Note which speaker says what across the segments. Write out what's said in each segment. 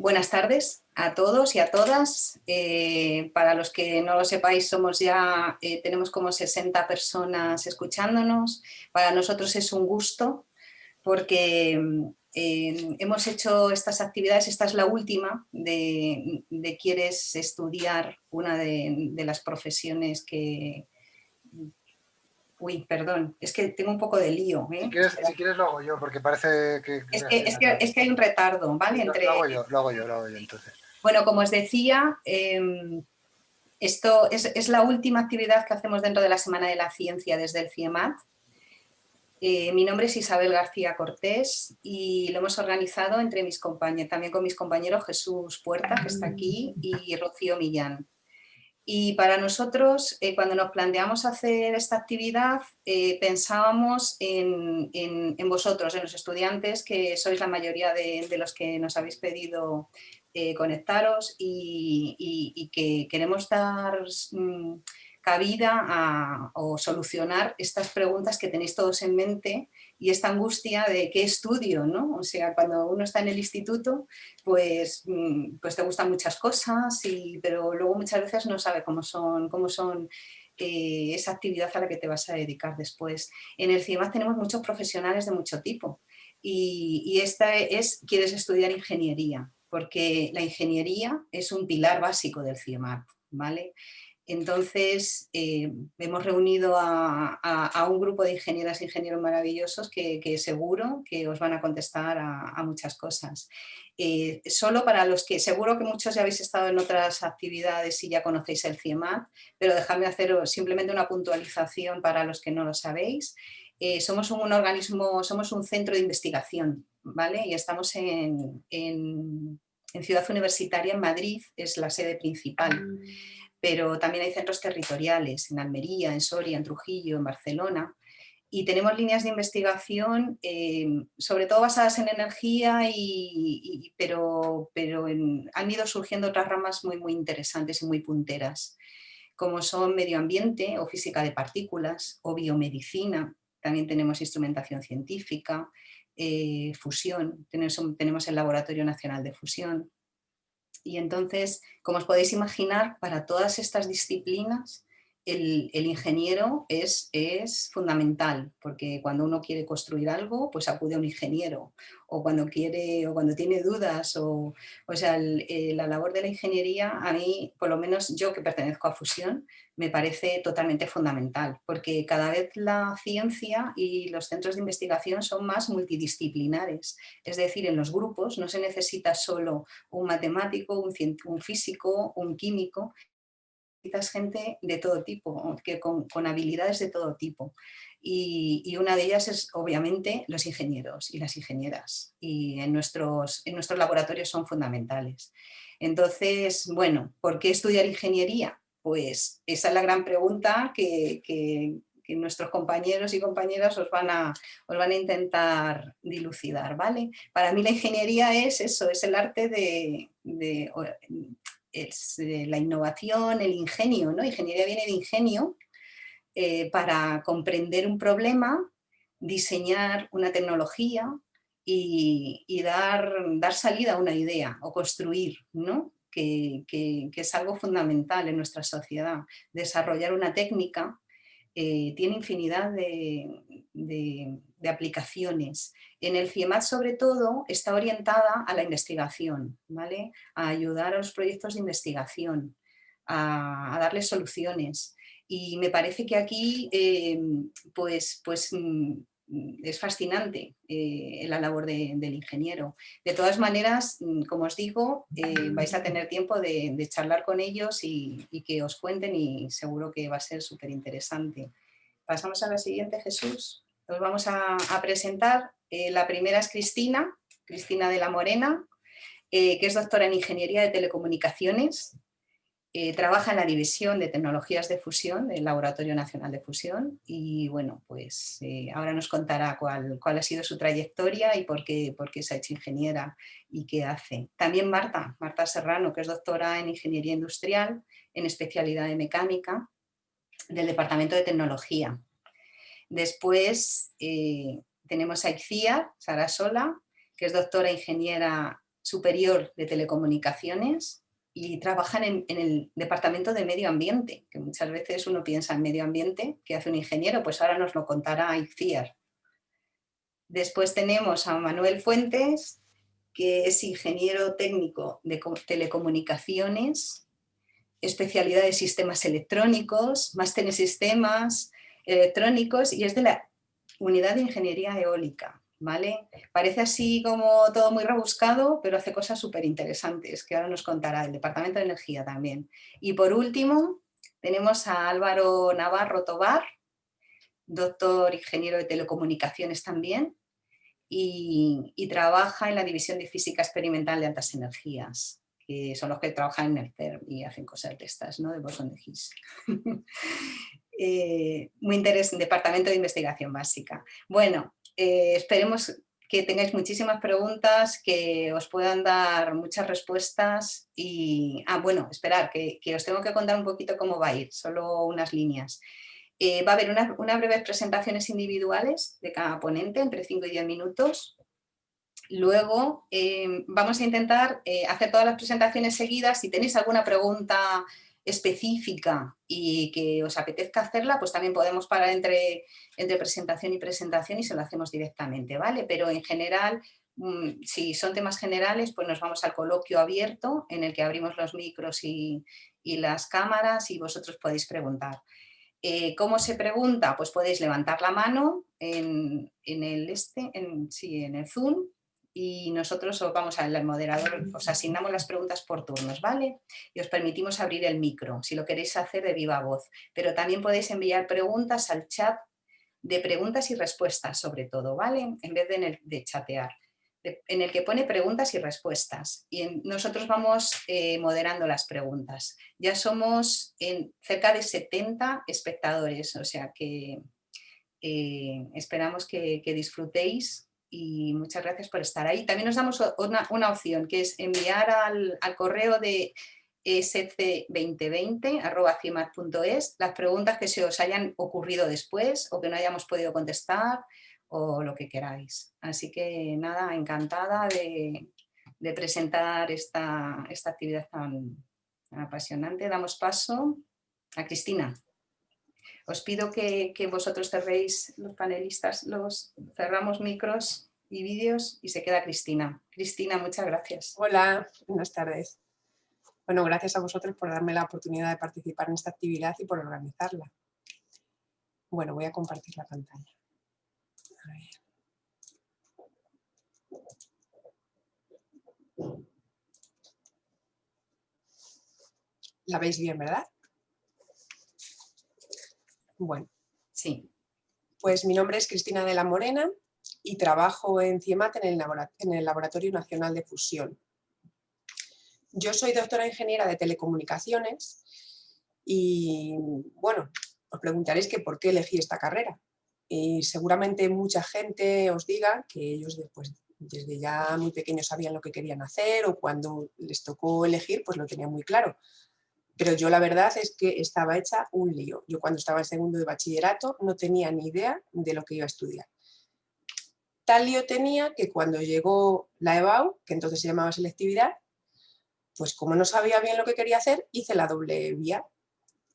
Speaker 1: Buenas tardes a todos y a todas. Para los que no lo sepáis, tenemos como 60 personas escuchándonos. Para nosotros es un gusto porque hemos hecho estas actividades. Esta es la última de quieres estudiar una de las profesiones que... Uy, perdón, es que tengo un poco de lío, ¿eh?
Speaker 2: Si quieres lo hago yo, porque parece que
Speaker 1: Es
Speaker 2: ya
Speaker 1: que,
Speaker 2: estoy
Speaker 1: es
Speaker 2: más
Speaker 1: que,
Speaker 2: tarde.
Speaker 1: es que hay un retardo, ¿vale?
Speaker 2: Lo hago yo, lo hago yo entonces.
Speaker 1: Bueno, como os decía, esto es la última actividad que hacemos dentro de la Semana de la Ciencia desde el CIEMAT. Mi nombre es Isabel García Cortés y lo hemos organizado también con mis compañeros Jesús Puerta, que está aquí, y Rocío Millán. Y para nosotros, cuando nos planteamos hacer esta actividad, pensábamos en vosotros, en los estudiantes, que sois la mayoría de los que nos habéis pedido conectaros y que queremos dar cabida o solucionar estas preguntas que tenéis todos en mente y esta angustia de qué estudio, ¿no? O sea, cuando uno está en el instituto, pues te gustan muchas cosas, pero luego muchas veces no sabe cómo son esa actividad a la que te vas a dedicar después. En el CIEMAT tenemos muchos profesionales de mucho tipo y esta quieres estudiar ingeniería, porque la ingeniería es un pilar básico del CIEMAT, ¿vale? Entonces, hemos reunido a un grupo de ingenieras e ingenieros maravillosos que seguro que os van a contestar a muchas cosas. Solo para los que, seguro que muchos ya habéis estado en otras actividades y ya conocéis el CIEMAT, pero dejadme hacer simplemente una puntualización para los que no lo sabéis. Somos un organismo, somos un centro de investigación, ¿vale? Y estamos en Ciudad Universitaria, en Madrid, es la sede principal. Pero también hay centros territoriales en Almería, en Soria, en Trujillo, en Barcelona. Y tenemos líneas de investigación, sobre todo basadas en energía, pero han ido surgiendo otras ramas muy, muy interesantes y muy punteras, como son medio ambiente o física de partículas o biomedicina. También tenemos instrumentación científica, fusión, tenemos el Laboratorio Nacional de Fusión. Y entonces, como os podéis imaginar, para todas estas disciplinas el ingeniero es fundamental, porque cuando uno quiere construir algo, pues acude a un ingeniero, o cuando tiene dudas, o sea, la labor de la ingeniería, a mí, por lo menos yo que pertenezco a Fusión, me parece totalmente fundamental, porque cada vez la ciencia y los centros de investigación son más multidisciplinares, es decir, en los grupos no se necesita solo un matemático, un físico, un químico, necesitas gente de todo tipo, con habilidades de todo tipo. Y una de ellas es, obviamente, los ingenieros y las ingenieras. Y en nuestros laboratorios son fundamentales. Entonces, bueno, ¿por qué estudiar ingeniería? Pues esa es la gran pregunta que nuestros compañeros y compañeras os van a intentar dilucidar, ¿vale? Para mí la ingeniería es eso, es el arte es la innovación, el ingenio, ¿no? Ingeniería viene de ingenio, para comprender un problema, diseñar una tecnología y dar salida a una idea o construir, ¿no? Que es algo fundamental en nuestra sociedad. Desarrollar una técnica tiene infinidad de aplicaciones. En el CIEMAT, sobre todo, está orientada a la investigación, ¿vale? A ayudar a los proyectos de investigación, a darles soluciones. Y me parece que aquí es fascinante la labor del ingeniero. De todas maneras, como os digo, vais a tener tiempo de charlar con ellos y que os cuenten, y seguro que va a ser súper interesante. Pasamos a la siguiente, Jesús. Os vamos a presentar. La primera es Cristina de la Morena, que es doctora en Ingeniería de Telecomunicaciones. Trabaja en la División de Tecnologías de Fusión del Laboratorio Nacional de Fusión y bueno, pues ahora nos contará cuál ha sido su trayectoria y por qué se ha hecho ingeniera y qué hace. También Marta Serrano, que es doctora en Ingeniería Industrial en especialidad de Mecánica del Departamento de Tecnología. Después tenemos a Icía Sarasola, que es doctora ingeniera Superior de Telecomunicaciones y trabajan en el Departamento de Medio Ambiente, que muchas veces uno piensa en medio ambiente, ¿qué hace un ingeniero? Pues ahora nos lo contará Itziar. Después tenemos a Manuel Fuentes, que es ingeniero técnico de telecomunicaciones, especialidad de sistemas electrónicos, máster en sistemas electrónicos y es de la unidad de ingeniería eólica, ¿vale? Parece así como todo muy rebuscado, pero hace cosas súper interesantes que ahora nos contará el Departamento de Energía también. Y por último, tenemos a Álvaro Navarro Tobar, doctor ingeniero de telecomunicaciones también, y trabaja en la División de Física Experimental de Altas Energías, que son los que trabajan en el CERN y hacen cosas de estas, ¿no? De bosón de Higgs. Muy interesante, Departamento de Investigación Básica. Bueno, esperemos que tengáis muchísimas preguntas, que os puedan dar muchas respuestas y... bueno, esperar, que os tengo que contar un poquito cómo va a ir, solo unas líneas. Va a haber unas breves presentaciones individuales de cada ponente, entre 5 y 10 minutos. Luego vamos a intentar hacer todas las presentaciones seguidas. Si tenéis alguna pregunta específica y que os apetezca hacerla, pues también podemos parar entre presentación y presentación y se lo hacemos directamente, ¿vale? Pero en general, si son temas generales, pues nos vamos al coloquio abierto en el que abrimos los micros y las cámaras y vosotros podéis preguntar. ¿Cómo se pregunta? Pues podéis levantar la mano en el Zoom y nosotros os vamos al moderador, os asignamos las preguntas por turnos, ¿vale? Y os permitimos abrir el micro, si lo queréis hacer de viva voz. Pero también podéis enviar preguntas al chat de preguntas y respuestas, sobre todo, ¿vale? En vez de chatear. En el que pone preguntas y respuestas y nosotros vamos moderando las preguntas. Ya somos cerca de 70 espectadores, o sea que esperamos que disfrutéis y muchas gracias por estar ahí. También nos damos una opción que es enviar al correo de sc2020@ciemat.es las preguntas que se os hayan ocurrido después o que no hayamos podido contestar o lo que queráis. Así que nada, encantada de presentar esta actividad tan apasionante. Damos paso a Cristina. Os pido que vosotros cerréis, los panelistas, cerramos micros y vídeos y se queda Cristina. Cristina, muchas gracias.
Speaker 3: Hola, buenas tardes. Bueno, gracias a vosotros por darme la oportunidad de participar en esta actividad y por organizarla. Bueno, voy a compartir la pantalla. A ver. ¿La veis bien, verdad? Bueno.
Speaker 1: Sí.
Speaker 3: Pues mi nombre es Cristina de la Morena y trabajo en CIEMAT en el Laboratorio Nacional de Fusión. Yo soy doctora ingeniera de telecomunicaciones y, bueno, os preguntaréis que por qué elegí esta carrera. Y seguramente mucha gente os diga que ellos desde ya muy pequeños sabían lo que querían hacer o cuando les tocó elegir pues lo tenían muy claro. Pero yo la verdad es que estaba hecha un lío. Yo cuando estaba en segundo de bachillerato no tenía ni idea de lo que iba a estudiar. Tal lío tenía que cuando llegó la EBAU, que entonces se llamaba selectividad, pues como no sabía bien lo que quería hacer, hice la doble vía,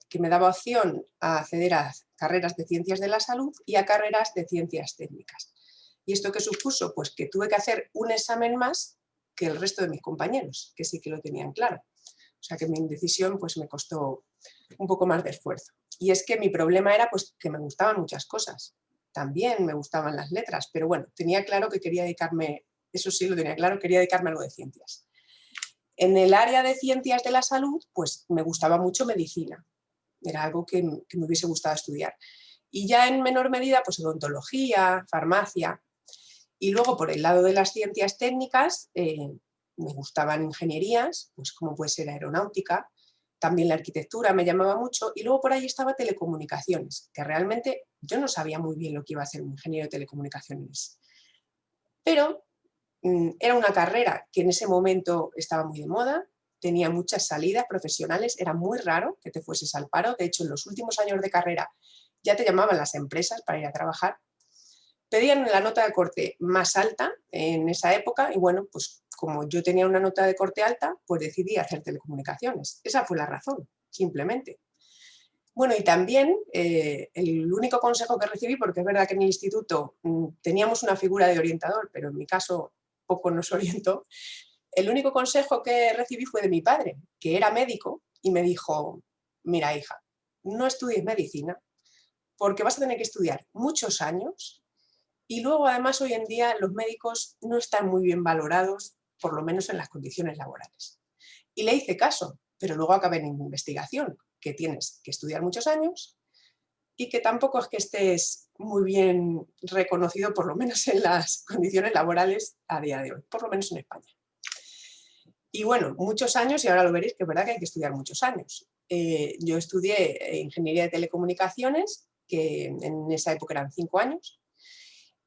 Speaker 3: que me daba opción a acceder a carreras de ciencias de la salud y a carreras de ciencias técnicas. ¿Y esto qué supuso? Pues que tuve que hacer un examen más que el resto de mis compañeros, que sí que lo tenían claro. O sea que mi indecisión pues me costó un poco más de esfuerzo. Y es que mi problema era pues que me gustaban muchas cosas. También me gustaban las letras, pero bueno, tenía claro que quería dedicarme, eso sí lo tenía claro, quería dedicarme a algo de ciencias. En el área de ciencias de la salud, pues me gustaba mucho medicina. Era algo que me hubiese gustado estudiar. Y ya en menor medida, pues odontología, farmacia. Y luego por el lado de las ciencias técnicas, me gustaban ingenierías, pues como puede ser aeronáutica, también la arquitectura me llamaba mucho, y luego por ahí estaba telecomunicaciones, que realmente yo no sabía muy bien lo que iba a hacer un ingeniero de telecomunicaciones. Pero era una carrera que en ese momento estaba muy de moda, tenía muchas salidas profesionales, era muy raro que te fueses al paro, de hecho en los últimos años de carrera ya te llamaban las empresas para ir a trabajar. Pedían la nota de corte más alta en esa época y bueno, pues como yo tenía una nota de corte alta, pues decidí hacer telecomunicaciones. Esa fue la razón, simplemente. Bueno, y también el único consejo que recibí, porque es verdad que en el instituto teníamos una figura de orientador, pero en mi caso poco nos orientó, el único consejo que recibí fue de mi padre, que era médico, y me dijo, mira hija, no estudies medicina, porque vas a tener que estudiar muchos años y luego además hoy en día los médicos no están muy bien valorados, por lo menos en las condiciones laborales. Y le hice caso, pero luego acabé en investigación, que tienes que estudiar muchos años y que tampoco es que estés muy bien reconocido, por lo menos en las condiciones laborales a día de hoy, por lo menos en España. Y bueno, muchos años, y ahora lo veréis que es verdad que hay que estudiar muchos años. Yo estudié Ingeniería de Telecomunicaciones, que en esa época eran 5 años,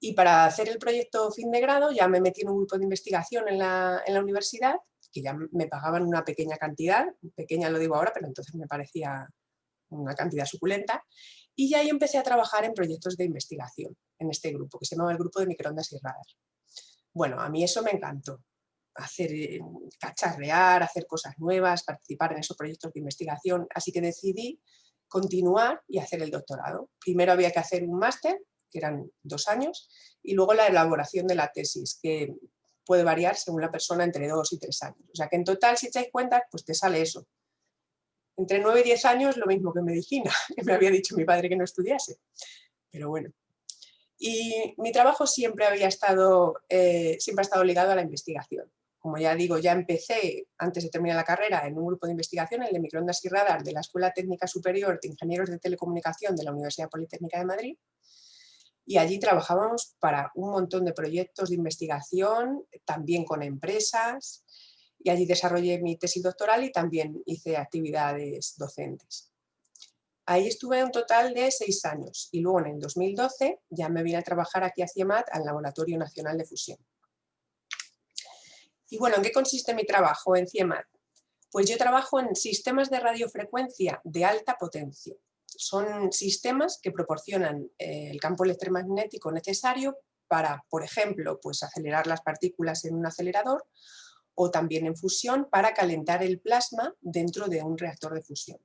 Speaker 3: y para hacer el proyecto fin de grado ya me metí en un grupo de investigación en la universidad, que ya me pagaban una pequeña cantidad, pequeña lo digo ahora, pero entonces me parecía una cantidad suculenta, y ya ahí empecé a trabajar en proyectos de investigación en este grupo, que se llamaba el Grupo de Microondas y Radar. Bueno, a mí eso me encantó, hacer, cacharrear, hacer cosas nuevas, participar en esos proyectos de investigación, así que decidí continuar y hacer el doctorado. Primero había que hacer un máster, que eran 2 años, y luego la elaboración de la tesis, que puede variar según la persona entre 2 y 3 años. O sea que en total, si echáis cuenta, pues te sale eso. Entre 9 y 10 años, lo mismo que medicina, que me había dicho mi padre que no estudiase. Pero bueno. Y mi trabajo siempre ha estado ligado a la investigación. Como ya digo, ya empecé, antes de terminar la carrera, en un grupo de investigación, el de microondas y radar de la Escuela Técnica Superior de Ingenieros de Telecomunicación de la Universidad Politécnica de Madrid. Y allí trabajábamos para un montón de proyectos de investigación, también con empresas, y allí desarrollé mi tesis doctoral y también hice actividades docentes. Ahí estuve un total de 6 años y luego en el 2012 ya me vine a trabajar aquí a CIEMAT, al Laboratorio Nacional de Fusión. Y bueno, ¿en qué consiste mi trabajo en CIEMAT? Pues yo trabajo en sistemas de radiofrecuencia de alta potencia. Son sistemas que proporcionan el campo electromagnético necesario para, por ejemplo, pues acelerar las partículas en un acelerador o también en fusión para calentar el plasma dentro de un reactor de fusión.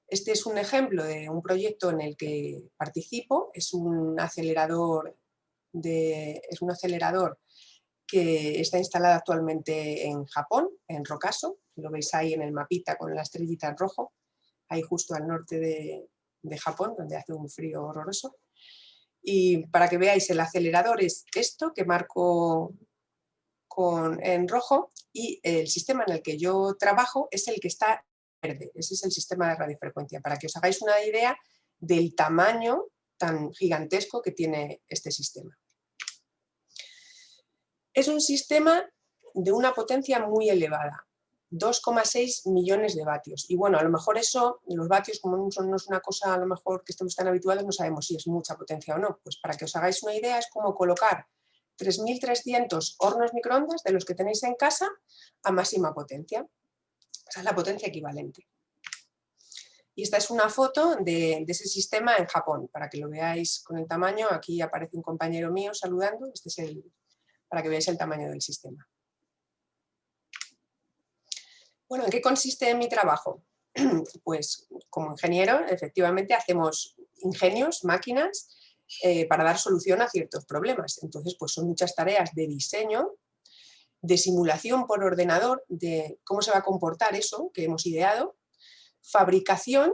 Speaker 3: Este es un ejemplo de un proyecto en el que participo, es un acelerador que está instalado actualmente en Japón, en Rokaso, lo veis ahí en el mapita con la estrellita en rojo, ahí justo al norte de Japón, donde hace un frío horroroso. Y para que veáis, el acelerador es esto que marco en rojo, y el sistema en el que yo trabajo es el que está verde. Ese es el sistema de radiofrecuencia, para que os hagáis una idea del tamaño tan gigantesco que tiene este sistema. Es un sistema de una potencia muy elevada, 2,6 millones de vatios. Y bueno, a lo mejor eso, los vatios, como no es una cosa a lo mejor que estemos tan habituados, no sabemos si es mucha potencia o no. Pues para que os hagáis una idea, es como colocar 3.300 hornos microondas de los que tenéis en casa a máxima potencia. Esa es la potencia equivalente. Y esta es una foto de ese sistema en Japón, para que lo veáis con el tamaño. Aquí aparece un compañero mío saludando. Este es para que veáis el tamaño del sistema. Bueno, ¿en qué consiste mi trabajo? Pues como ingeniero, efectivamente, hacemos ingenios, máquinas, para dar solución a ciertos problemas. Entonces, pues son muchas tareas de diseño, de simulación por ordenador, de cómo se va a comportar eso que hemos ideado, fabricación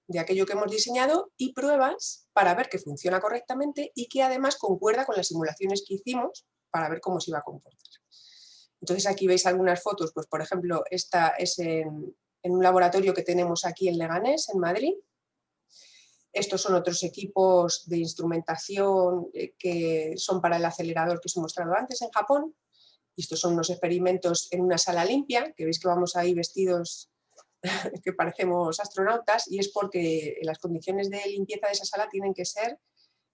Speaker 3: de aquello que hemos diseñado y pruebas para ver que funciona correctamente y que además concuerda con las simulaciones que hicimos para ver cómo se iba a comportar. Entonces aquí veis algunas fotos, pues por ejemplo esta es en un laboratorio que tenemos aquí en Leganés, en Madrid. Estos son otros equipos de instrumentación que son para el acelerador que os he mostrado antes en Japón. Y estos son unos experimentos en una sala limpia, que veis que vamos ahí vestidos que parecemos astronautas, y es porque las condiciones de limpieza de esa sala tienen que ser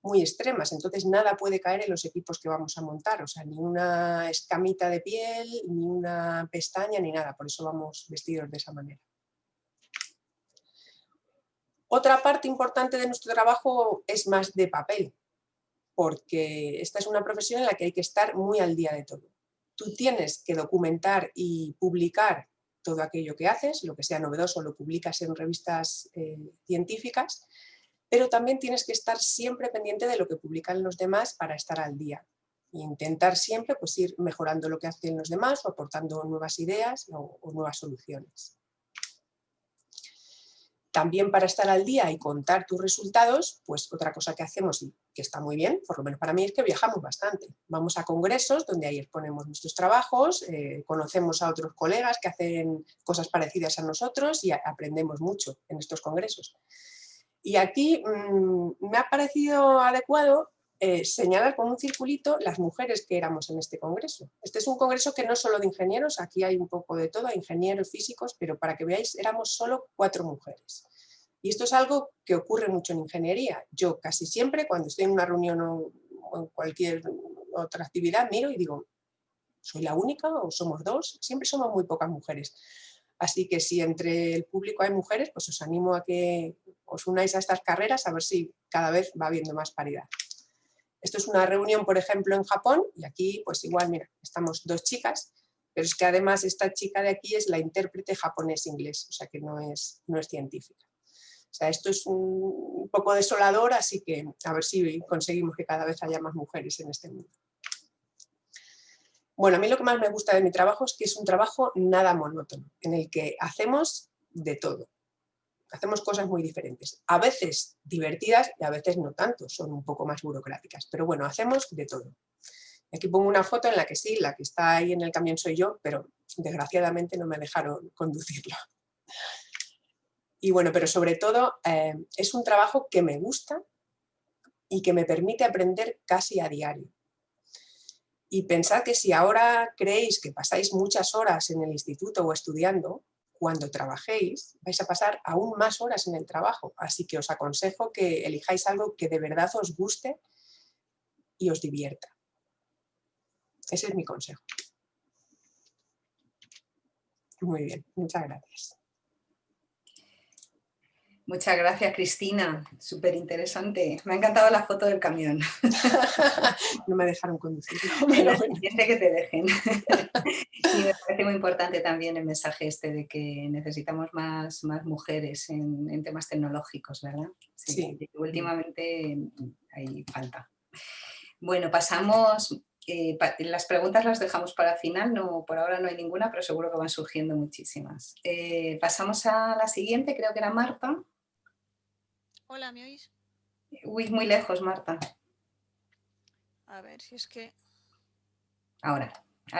Speaker 3: muy extremas, entonces nada puede caer en los equipos que vamos a montar, o sea, ni una escamita de piel, ni una pestaña, ni nada, por eso vamos vestidos de esa manera. Otra parte importante de nuestro trabajo es más de papel, porque esta es una profesión en la que hay que estar muy al día de todo. tú tienes que documentar y publicar todo aquello que haces, lo que sea novedoso lo publicas en revistas científicas, pero también tienes que estar siempre pendiente de lo que publican los demás para estar al día. E intentar siempre pues, ir mejorando lo que hacen los demás o aportando nuevas ideas o nuevas soluciones. También para estar al día y contar tus resultados, pues otra cosa que hacemos y que está muy bien, por lo menos para mí, es que viajamos bastante. Vamos a congresos donde ahí exponemos nuestros trabajos, conocemos a otros colegas que hacen cosas parecidas a nosotros y aprendemos mucho en estos congresos. Y aquí me ha parecido adecuado señalar con un circulito las mujeres que éramos en este congreso. Este es un congreso que no es solo de ingenieros, aquí hay un poco de todo, ingenieros, físicos, pero para que veáis éramos solo 4 mujeres. Y esto es algo que ocurre mucho en ingeniería. Yo casi siempre cuando estoy en una reunión o en cualquier otra actividad miro y digo, ¿soy la única o somos 2? Siempre somos muy pocas mujeres. Así que si entre el público hay mujeres, pues os animo a que os unáis a estas carreras a ver si cada vez va habiendo más paridad. Esto es una reunión, por ejemplo, en Japón, y aquí pues igual, mira, estamos 2 chicas, pero es que además esta chica de aquí es la intérprete japonés-inglés, o sea que no es científica. O sea, esto es un poco desolador, así que a ver si conseguimos que cada vez haya más mujeres en este mundo. Bueno, a mí lo que más me gusta de mi trabajo es que es un trabajo nada monótono, en el que hacemos de todo. Hacemos cosas muy diferentes, a veces divertidas y a veces no tanto, son un poco más burocráticas, pero bueno, hacemos de todo. Aquí pongo una foto en la que sí, la que está ahí en el camión soy yo, pero desgraciadamente no me dejaron conducirlo. Y bueno, pero sobre todo es un trabajo que me gusta y que me permite aprender casi a diario. Y pensad que si ahora creéis que pasáis muchas horas en el instituto o estudiando, cuando trabajéis vais a pasar aún más horas en el trabajo. Así que os aconsejo que elijáis algo que de verdad os guste y os divierta. Ese es mi consejo. Muy bien, muchas gracias.
Speaker 1: Muchas gracias, Cristina. Súper interesante. Me ha encantado la foto del camión.
Speaker 3: No me dejaron conducir.
Speaker 1: Pero bueno. Entiende que te dejen. Y me parece muy importante también el mensaje este de que necesitamos más mujeres en temas tecnológicos, ¿verdad? Sí. Últimamente hay falta. Bueno, pasamos... las preguntas las dejamos para el final, no, por ahora no hay ninguna, pero seguro que van surgiendo muchísimas. Pasamos a la siguiente, creo que era Marta.
Speaker 4: Hola, ¿me oís?
Speaker 1: Uy, muy lejos, Marta.
Speaker 4: A ver, si es que...
Speaker 1: Ahora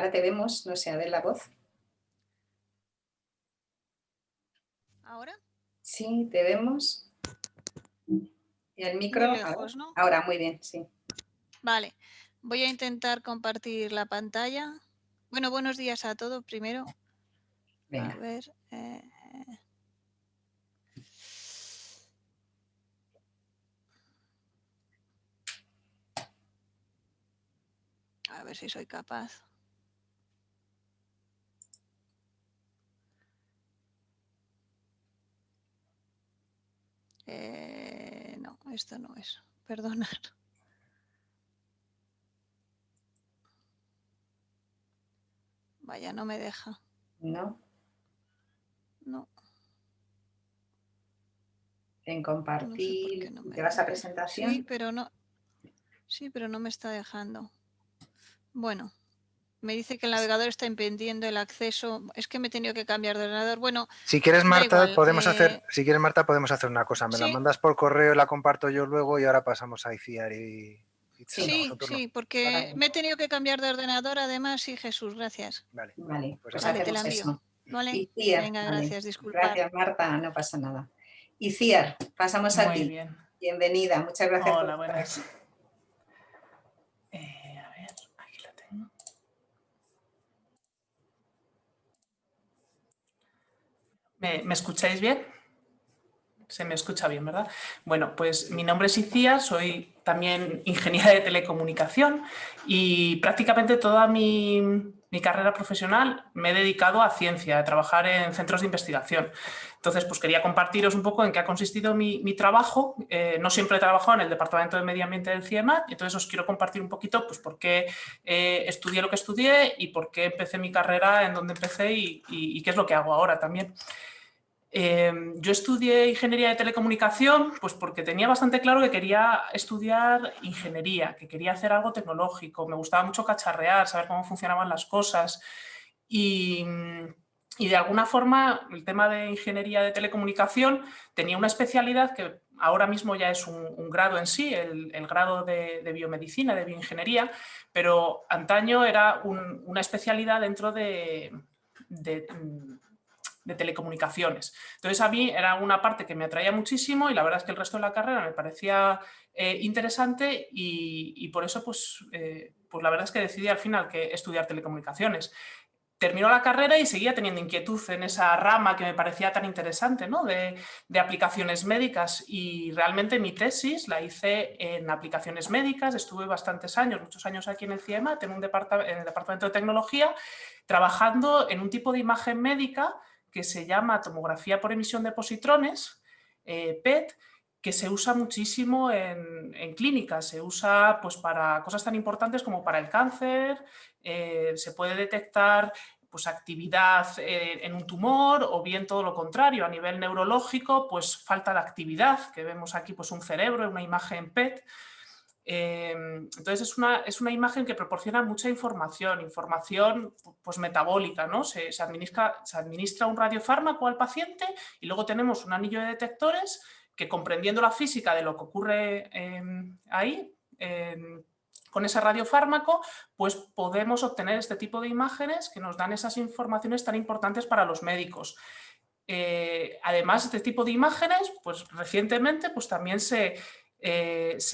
Speaker 1: te vemos, no sé, a ver la voz.
Speaker 4: ¿Ahora?
Speaker 1: Sí, te vemos. Y el micro...
Speaker 4: Muy lejos, ¿no?
Speaker 1: Ahora, muy bien, sí.
Speaker 4: Vale, voy a intentar compartir la pantalla. Bueno, buenos días a todos primero.
Speaker 1: Venga.
Speaker 4: A ver... A ver si soy capaz. No, esto no es. Perdonad. Vaya, no me deja.
Speaker 1: ¿No?
Speaker 4: No.
Speaker 1: En compartir, no sé ¿te vas a presentación?
Speaker 4: Sí, pero no me está dejando. Bueno, me dice que el navegador está impidiendo el acceso. Es que me he tenido que cambiar de ordenador. Bueno,
Speaker 2: si quieres, Marta,
Speaker 4: igual,
Speaker 2: podemos hacer una cosa. Me la mandas por correo, la comparto yo luego y ahora pasamos a ICIAR y
Speaker 4: sí, porque me he tenido que cambiar de ordenador además. Sí, Jesús, gracias.
Speaker 2: Vale,
Speaker 1: pues
Speaker 4: vale,
Speaker 1: hacemos eso.
Speaker 4: Vale.
Speaker 1: ICIAR,
Speaker 4: venga,
Speaker 1: vale.
Speaker 4: gracias, disculpad.
Speaker 1: Gracias, Marta, no pasa nada. ICIAR, pasamos a ti.
Speaker 5: Muy bien.
Speaker 1: Bienvenida, muchas gracias.
Speaker 5: Hola, buenas. A ver, aquí la tengo. ¿Me escucháis bien? Se me escucha bien, ¿verdad? Bueno, pues mi nombre es Icíar, soy también ingeniera de telecomunicación y prácticamente toda mi mi carrera profesional me he dedicado a ciencia, a trabajar en centros de investigación. Entonces, pues quería compartiros un poco en qué ha consistido mi trabajo. No siempre he trabajado en el Departamento de Medio Ambiente del CIEMAT, entonces os quiero compartir un poquito pues, por qué estudié lo que estudié y por qué empecé mi carrera en donde empecé y qué es lo que hago ahora también. Yo estudié ingeniería de telecomunicación pues porque tenía bastante claro que quería estudiar ingeniería, que quería hacer algo tecnológico, me gustaba mucho cacharrear, saber cómo funcionaban las cosas y de alguna forma el tema de ingeniería de telecomunicación tenía una especialidad que ahora mismo ya es un grado en sí, el grado de biomedicina, de bioingeniería, pero antaño era una especialidad dentro de telecomunicaciones. Entonces a mí era una parte que me atraía muchísimo y la verdad es que el resto de la carrera me parecía interesante y por eso pues la verdad es que decidí al final que estudiar telecomunicaciones. Terminó la carrera y seguía teniendo inquietud en esa rama que me parecía tan interesante, ¿no? de aplicaciones médicas y realmente mi tesis la hice en aplicaciones médicas, estuve bastantes años, muchos años aquí en el CIEMAT, en el Departamento de Tecnología, trabajando en un tipo de imagen médica que se llama tomografía por emisión de positrones, PET, que se usa muchísimo en clínicas, se usa pues, para cosas tan importantes como para el cáncer, se puede detectar pues, actividad en un tumor o bien todo lo contrario, a nivel neurológico, pues falta de actividad, que vemos aquí pues, un cerebro, una imagen PET. Entonces es una imagen que proporciona mucha información pues metabólica, ¿no? Se administra un radiofármaco al paciente y luego tenemos un anillo de detectores que comprendiendo la física de lo que ocurre ahí, con ese radiofármaco, pues podemos obtener este tipo de imágenes que nos dan esas informaciones tan importantes para los médicos. Además, este tipo de imágenes, pues recientemente pues, también se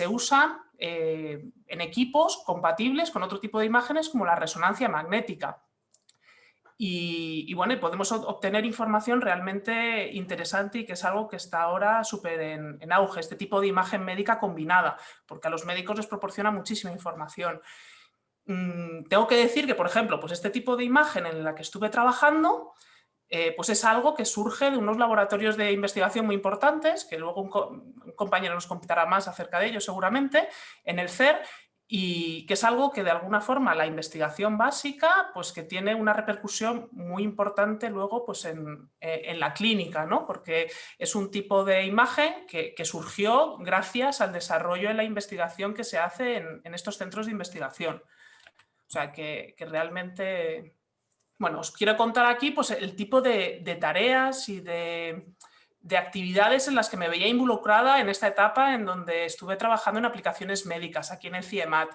Speaker 5: usan en equipos compatibles con otro tipo de imágenes como la resonancia magnética. Y bueno, podemos obtener información realmente interesante y que es algo que está ahora súper en auge, este tipo de imagen médica combinada, porque a los médicos les proporciona muchísima información. Tengo que decir que, por ejemplo, pues este tipo de imagen en la que estuve trabajando, pues es algo que surge de unos laboratorios de investigación muy importantes, que luego un compañero nos comentará más acerca de ello seguramente, en el CER, y que es algo que de alguna forma la investigación básica, pues que tiene una repercusión muy importante luego pues en la clínica, ¿no? Porque es un tipo de imagen que surgió gracias al desarrollo en la investigación que se hace en estos centros de investigación. O sea, que realmente... Bueno, os quiero contar aquí pues, el tipo de tareas y de actividades en las que me veía involucrada en esta etapa en donde estuve trabajando en aplicaciones médicas aquí en el CIEMAT.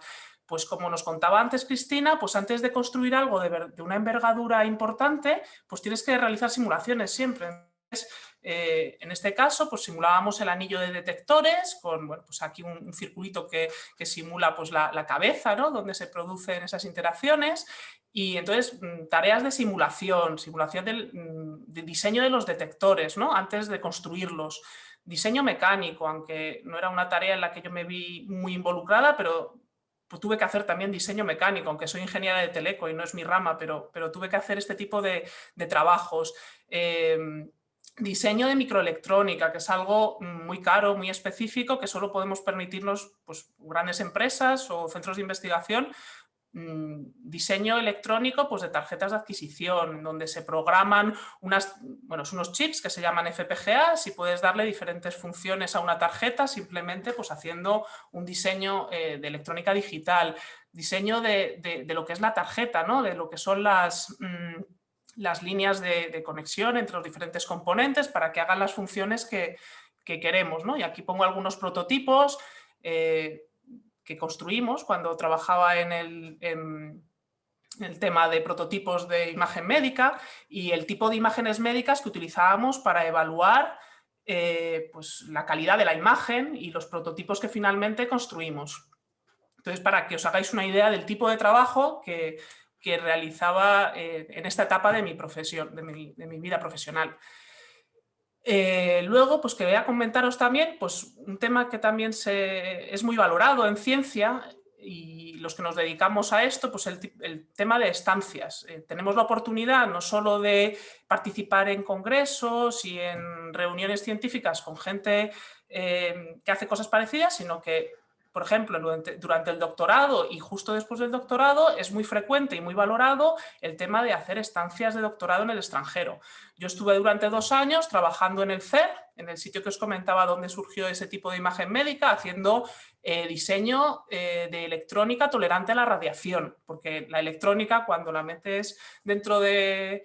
Speaker 5: Pues como nos contaba antes Cristina, pues antes de construir algo de una envergadura importante, pues tienes que realizar simulaciones siempre. Entonces, en este caso, pues simulábamos el anillo de detectores con, bueno, pues aquí un circulito que simula pues, la cabeza, ¿no? Donde se producen esas interacciones. Y entonces, tareas de simulación de diseño de los detectores, ¿no? Antes de construirlos. Diseño mecánico, aunque no era una tarea en la que yo me vi muy involucrada, pero pues tuve que hacer también diseño mecánico, aunque soy ingeniera de teleco y no es mi rama, pero tuve que hacer este tipo de trabajos. Diseño de microelectrónica, que es algo muy caro, muy específico, que solo podemos permitirnos pues, grandes empresas o centros de investigación. Diseño electrónico pues, de tarjetas de adquisición, donde se programan unos chips que se llaman FPGA y puedes darle diferentes funciones a una tarjeta simplemente pues, haciendo un diseño de electrónica digital, diseño de lo que es la tarjeta, ¿no? De lo que son las líneas de conexión entre los diferentes componentes para que hagan las funciones que queremos, ¿no? Y aquí pongo algunos prototipos que construimos cuando trabajaba en el tema de prototipos de imagen médica y el tipo de imágenes médicas que utilizábamos para evaluar pues, la calidad de la imagen y los prototipos que finalmente construimos. Entonces, para que os hagáis una idea del tipo de trabajo que realizaba en esta etapa de mi profesión, de mi vida profesional. Luego, pues quería comentaros también pues, un tema que también es muy valorado en ciencia y los que nos dedicamos a esto, pues el tema de estancias. Tenemos la oportunidad no solo de participar en congresos y en reuniones científicas con gente que hace cosas parecidas, sino que, por ejemplo, durante el doctorado y justo después del doctorado es muy frecuente y muy valorado el tema de hacer estancias de doctorado en el extranjero. Yo estuve durante 2 años trabajando en el CER, en el sitio que os comentaba donde surgió ese tipo de imagen médica, haciendo diseño de electrónica tolerante a la radiación, porque la electrónica, cuando la metes dentro de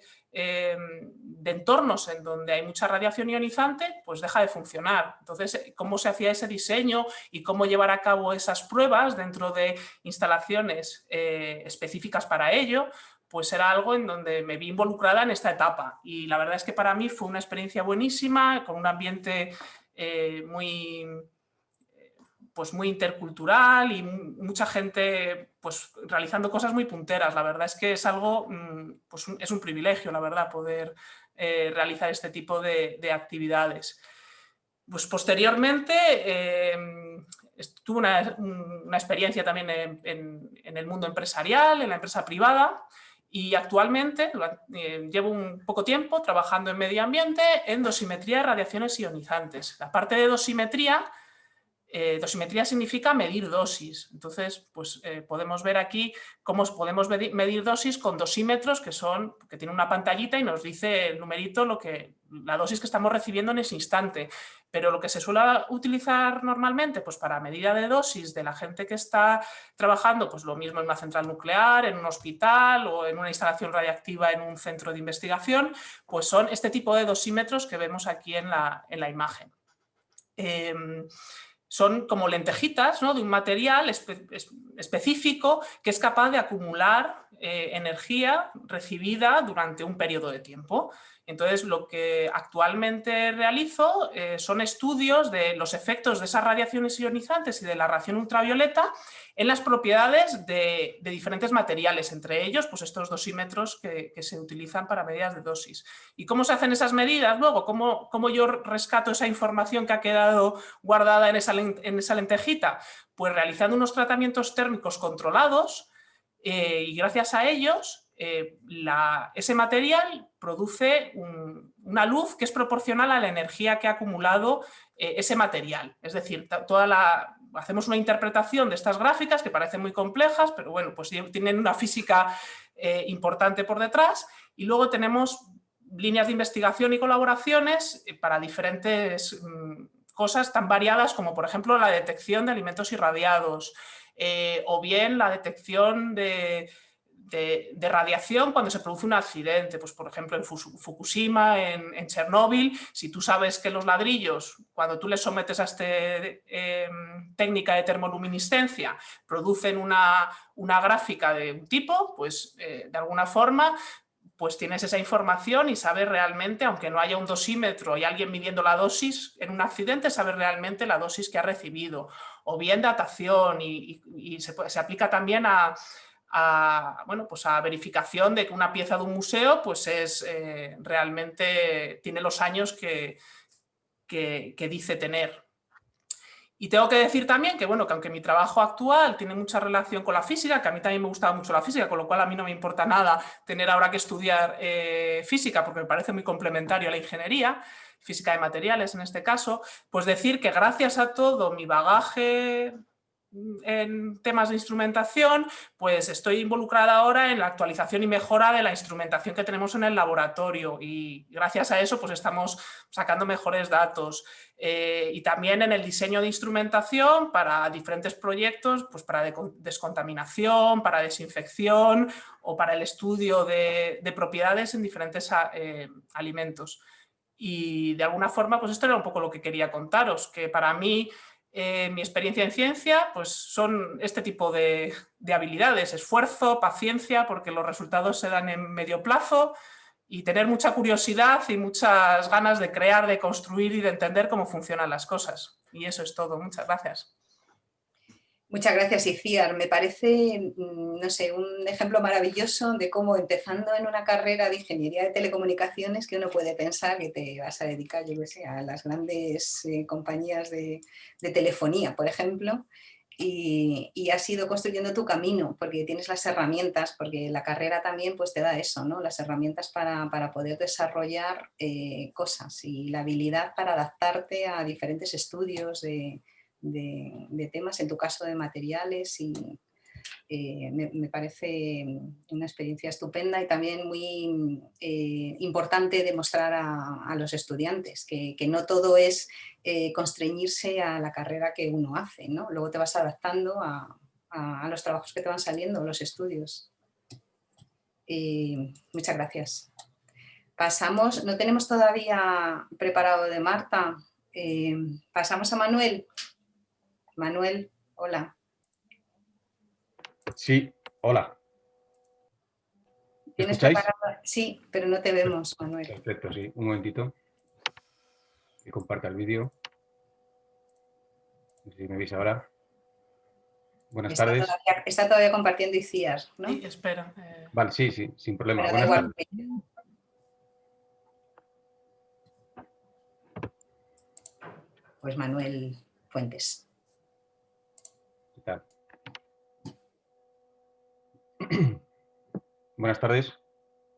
Speaker 5: entornos en donde hay mucha radiación ionizante, pues deja de funcionar. Entonces, cómo se hacía ese diseño y cómo llevar a cabo esas pruebas dentro de instalaciones específicas para ello, pues era algo en donde me vi involucrada en esta etapa. Y la verdad es que para mí fue una experiencia buenísima, con un ambiente pues muy intercultural y mucha gente pues realizando cosas muy punteras. La verdad es que es algo, pues es un privilegio, la verdad, poder realizar este tipo de actividades. Pues posteriormente tuve una experiencia también en el mundo empresarial, en la empresa privada, y actualmente llevo un poco tiempo trabajando en medio ambiente en dosimetría de radiaciones ionizantes. La parte de dosimetría significa medir dosis. Entonces, pues podemos ver aquí cómo podemos medir dosis con dosímetros que tienen una pantallita y nos dice el numerito la dosis que estamos recibiendo en ese instante. Pero lo que se suele utilizar normalmente, pues para medida de dosis de la gente que está trabajando, pues lo mismo en una central nuclear, en un hospital o en una instalación radiactiva en un centro de investigación, pues son este tipo de dosímetros que vemos aquí en la imagen. Son como lentejitas, ¿no?, de un material específico que es capaz de acumular energía recibida durante un periodo de tiempo. Entonces, lo que actualmente realizo son estudios de los efectos de esas radiaciones ionizantes y de la radiación ultravioleta en las propiedades de diferentes materiales, entre ellos pues estos dosímetros que se utilizan para medidas de dosis. ¿Y cómo se hacen esas medidas luego? ¿Cómo yo rescato esa información que ha quedado guardada en esa lentejita? Pues realizando unos tratamientos térmicos controlados y gracias a ellos ese material produce una luz que es proporcional a la energía que ha acumulado ese material. Es decir, hacemos una interpretación de estas gráficas que parecen muy complejas, pero bueno, pues tienen una física importante por detrás, y luego tenemos líneas de investigación y colaboraciones para diferentes cosas tan variadas como, por ejemplo, la detección de alimentos irradiados o bien la detección de radiación cuando se produce un accidente, pues por ejemplo en Fukushima, en Chernóbil. Si tú sabes que los ladrillos, cuando tú les sometes a esta técnica de termoluminiscencia, producen una gráfica de un tipo, pues de alguna forma pues tienes esa información y sabes realmente, aunque no haya un dosímetro y alguien midiendo la dosis en un accidente, sabes realmente la dosis que ha recibido. O bien datación, y se aplica también a verificación de que una pieza de un museo pues realmente tiene los años que dice tener. Y tengo que decir también que, que aunque mi trabajo actual tiene mucha relación con la física, que a mí también me gustaba mucho la física, con lo cual a mí no me importa nada tener ahora que estudiar física, porque me parece muy complementario a la ingeniería, física de materiales en este caso, pues decir que gracias a todo mi bagaje en temas de instrumentación, pues estoy involucrada ahora en la actualización y mejora de la instrumentación que tenemos en el laboratorio, y gracias a eso pues estamos sacando mejores datos. Y también en el diseño de instrumentación para diferentes proyectos, pues para descontaminación, para desinfección o para el estudio de propiedades en diferentes alimentos. Y de alguna forma pues esto era un poco lo que quería contaros, que para mí mi experiencia en ciencia pues son este tipo de habilidades: esfuerzo, paciencia, porque los resultados se dan en medio plazo, y tener mucha curiosidad y muchas ganas de crear, de construir y de entender cómo funcionan las cosas. Y eso es todo. Muchas gracias.
Speaker 1: Muchas gracias, Iciar. Me parece, no sé, un ejemplo maravilloso de cómo, empezando en una carrera de ingeniería de telecomunicaciones, que uno puede pensar que te vas a dedicar, yo qué sé, a las grandes compañías de telefonía, por ejemplo, y has ido construyendo tu camino porque tienes las herramientas, porque la carrera también pues te da eso, ¿no? Las herramientas para poder desarrollar cosas y la habilidad para adaptarte a diferentes estudios de temas, en tu caso de materiales, y me parece una experiencia estupenda y también muy importante demostrar a los estudiantes que no todo es constreñirse a la carrera que uno hace, ¿no? Luego te vas adaptando a los trabajos que te van saliendo, a los estudios. Muchas gracias. Pasamos, no tenemos todavía preparado de Marta. Pasamos a Manuel. Manuel, hola.
Speaker 6: Sí, hola.
Speaker 1: ¿Tienes
Speaker 6: ¿Escucháis?
Speaker 1: preparado? Sí, pero no te vemos, Manuel.
Speaker 6: Perfecto, sí. Un momentito. Que comparta el vídeo. No sé si me veis ahora. Buenas tardes.
Speaker 1: Está todavía compartiendo ICIAR, ¿no?
Speaker 5: Sí, espera.
Speaker 6: Vale, sí, sin problema.
Speaker 1: Pero da
Speaker 6: Buenas
Speaker 1: igual.
Speaker 6: tardes.
Speaker 1: Pues Manuel Fuentes.
Speaker 6: ¿Qué tal? Buenas tardes.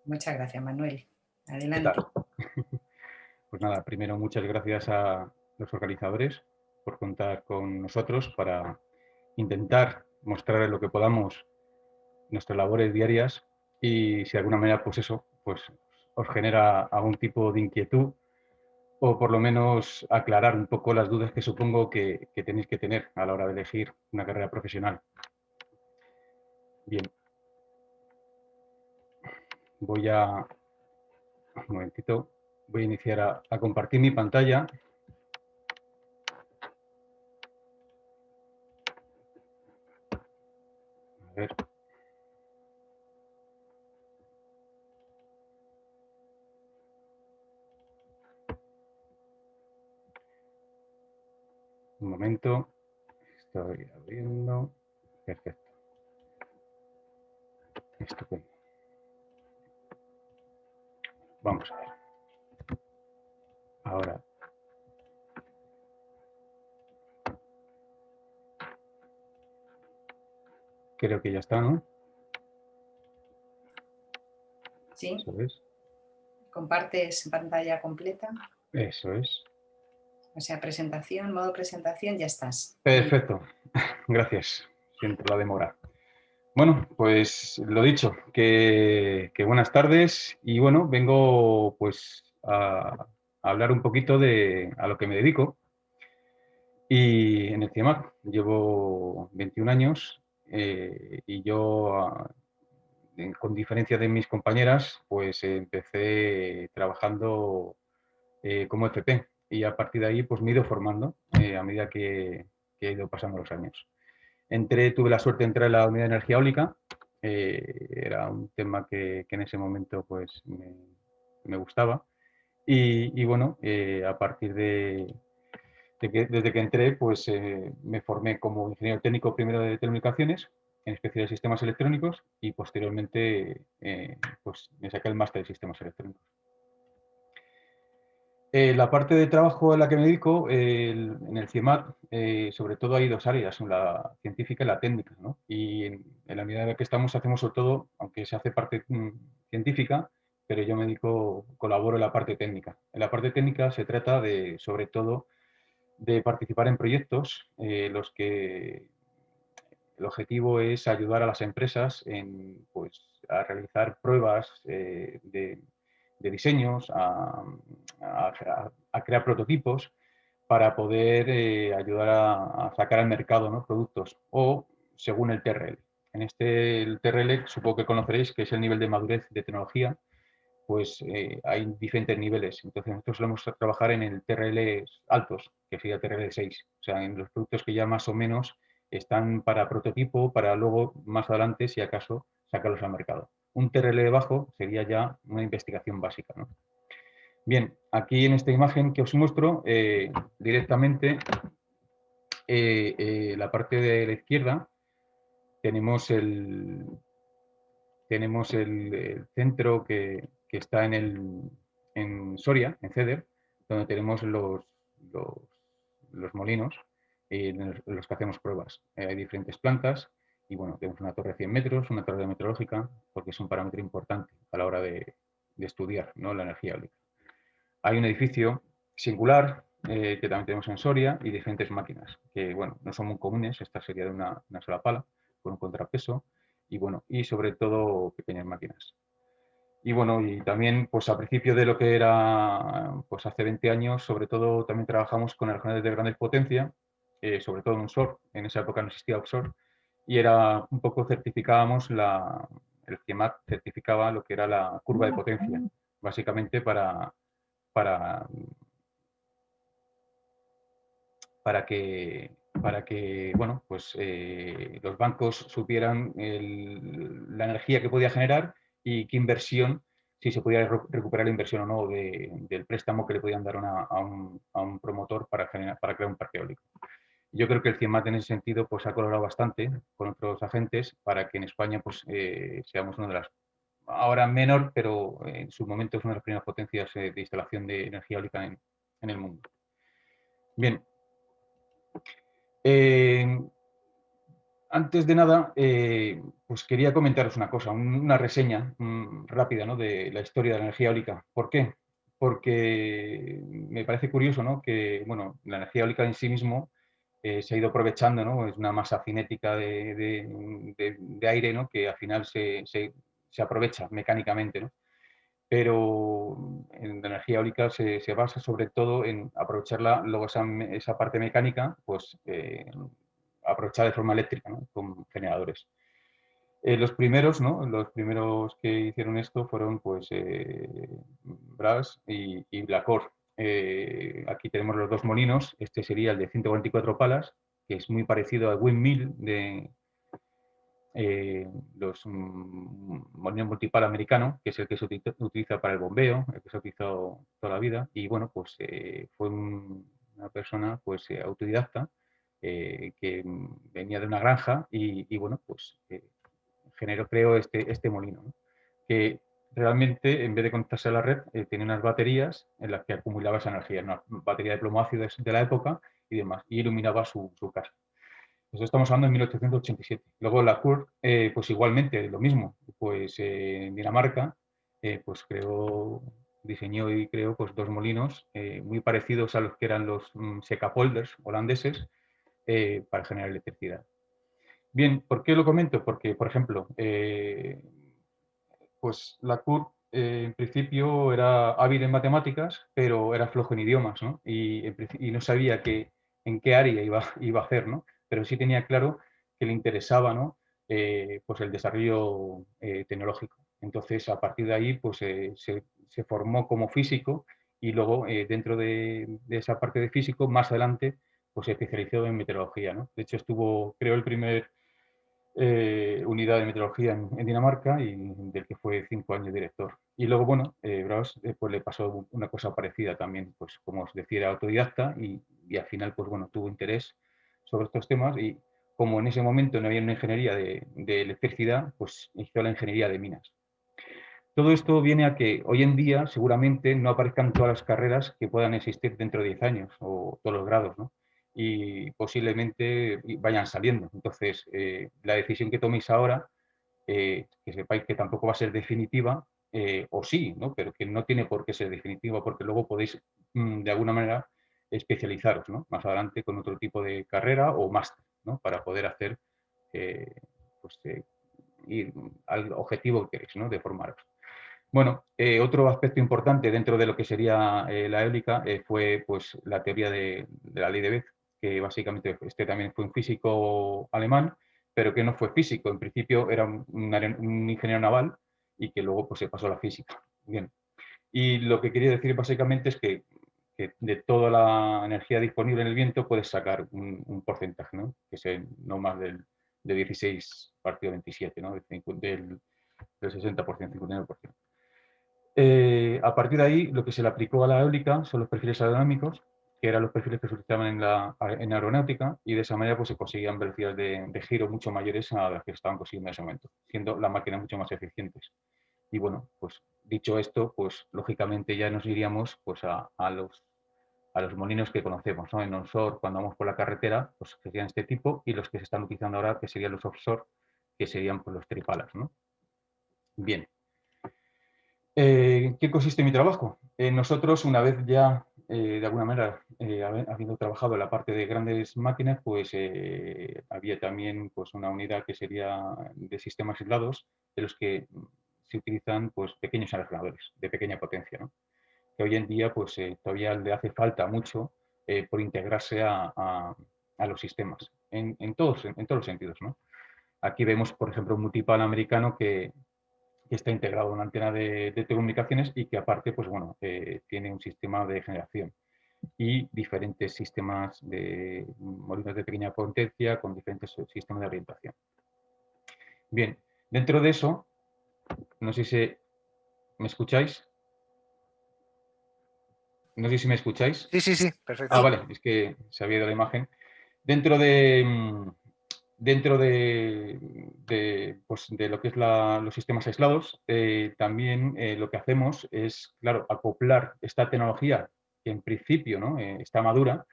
Speaker 1: Muchas gracias, Manuel.
Speaker 6: ¿Qué
Speaker 1: Adelante.
Speaker 6: tal? Pues nada, primero muchas gracias a los organizadores por contar con nosotros para intentar mostrar lo que podamos nuestras labores diarias y si de alguna manera pues eso pues os genera algún tipo de inquietud o por lo menos aclarar un poco las dudas que supongo que tenéis que tener a la hora de elegir una carrera profesional. Bien. Voy a... Un momentito. Voy a iniciar a compartir mi pantalla. A ver. Un momento. Estoy abriendo. Perfecto. Estupendo. Vamos a ver. Ahora. Creo que ya está, ¿no?
Speaker 1: Sí.
Speaker 6: Eso es.
Speaker 1: Compartes pantalla completa.
Speaker 6: Eso es.
Speaker 1: O sea, presentación, modo presentación, ya estás.
Speaker 6: Perfecto. Gracias. Siento la demora. Bueno, pues lo dicho, que buenas tardes y bueno, vengo pues a hablar un poquito a lo que me dedico. Y en el CIEMAT llevo 21 años y yo, con diferencia de mis compañeras, pues empecé trabajando como FP y a partir de ahí pues me he ido formando a medida que he ido pasando los años. Tuve la suerte de entrar en la unidad de energía eólica, era un tema que en ese momento pues me gustaba y bueno, a partir desde que entré pues me formé como ingeniero técnico primero de telecomunicaciones, en especial de sistemas electrónicos y posteriormente pues me saqué el máster de sistemas electrónicos. La parte de trabajo en la que me dedico, en el CIEMAT, sobre todo hay dos áreas, la científica y la técnica, ¿no? Y en la unidad en la que estamos hacemos sobre todo, aunque se hace parte científica, pero yo colaboro en la parte técnica. En la parte técnica se trata sobre todo, de participar en proyectos los que el objetivo es ayudar a las empresas pues, a realizar pruebas de diseños, a crear prototipos para poder ayudar a sacar al mercado, ¿no?, productos o según el TRL. El TRL supongo que conoceréis que es el nivel de madurez de tecnología, pues hay diferentes niveles. Entonces nosotros solemos trabajar en el TRL altos, que sería el TRL 6, o sea, en los productos que ya más o menos están para prototipo, para luego más adelante, si acaso, sacarlos al mercado. Un TRL bajo sería ya una investigación básica, ¿no? Bien, aquí en esta imagen que os muestro, directamente la parte de la izquierda tenemos el centro que está en Soria, en Ceder, donde tenemos los molinos en los que hacemos pruebas. Hay diferentes plantas y bueno, tenemos una torre de 100 metros, una torre meteorológica, porque es un parámetro importante a la hora de estudiar, ¿no?, la energía eólica. Hay un edificio singular que también tenemos en Soria y diferentes máquinas que, bueno, no son muy comunes. Esta sería de una sola pala con un contrapeso y, bueno, y sobre todo pequeñas máquinas. Y bueno, y también pues a principio de lo que era pues hace 20 años, sobre todo también trabajamos con aerogeneradores de grandes potencias, sobre todo en onshore. En esa época no existía offshore y era un poco certificábamos el CIEMAT certificaba lo que era la curva de potencia, básicamente para que bueno, pues, los bancos supieran la energía que podía generar y qué inversión, si se podía recuperar la inversión o no del préstamo que le podían dar a un promotor para crear un parque eólico. Yo creo que el CIEMAT en ese sentido pues, ha colaborado bastante con otros agentes para que en España pues, seamos una de las, ahora menor, pero en su momento es una de las primeras potencias de instalación de energía eólica en el mundo. Bien. Antes de nada, pues quería comentaros una cosa, una reseña rápida, ¿no?, de la historia de la energía eólica. ¿Por qué? Porque me parece curioso, ¿no?, que bueno, la energía eólica en sí mismo se ha ido aprovechando, ¿no?, es una masa cinética de aire, ¿no?, que al final se aprovecha mecánicamente, ¿no? Pero en la energía eólica se basa sobre todo en aprovecharla, luego esa parte mecánica, pues aprovechar de forma eléctrica, ¿no?, con generadores. Los primeros, ¿no?, los primeros que hicieron esto fueron pues Brass y Blacor. Aquí tenemos los dos molinos. Este sería el de 144 palas, que es muy parecido al windmill de los molinos multipala americano, que es el que se utiliza para el bombeo, el que se ha utilizado toda la vida. Y bueno, pues fue una persona pues autodidacta que venía de una granja y bueno, pues creó este molino, ¿no?, que realmente en vez de conectarse a la red tenía unas baterías en las que acumulaba esa energía, una batería de plomo ácido de la época y demás, y iluminaba su casa. Eso estamos hablando en 1887. Luego la CUR, pues igualmente lo mismo, pues en Dinamarca, pues diseñó y creó pues dos molinos muy parecidos a los que eran los sekapolders holandeses para generar electricidad. Bien, ¿por qué lo comento? Porque, por ejemplo, pues la CUR en principio era hábil en matemáticas, pero era flojo en idiomas, ¿no? Y no sabía en qué área iba a hacer, ¿no? Pero sí tenía claro que le interesaba, ¿no?, pues el desarrollo tecnológico. Entonces, a partir de ahí, pues se formó como físico y luego, dentro de esa parte de físico, más adelante, pues se especializó en meteorología, ¿no? De hecho, creó el primer unidad de meteorología en Dinamarca y del que fue 5 años director. Y luego, bueno, Braus pues le pasó una cosa parecida también, pues como os decía, era autodidacta y al final, pues bueno, tuvo interés sobre estos temas y como en ese momento no había una ingeniería de electricidad, pues hizo la ingeniería de minas. Todo esto viene a que hoy en día seguramente no aparezcan todas las carreras que puedan existir dentro de 10 años o todos los grados, ¿no? Y posiblemente vayan saliendo. Entonces, la decisión que toméis ahora, que sepáis que tampoco va a ser definitiva, o sí, ¿no?, pero que no tiene por qué ser definitiva porque luego podéis, de alguna manera, especializaros, ¿no?, más adelante con otro tipo de carrera o máster, ¿no?, para poder hacer pues, ir al objetivo que queréis, ¿no?, de formaros. Bueno, otro aspecto importante dentro de lo que sería la eólica fue pues, la teoría de la ley de Bethe, que básicamente también fue un físico alemán, pero que no fue físico. En principio era un ingeniero naval y que luego pues, se pasó a la física. Bien. Y lo que quería decir básicamente es que de toda la energía disponible en el viento puedes sacar un porcentaje, ¿no?, que es no más de 16 partido 27, ¿no?, del 60%, 59%. A partir de ahí, lo que se le aplicó a la eólica son los perfiles aerodinámicos, que eran los perfiles que se utilizaban en aeronáutica, y de esa manera pues, se conseguían velocidades de giro mucho mayores a las que estaban consiguiendo en ese momento, siendo las máquinas mucho más eficientes. Y bueno, pues dicho esto, pues lógicamente ya nos iríamos pues, a a los molinos que conocemos, ¿no? En onshore, cuando vamos por la carretera, pues serían este tipo, y los que se están utilizando ahora, que serían los offshore, que serían pues, los tripalas, ¿no? Bien. ¿Qué consiste mi trabajo? Nosotros, una vez ya, de alguna manera, habiendo trabajado en la parte de grandes máquinas, pues había también pues, una unidad que sería de sistemas aislados, de los que se utilizan pues, pequeños aerogeneradores de pequeña potencia, ¿no? Que hoy en día pues, todavía le hace falta mucho por integrarse a los sistemas, en todos los sentidos, ¿no? Aquí vemos, por ejemplo, un multipal americano que está integrado en una antena de telecomunicaciones y que aparte pues, bueno, tiene un sistema de generación y diferentes sistemas de molinos de pequeña potencia con diferentes sistemas de orientación. Bien, dentro de eso, no sé si me escucháis. No sé si me escucháis.
Speaker 2: Sí, sí, sí, perfecto.
Speaker 6: Ah, vale, es que se había ido la imagen. Dentro de pues, de lo que es los sistemas aislados, también lo que hacemos es, claro, acoplar esta tecnología que en principio, ¿no? Está madura,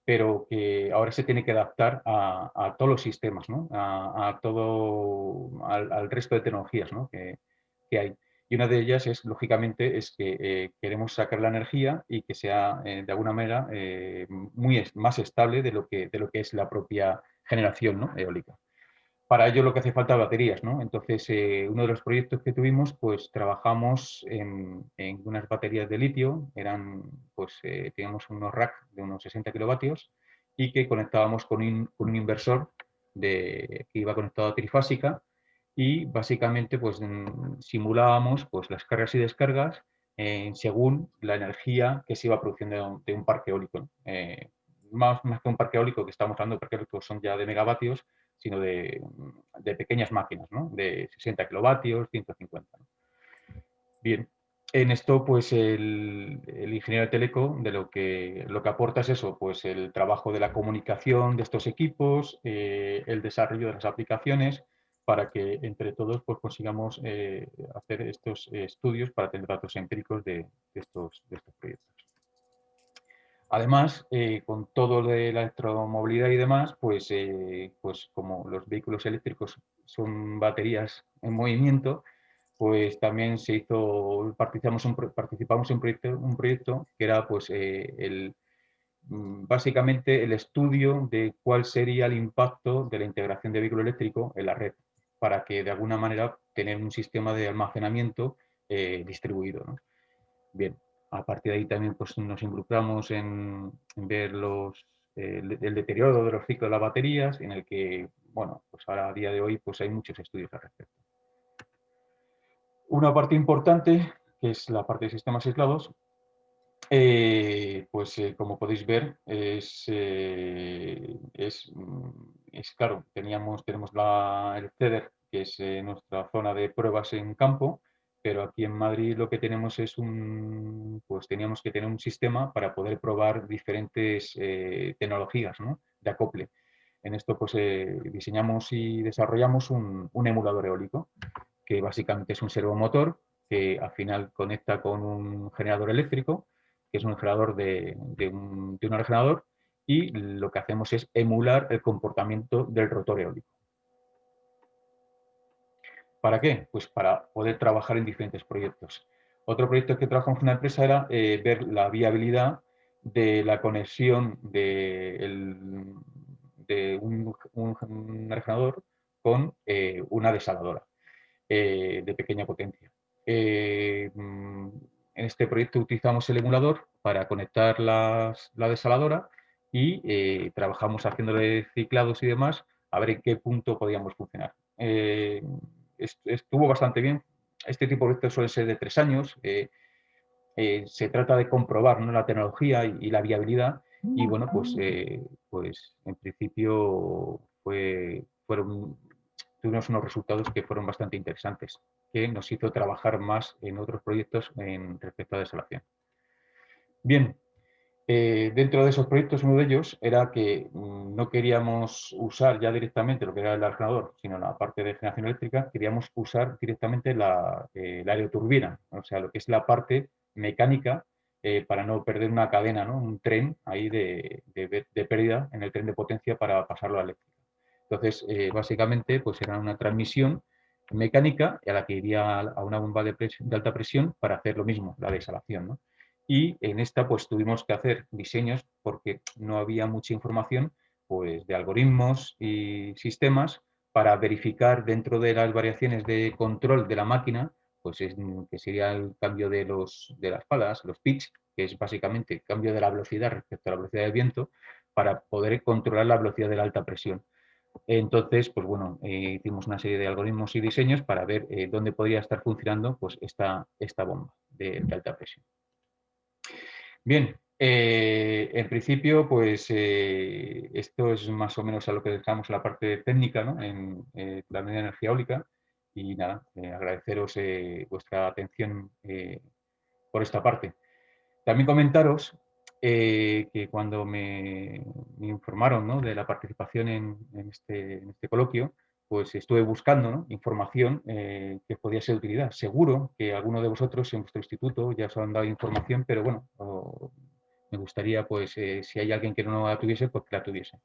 Speaker 6: pero que ahora se tiene que adaptar a todos los sistemas, ¿no? Al resto de tecnologías, ¿no? que hay. Y una de ellas es, lógicamente, es que queremos sacar la energía y que sea, de alguna manera, más estable de lo que es la propia generación, ¿no? Eólica. Para ello lo que hace falta es baterías, ¿no? Entonces, uno de los proyectos que tuvimos, pues trabajamos en unas baterías de litio, pues teníamos unos racks de unos 60 kilovatios y que conectábamos con un inversor que iba conectado a trifásica y básicamente pues simulábamos pues, las cargas y descargas según la energía que se iba produciendo de un parque eólico, ¿no? Más que un parque eólico, que estamos hablando de parques eólicos son ya de megavatios, sino de pequeñas máquinas, ¿no? De 60 kilovatios, 150. ¿no? Bien, en esto pues el ingeniero de teleco de lo que aporta es eso, pues el trabajo de la comunicación de estos equipos, el desarrollo de las aplicaciones, para que entre todos pues, consigamos hacer estos estudios para tener datos empíricos de estos proyectos. Además, con todo lo de la electromovilidad y demás, pues como los vehículos eléctricos son baterías en movimiento, pues también participamos en un proyecto que era pues, básicamente el estudio de cuál sería el impacto de la integración de vehículo eléctrico en la red, para que de alguna manera tener un sistema de almacenamiento distribuido, ¿no? Bien, a partir de ahí también pues, nos involucramos en ver el deterioro de los ciclos de las baterías, en el que, bueno, pues ahora a día de hoy pues hay muchos estudios al respecto. Una parte importante, que es la parte de sistemas aislados, como podéis ver, es claro, tenemos el CEDER, que es nuestra zona de pruebas en campo, pero aquí en Madrid lo que tenemos es pues teníamos que tener un sistema para poder probar diferentes tecnologías, ¿no? De acople. En esto pues diseñamos y desarrollamos un emulador eólico, que básicamente es un servomotor que al final conecta con un generador eléctrico, que es un generador de un aerogenerador, y lo que hacemos es emular el comportamiento del rotor eólico. ¿Para qué? Pues para poder trabajar en diferentes proyectos. Otro proyecto que trabajamos en una empresa era ver la viabilidad de la conexión de un aerogenerador con una desaladora de pequeña potencia. En este proyecto utilizamos el emulador para conectar la desaladora y trabajamos haciéndole ciclados y demás a ver en qué punto podíamos funcionar. Estuvo bastante bien. Este tipo de proyectos suelen ser de 3 años. Se trata de comprobar, ¿no? La tecnología y la viabilidad y bueno, pues en principio tuvimos unos resultados que fueron bastante interesantes, que nos hizo trabajar más en otros proyectos respecto a desalación. Bien, dentro de esos proyectos, uno de ellos era que no queríamos usar ya directamente lo que era el aerogenerador, sino la parte de generación eléctrica, queríamos usar directamente la aeroturbina, o sea, lo que es la parte mecánica para no perder una cadena, ¿no? Un tren ahí de pérdida en el tren de potencia para pasarlo a eléctrica. Entonces, básicamente, pues era una transmisión mecánica a la que iría a una bomba de alta presión para hacer lo mismo, la desalación, ¿no? Y en esta pues tuvimos que hacer diseños porque no había mucha información pues, de algoritmos y sistemas para verificar dentro de las variaciones de control de la máquina, pues que sería el cambio de las palas, los pitch, que es básicamente el cambio de la velocidad respecto a la velocidad del viento, para poder controlar la velocidad de la alta presión. Entonces, pues bueno, hicimos una serie de algoritmos y diseños para ver dónde podría estar funcionando pues, esta bomba de alta presión. Bien, en principio, pues esto es más o menos a lo que dejamos la parte técnica, ¿no? En la media energía eólica. Y nada, agradeceros vuestra atención por esta parte. También comentaros que cuando me informaron, ¿no? De la participación en este coloquio, pues estuve buscando, ¿no? Información que podía ser de utilidad. Seguro que alguno de vosotros en vuestro instituto ya os han dado información, pero bueno, me gustaría, pues, si hay alguien que no la tuviese, pues que la tuviese.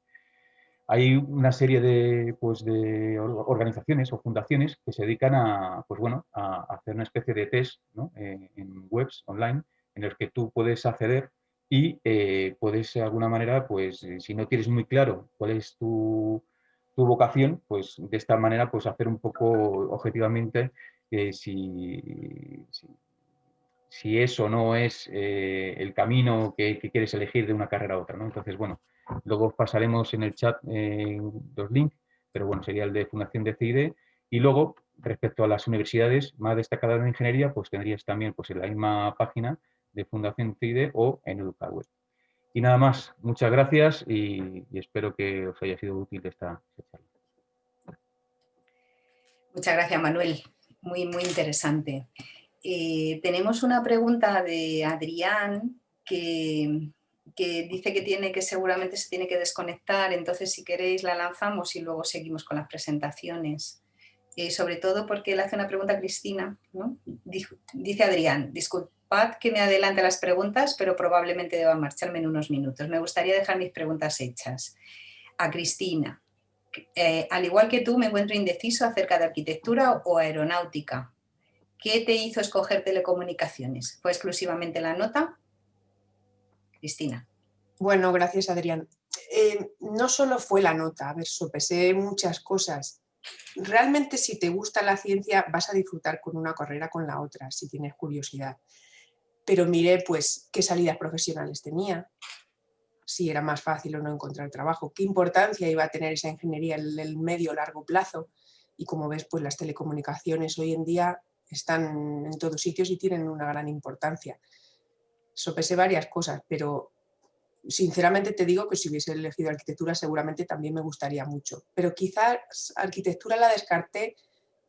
Speaker 6: Hay una serie de organizaciones o fundaciones que se dedican a, pues bueno, a hacer una especie de test, ¿no? En webs online en los que tú puedes acceder y puedes de alguna manera, pues si no tienes muy claro cuál es tu vocación, pues de esta manera pues hacer un poco objetivamente si eso no es el camino que quieres elegir de una carrera a otra, ¿no? Entonces, bueno, luego os pasaremos en el chat los links, pero bueno, sería el de Fundación de CIDE. Y luego, respecto a las universidades más destacadas de ingeniería, pues tendrías también pues, en la misma página de Fundación CIDE o en EducaWeb. Y nada más, muchas gracias y espero que os haya sido útil esta charla.
Speaker 1: Muchas gracias, Manuel. Muy, muy interesante. Tenemos una pregunta de Adrián que dice que seguramente se tiene que desconectar, entonces si queréis la lanzamos y luego seguimos con las presentaciones. Sobre todo porque él hace una pregunta a Cristina, ¿no? Dice Adrián, disculpad que me adelante las preguntas, pero probablemente deba marcharme en unos minutos. Me gustaría dejar mis preguntas hechas. A Cristina, al igual que tú me encuentro indeciso acerca de arquitectura o aeronáutica. ¿Qué te hizo escoger telecomunicaciones? ¿Fue exclusivamente la nota? Cristina.
Speaker 3: Bueno, gracias, Adrián. No solo fue la nota, a ver, sopesé muchas cosas. Realmente, si te gusta la ciencia, vas a disfrutar con una carrera con la otra, si tienes curiosidad. Pero miré, pues, qué salidas profesionales tenía, si era más fácil o no encontrar trabajo, qué importancia iba a tener esa ingeniería en el medio o largo plazo. Y como ves, pues las telecomunicaciones hoy en día están en todos sitios y tienen una gran importancia. Sopesé varias cosas, pero sinceramente te digo que si hubiese elegido arquitectura seguramente también me gustaría mucho. Pero quizás arquitectura la descarté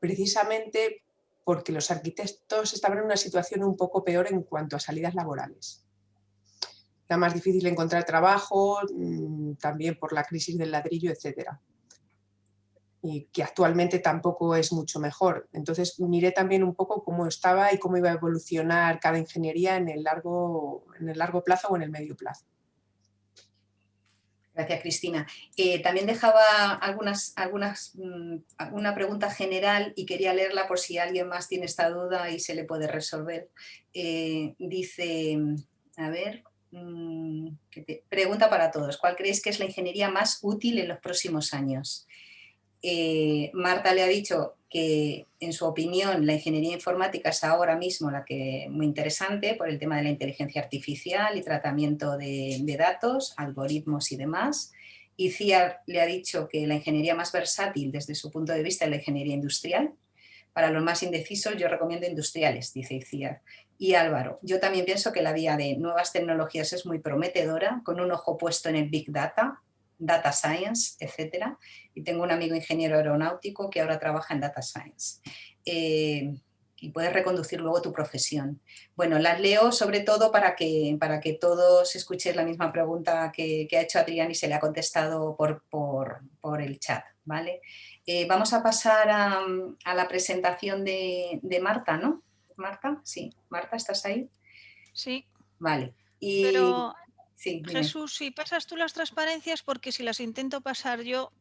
Speaker 3: precisamente porque los arquitectos estaban en una situación un poco peor en cuanto a salidas laborales. Era más difícil encontrar trabajo, también por la crisis del ladrillo, etc. Y que actualmente tampoco es mucho mejor. Entonces miré también un poco cómo estaba y cómo iba a evolucionar cada ingeniería en el largo plazo o en el medio plazo.
Speaker 1: Gracias, Cristina. También dejaba una pregunta general y quería leerla por si alguien más tiene esta duda y se le puede resolver. Dice, a ver, pregunta para todos. ¿Cuál creéis que es la ingeniería más útil en los próximos años? Marta le ha dicho que, en su opinión, la ingeniería informática es ahora mismo la que muy interesante por el tema de la inteligencia artificial y tratamiento de datos, algoritmos y demás. Y Ciar le ha dicho que la ingeniería más versátil desde su punto de vista es la ingeniería industrial. Para los más indecisos yo recomiendo industriales, dice Ciar. Y Álvaro, yo también pienso que la vía de nuevas tecnologías es muy prometedora, con un ojo puesto en el Big Data, Data Science, etcétera. Y tengo un amigo ingeniero aeronáutico que ahora trabaja en Data Science. Y puedes reconducir luego tu profesión. Bueno, las leo sobre todo para que todos escuchéis la misma pregunta que ha hecho Adrián y se le ha contestado por el chat, ¿vale? Vamos a pasar a la presentación de Marta, ¿no? Marta, sí. Marta, ¿estás ahí?
Speaker 4: Sí.
Speaker 1: Vale. Y
Speaker 4: Pero,
Speaker 1: sí, dime.
Speaker 4: Jesús, si pasas tú las transparencias, porque si las intento pasar yo,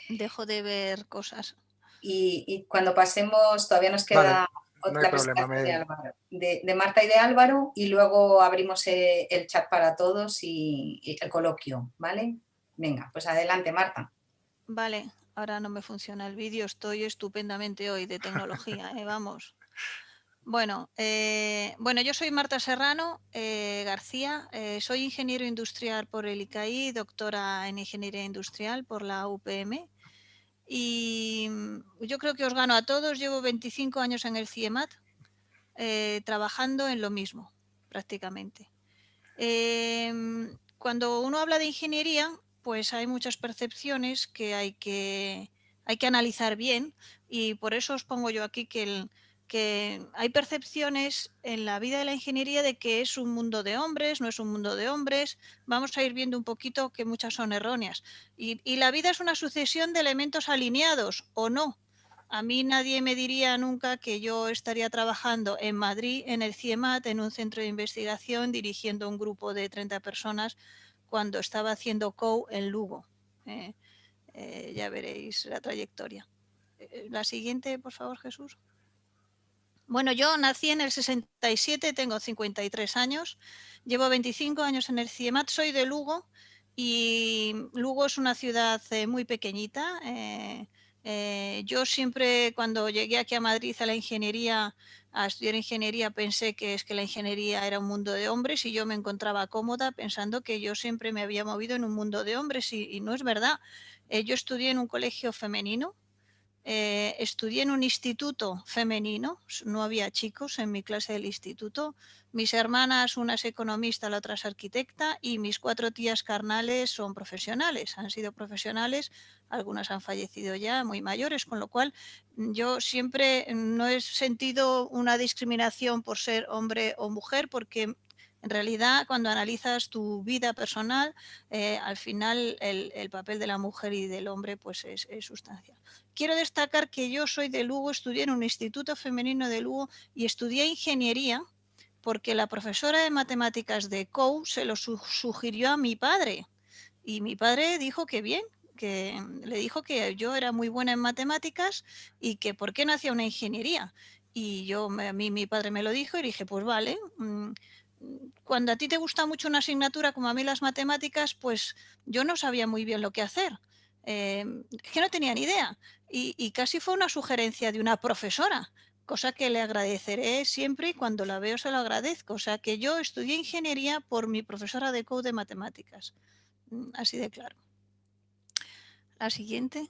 Speaker 4: dejo de ver cosas.
Speaker 1: Y cuando pasemos, todavía nos queda
Speaker 2: no hay
Speaker 1: la
Speaker 2: problema.
Speaker 1: presentación de Álvaro, de Marta y de Álvaro, y luego abrimos el chat para todos y el coloquio, ¿vale? Venga, pues adelante, Marta.
Speaker 4: Vale, ahora no me funciona el vídeo, estoy estupendamente hoy de tecnología, vamos. Bueno, yo soy Marta Serrano García, soy ingeniero industrial por el ICAI, doctora en ingeniería industrial por la UPM, y yo creo que os gano a todos. Llevo 25 años en el CIEMAT, trabajando en lo mismo, prácticamente. Cuando uno habla de ingeniería, pues hay muchas percepciones que hay que analizar bien, y por eso os pongo yo aquí que hay percepciones en la vida de la ingeniería de que es un mundo de hombres, no es un mundo de hombres. Vamos a ir viendo un poquito que muchas son erróneas. Y la vida es una sucesión de elementos alineados, ¿o no? A mí nadie me diría nunca que yo estaría trabajando en Madrid, en el CIEMAT, en un centro de investigación, dirigiendo un grupo de 30 personas, cuando estaba haciendo COU en Lugo. Ya veréis la trayectoria. La siguiente, por favor, Jesús. Bueno, yo nací en el 67, tengo 53 años, llevo 25 años en el CIEMAT, soy de Lugo, y Lugo es una ciudad muy pequeñita. Yo siempre, cuando llegué aquí a Madrid a la ingeniería, a estudiar ingeniería, pensé que la ingeniería era un mundo de hombres, y yo me encontraba cómoda pensando que yo siempre me había movido en un mundo de hombres, y no es verdad. Yo estudié en un colegio femenino. Estudié en un instituto femenino, no había chicos en mi clase del instituto. Mis hermanas, una es economista, la otra es arquitecta, y mis 4 tías carnales son profesionales, han sido profesionales, algunas han fallecido ya muy mayores, con lo cual yo siempre no he sentido una discriminación por ser hombre o mujer, porque en realidad, cuando analizas tu vida personal, al final el papel de la mujer y del hombre pues es sustancial. Quiero destacar que yo soy de Lugo, estudié en un instituto femenino de Lugo y estudié ingeniería porque la profesora de matemáticas de COU se lo sugirió a mi padre, y mi padre dijo que bien, que le dijo que yo era muy buena en matemáticas y que por qué no hacía una ingeniería. Y a mí mi padre me lo dijo y dije, pues vale. Cuando a ti te gusta mucho una asignatura como a mí las matemáticas, pues yo no sabía muy bien lo que hacer. Es que no tenía ni idea. Y casi fue una sugerencia de una profesora, cosa que le agradeceré siempre, y cuando la veo se lo agradezco. O sea, que yo estudié ingeniería por mi profesora de COU de matemáticas. Así de claro. La siguiente.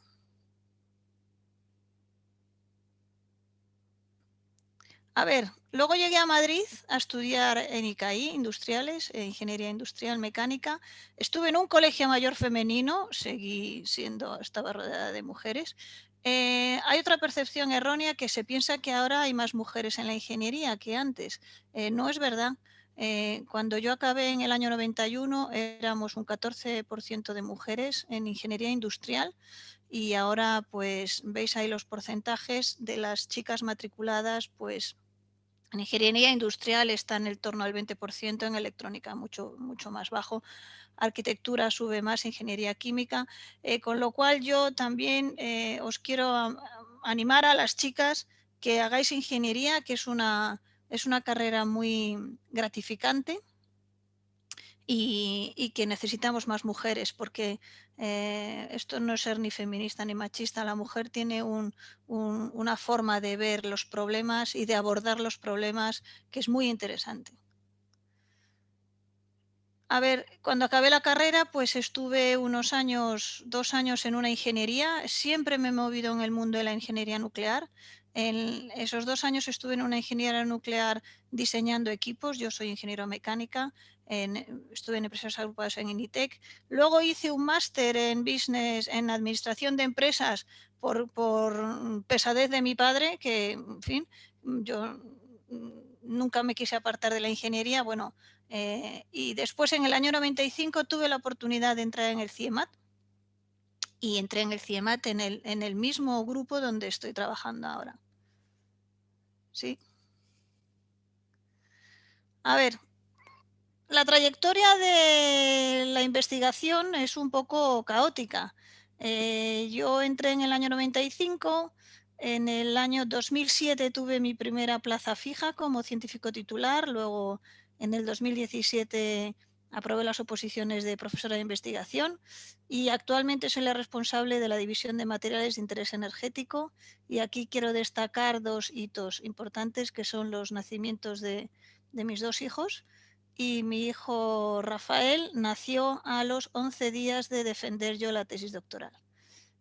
Speaker 4: A ver, luego llegué a Madrid a estudiar en ICAI, industriales, ingeniería industrial mecánica. Estuve en un colegio mayor femenino, estaba rodeada de mujeres. Hay otra percepción errónea, que se piensa que ahora hay más mujeres en la ingeniería que antes. No es verdad. Cuando yo acabé en el año 91 éramos un 14% de mujeres en ingeniería industrial, y ahora pues veis ahí los porcentajes de las chicas matriculadas. Pues en ingeniería industrial está en el torno al 20%, en electrónica mucho, mucho más bajo, arquitectura sube más, ingeniería química, con lo cual yo también os quiero animar a las chicas que hagáis ingeniería, que es una carrera muy gratificante, y que necesitamos más mujeres, porque esto no es ser ni feminista ni machista. La mujer tiene una forma de ver los problemas y de abordar los problemas que es muy interesante. A ver, cuando acabé la carrera, pues estuve 2 años en una ingeniería. Siempre me he movido en el mundo de la ingeniería nuclear. En esos 2 años estuve en una ingeniería nuclear diseñando equipos. Yo soy ingeniero mecánica, estuve en empresas agrupadas en Initec. Luego hice un máster en business, en administración de empresas, por pesadez de mi padre, que, en fin, yo nunca me quise apartar de la ingeniería. Bueno, y después, en el año 95, tuve la oportunidad de entrar en el CIEMAT, y entré en el CIEMAT en el mismo grupo donde estoy trabajando ahora. ¿Sí? A ver, La trayectoria de la investigación es un poco caótica. Yo entré en el año 95, en el año 2007 tuve mi primera plaza fija como científico titular, luego en el 2017 aprobé las oposiciones de profesora de investigación y actualmente soy la responsable de la división de materiales de interés energético, y aquí quiero destacar dos hitos importantes que son los nacimientos de mis dos hijos. Y mi hijo Rafael nació a los 11 días de defender yo la tesis doctoral.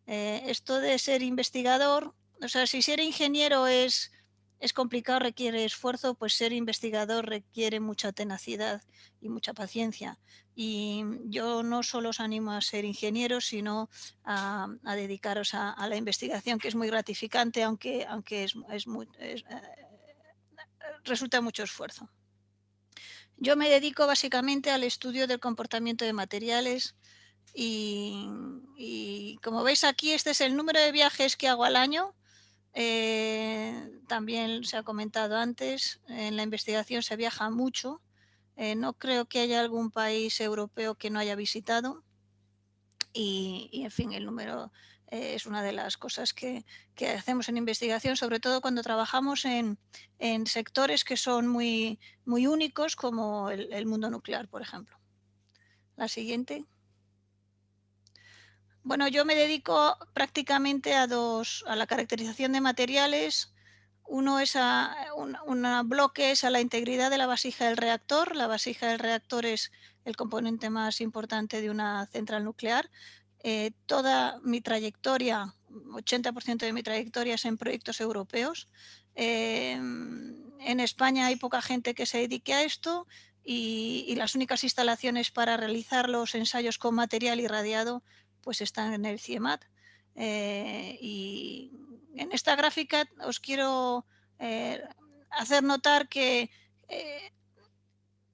Speaker 4: Esto de ser investigador, o sea, si ser ingeniero es complicado, requiere esfuerzo, pues ser investigador requiere mucha tenacidad y mucha paciencia. Y yo no solo os animo a ser ingenieros, sino a dedicaros a la investigación, que es muy gratificante, aunque resulta mucho esfuerzo. Yo me dedico básicamente al estudio del comportamiento de materiales y como veis aquí, este es el número de viajes que hago al año. También se ha comentado antes, en la investigación se viaja mucho. No creo que haya algún país europeo que no haya visitado. Y en fin, el número es una de las cosas que hacemos en investigación, sobre todo cuando trabajamos en sectores que son muy únicos, como el mundo nuclear, por ejemplo. La siguiente. Bueno, yo me dedico prácticamente a la caracterización de materiales. Uno es un bloque es a la integridad de la vasija del reactor. La vasija del reactor es el componente más importante de una central nuclear. Toda mi trayectoria, 80% de mi trayectoria es en proyectos europeos. En España hay poca gente que se dedique a esto y las únicas instalaciones para realizar los ensayos con material irradiado pues están en el CIEMAT. Y en esta gráfica os quiero hacer notar que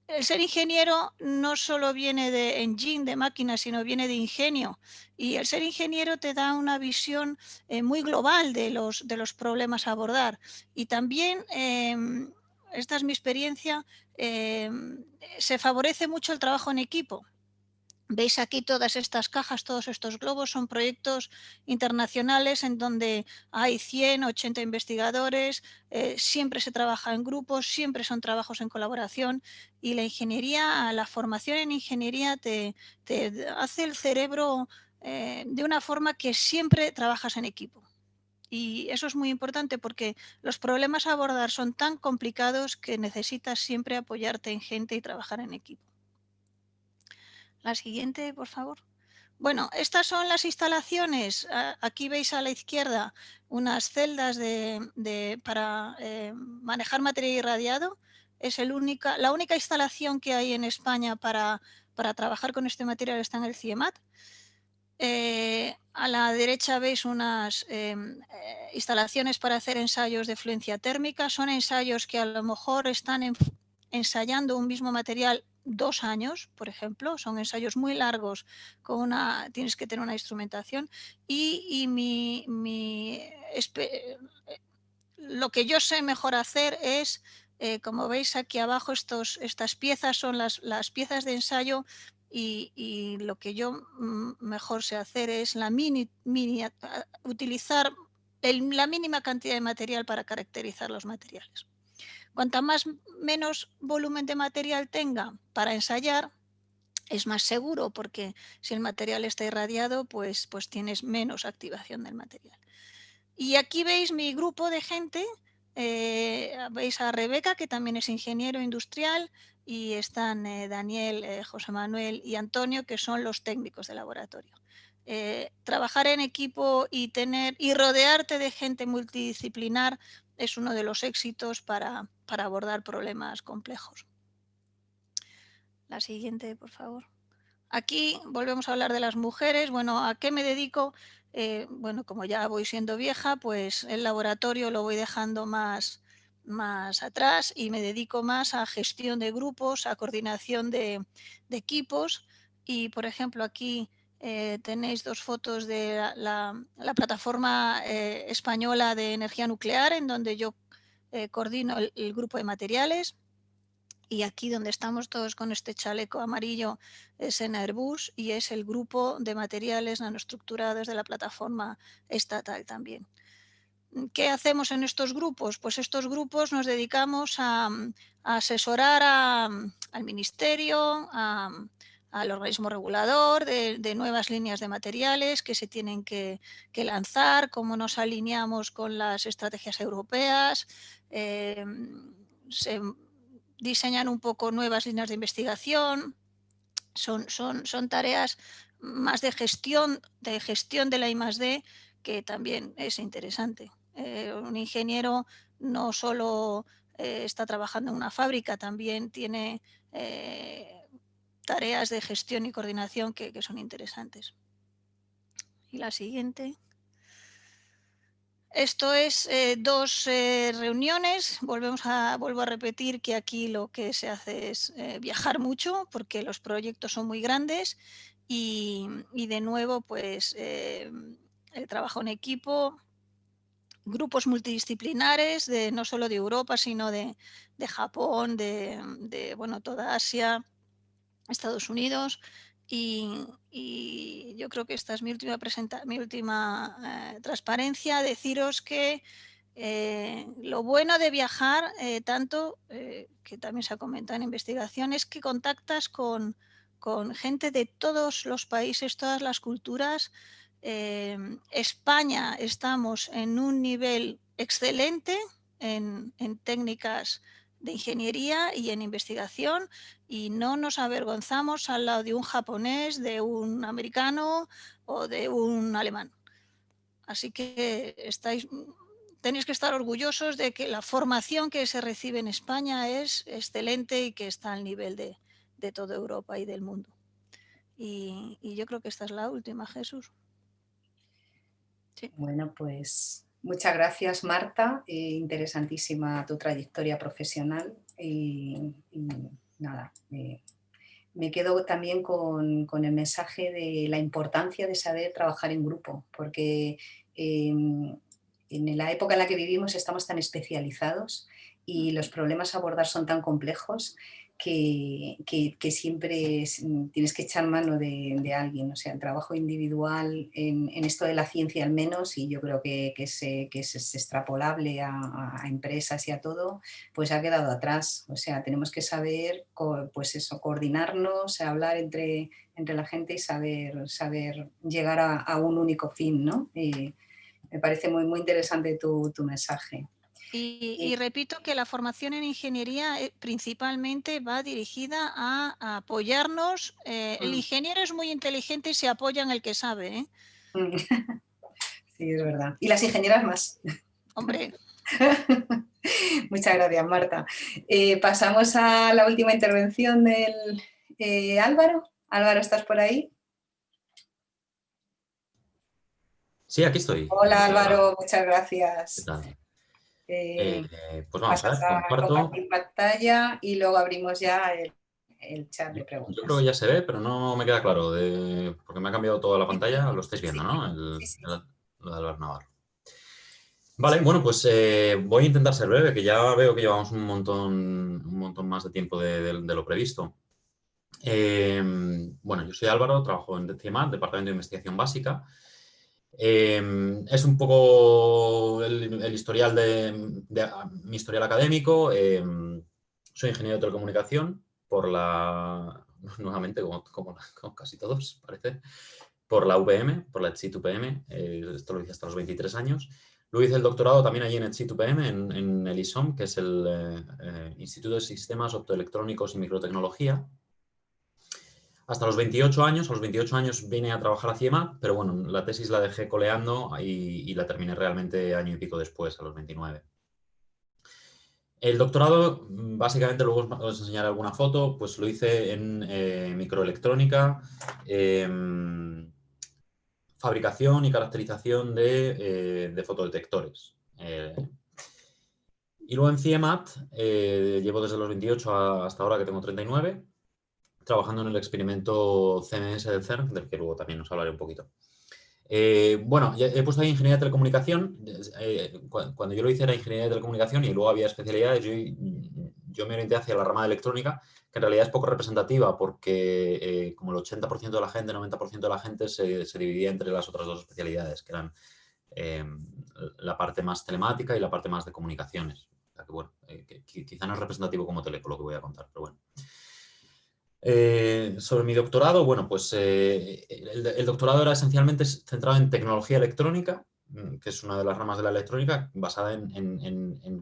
Speaker 4: el ser ingeniero no solo viene de engine, de máquina, sino viene de ingenio. Y el ser ingeniero te da una visión muy global de los problemas a abordar. Y también, esta es mi experiencia, se favorece mucho el trabajo en equipo. Veis aquí todas estas cajas, todos estos globos, son proyectos internacionales en donde hay 100, 80 investigadores, siempre se trabaja en grupos, siempre son trabajos en colaboración, y la ingeniería, la formación en ingeniería te hace el cerebro de una forma que siempre trabajas en equipo. Y eso es muy importante porque los problemas a abordar son tan complicados que necesitas siempre apoyarte en gente y trabajar en equipo. La siguiente, por favor. Bueno, estas son las instalaciones. Aquí veis a la izquierda unas celdas para manejar material irradiado. Es la única instalación que hay en España para trabajar con este material, está en el CIEMAT. A la derecha veis unas instalaciones para hacer ensayos de fluencia térmica. Son ensayos que a lo mejor están ensayando un mismo material 2 años, por ejemplo. Son ensayos muy largos, tienes que tener una instrumentación. Lo que yo sé mejor hacer es, como veis aquí abajo, estas piezas son las piezas de ensayo, y lo que yo mejor sé hacer es utilizar la mínima cantidad de material para caracterizar los materiales. Cuanta menos volumen de material tenga para ensayar, es más seguro, porque si el material está irradiado, pues tienes menos activación del material. Y aquí veis mi grupo de gente. Veis a Rebeca, que también es ingeniero industrial, y están Daniel, José Manuel y Antonio, que son los técnicos de laboratorio. Trabajar en equipo y rodearte de gente multidisciplinar es uno de los éxitos para abordar problemas complejos. La siguiente, por favor. Aquí volvemos a hablar de las mujeres. Bueno, ¿a qué me dedico? Bueno, como ya voy siendo vieja, pues el laboratorio lo voy dejando más atrás y me dedico más a gestión de grupos, a coordinación de equipos. Y, por ejemplo, aquí tenéis dos fotos de la plataforma española de energía nuclear, en donde yo coordino el grupo de materiales. Y aquí donde estamos todos con este chaleco amarillo es en Airbus y es el grupo de materiales nanoestructurados de la plataforma estatal también. ¿Qué hacemos en estos grupos? Pues estos grupos nos dedicamos a asesorar al ministerio, al organismo regulador de nuevas líneas de materiales que se tienen que lanzar, cómo nos alineamos con las estrategias europeas, se diseñan un poco nuevas líneas de investigación, son tareas más de gestión de la I+D, que también es interesante. Un ingeniero no solo está trabajando en una fábrica, también tiene tareas de gestión y coordinación que son interesantes. Y la siguiente. Esto es 2 reuniones. Vuelvo a repetir que aquí lo que se hace es viajar mucho porque los proyectos son muy grandes y de nuevo pues el trabajo en equipo, grupos multidisciplinares no solo de Europa sino de Japón, de bueno, toda Asia, Estados Unidos. Y yo creo que esta es mi última transparencia, deciros que lo bueno de viajar tanto, que también se ha comentado en investigación, es que contactas con gente de todos los países, todas las culturas. España estamos en un nivel excelente en técnicas de ingeniería y en investigación, y no nos avergonzamos al lado de un japonés, de un americano o de un alemán. Así que tenéis que estar orgullosos de que la formación que se recibe en España es excelente y que está al nivel de toda Europa y del mundo. Y yo creo que esta es la última, Jesús. Sí.
Speaker 1: Bueno, pues muchas gracias, Marta. Interesantísima tu trayectoria profesional y nada, me quedo también con el mensaje de la importancia de saber trabajar en grupo, porque en la época en la que vivimos estamos tan especializados y los problemas a abordar son tan complejos que siempre tienes que echar mano de alguien. O sea, el trabajo individual en esto de la ciencia al menos, y yo creo que es extrapolable a empresas y a todo, pues ha quedado atrás. O sea, tenemos que saber pues eso, coordinarnos, hablar entre la gente y saber llegar a un único fin, ¿no? Me parece muy, muy interesante tu mensaje.
Speaker 4: Y repito que la formación en ingeniería principalmente va dirigida a apoyarnos. El ingeniero es muy inteligente y se apoya en el que sabe, ¿eh?
Speaker 1: Sí, es verdad. Y las ingenieras más.
Speaker 4: Hombre.
Speaker 1: Muchas gracias, Marta. Pasamos a la última intervención del Álvaro. Álvaro, ¿estás por ahí?
Speaker 7: Sí, aquí estoy.
Speaker 1: Hola, Álvaro, muchas gracias.
Speaker 7: ¿Qué tal?
Speaker 1: Pues
Speaker 7: vamos a ver, comparto.
Speaker 1: Compartir pantalla y luego abrimos ya el chat de preguntas.
Speaker 7: Yo creo que ya se ve, pero no me queda claro, porque me ha cambiado toda la pantalla, lo estáis viendo, ¿no? Lo de Álvaro Navarro. Vale, bueno, pues voy a intentar ser breve, que ya veo que llevamos un montón más de tiempo de lo previsto. Bueno, yo soy Álvaro, trabajo en CIEMAT, Departamento de Investigación Básica. Es un poco el historial mi historial académico. Soy ingeniero de telecomunicación nuevamente, como casi todos, parece, por la UPM, por la ETSIT UPM. Esto lo hice hasta los 23 años. Luego hice el doctorado también allí en ETSIT UPM, en el ISOM, que es el Instituto de Sistemas Optoelectrónicos y Microtecnología. Hasta los 28 años, a los 28 años vine a trabajar a CIEMAT, pero bueno, la tesis la dejé coleando y la terminé realmente año y pico después, a los 29. El doctorado, básicamente, luego os enseñaré alguna foto, pues lo hice en microelectrónica, fabricación y caracterización de fotodetectores. Y luego en CIEMAT, llevo desde los 28 hasta ahora que tengo 39, trabajando en el experimento CMS del CERN, del que luego también os hablaré un poquito. Bueno, he puesto ahí ingeniería de telecomunicación. Cuando yo lo hice era ingeniería de telecomunicación y luego había especialidades. Yo yo me orienté hacia la rama de electrónica, que en realidad es poco representativa porque como el 80% de la gente, 90% de la gente se dividía entre las otras dos especialidades, que eran la parte más telemática y la parte más de comunicaciones. O sea que, bueno, quizá no es representativo como teleco lo que voy a contar, pero bueno. Sobre mi doctorado, bueno, pues el doctorado era esencialmente centrado en tecnología electrónica, que es una de las ramas de la electrónica, basada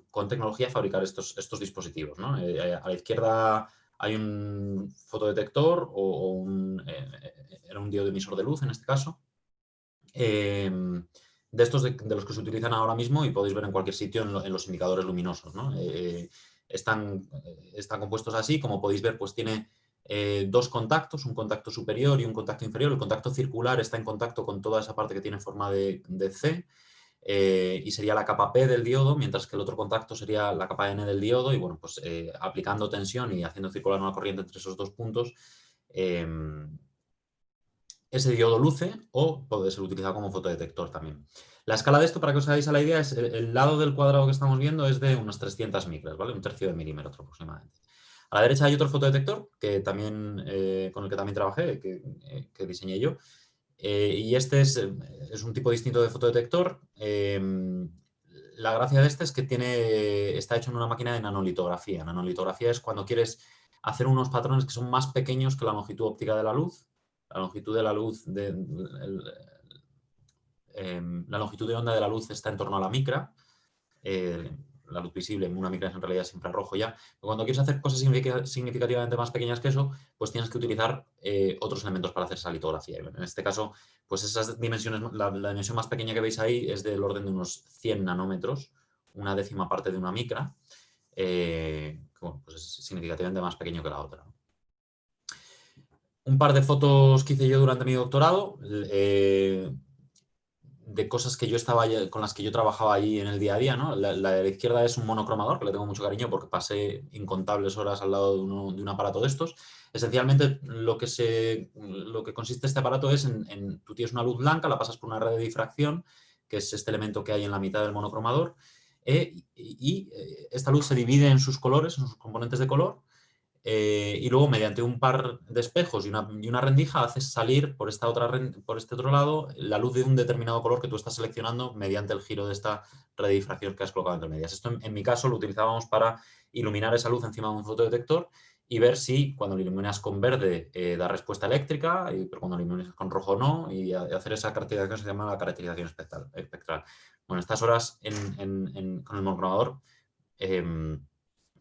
Speaker 7: con tecnología fabricar estos dispositivos, ¿no? A la izquierda hay un fotodetector era un diodo emisor de luz en este caso, de estos de los que se utilizan ahora mismo y podéis ver en cualquier sitio en los indicadores luminosos, ¿no? Están compuestos así, como podéis ver, pues tiene dos contactos, un contacto superior y un contacto inferior. El contacto circular está en contacto con toda esa parte que tiene forma de C y sería la capa P del diodo, mientras que el otro contacto sería la capa N del diodo y bueno, pues aplicando tensión y haciendo circular una corriente entre esos dos puntos, ese diodo luce o puede ser utilizado como fotodetector también. La escala de esto, para que os hagáis a la idea, es el lado del cuadrado que estamos viendo es de unas 300 micras, ¿vale? Un tercio de milímetro aproximadamente. A la derecha hay otro fotodetector que también, con el que también trabajé, que diseñé yo. Y este es un tipo distinto de fotodetector. La gracia de este es que está hecho en una máquina de nanolitografía. Nanolitografía es cuando quieres hacer unos patrones que son más pequeños que la longitud óptica de la luz. La longitud de la luz, la longitud de onda de la luz está en torno a la micra. La luz visible en una micra es en realidad es infrarrojo ya. Pero cuando quieres hacer cosas significativamente más pequeñas que eso, pues tienes que utilizar otros elementos para hacer esa litografía. En este caso, pues esas dimensiones, la dimensión más pequeña que veis ahí es del orden de unos 100 nanómetros, una décima parte de una micra, que bueno, pues es significativamente más pequeño que la otra. Un par de fotos que hice yo durante mi doctorado, de cosas que con las que yo trabajaba allí en el día a día, ¿no? La de la izquierda es un monocromador, que le tengo mucho cariño porque pasé incontables horas al lado de un aparato de estos. Esencialmente lo que consiste este aparato es tú tienes una luz blanca, la pasas por una red de difracción, que es este elemento que hay en la mitad del monocromador, y esta luz se divide en sus colores, en sus componentes de color, y luego mediante un par de espejos y una rendija haces salir por este otro lado la luz de un determinado color que tú estás seleccionando mediante el giro de esta red de difracción que has colocado entre medias. Esto en mi caso lo utilizábamos para iluminar esa luz encima de un fotodetector y ver si cuando lo iluminas con verde da respuesta eléctrica, pero cuando lo iluminas con rojo no, y hacer esa caracterización se llama la caracterización espectral. Bueno, estas horas con el monocromador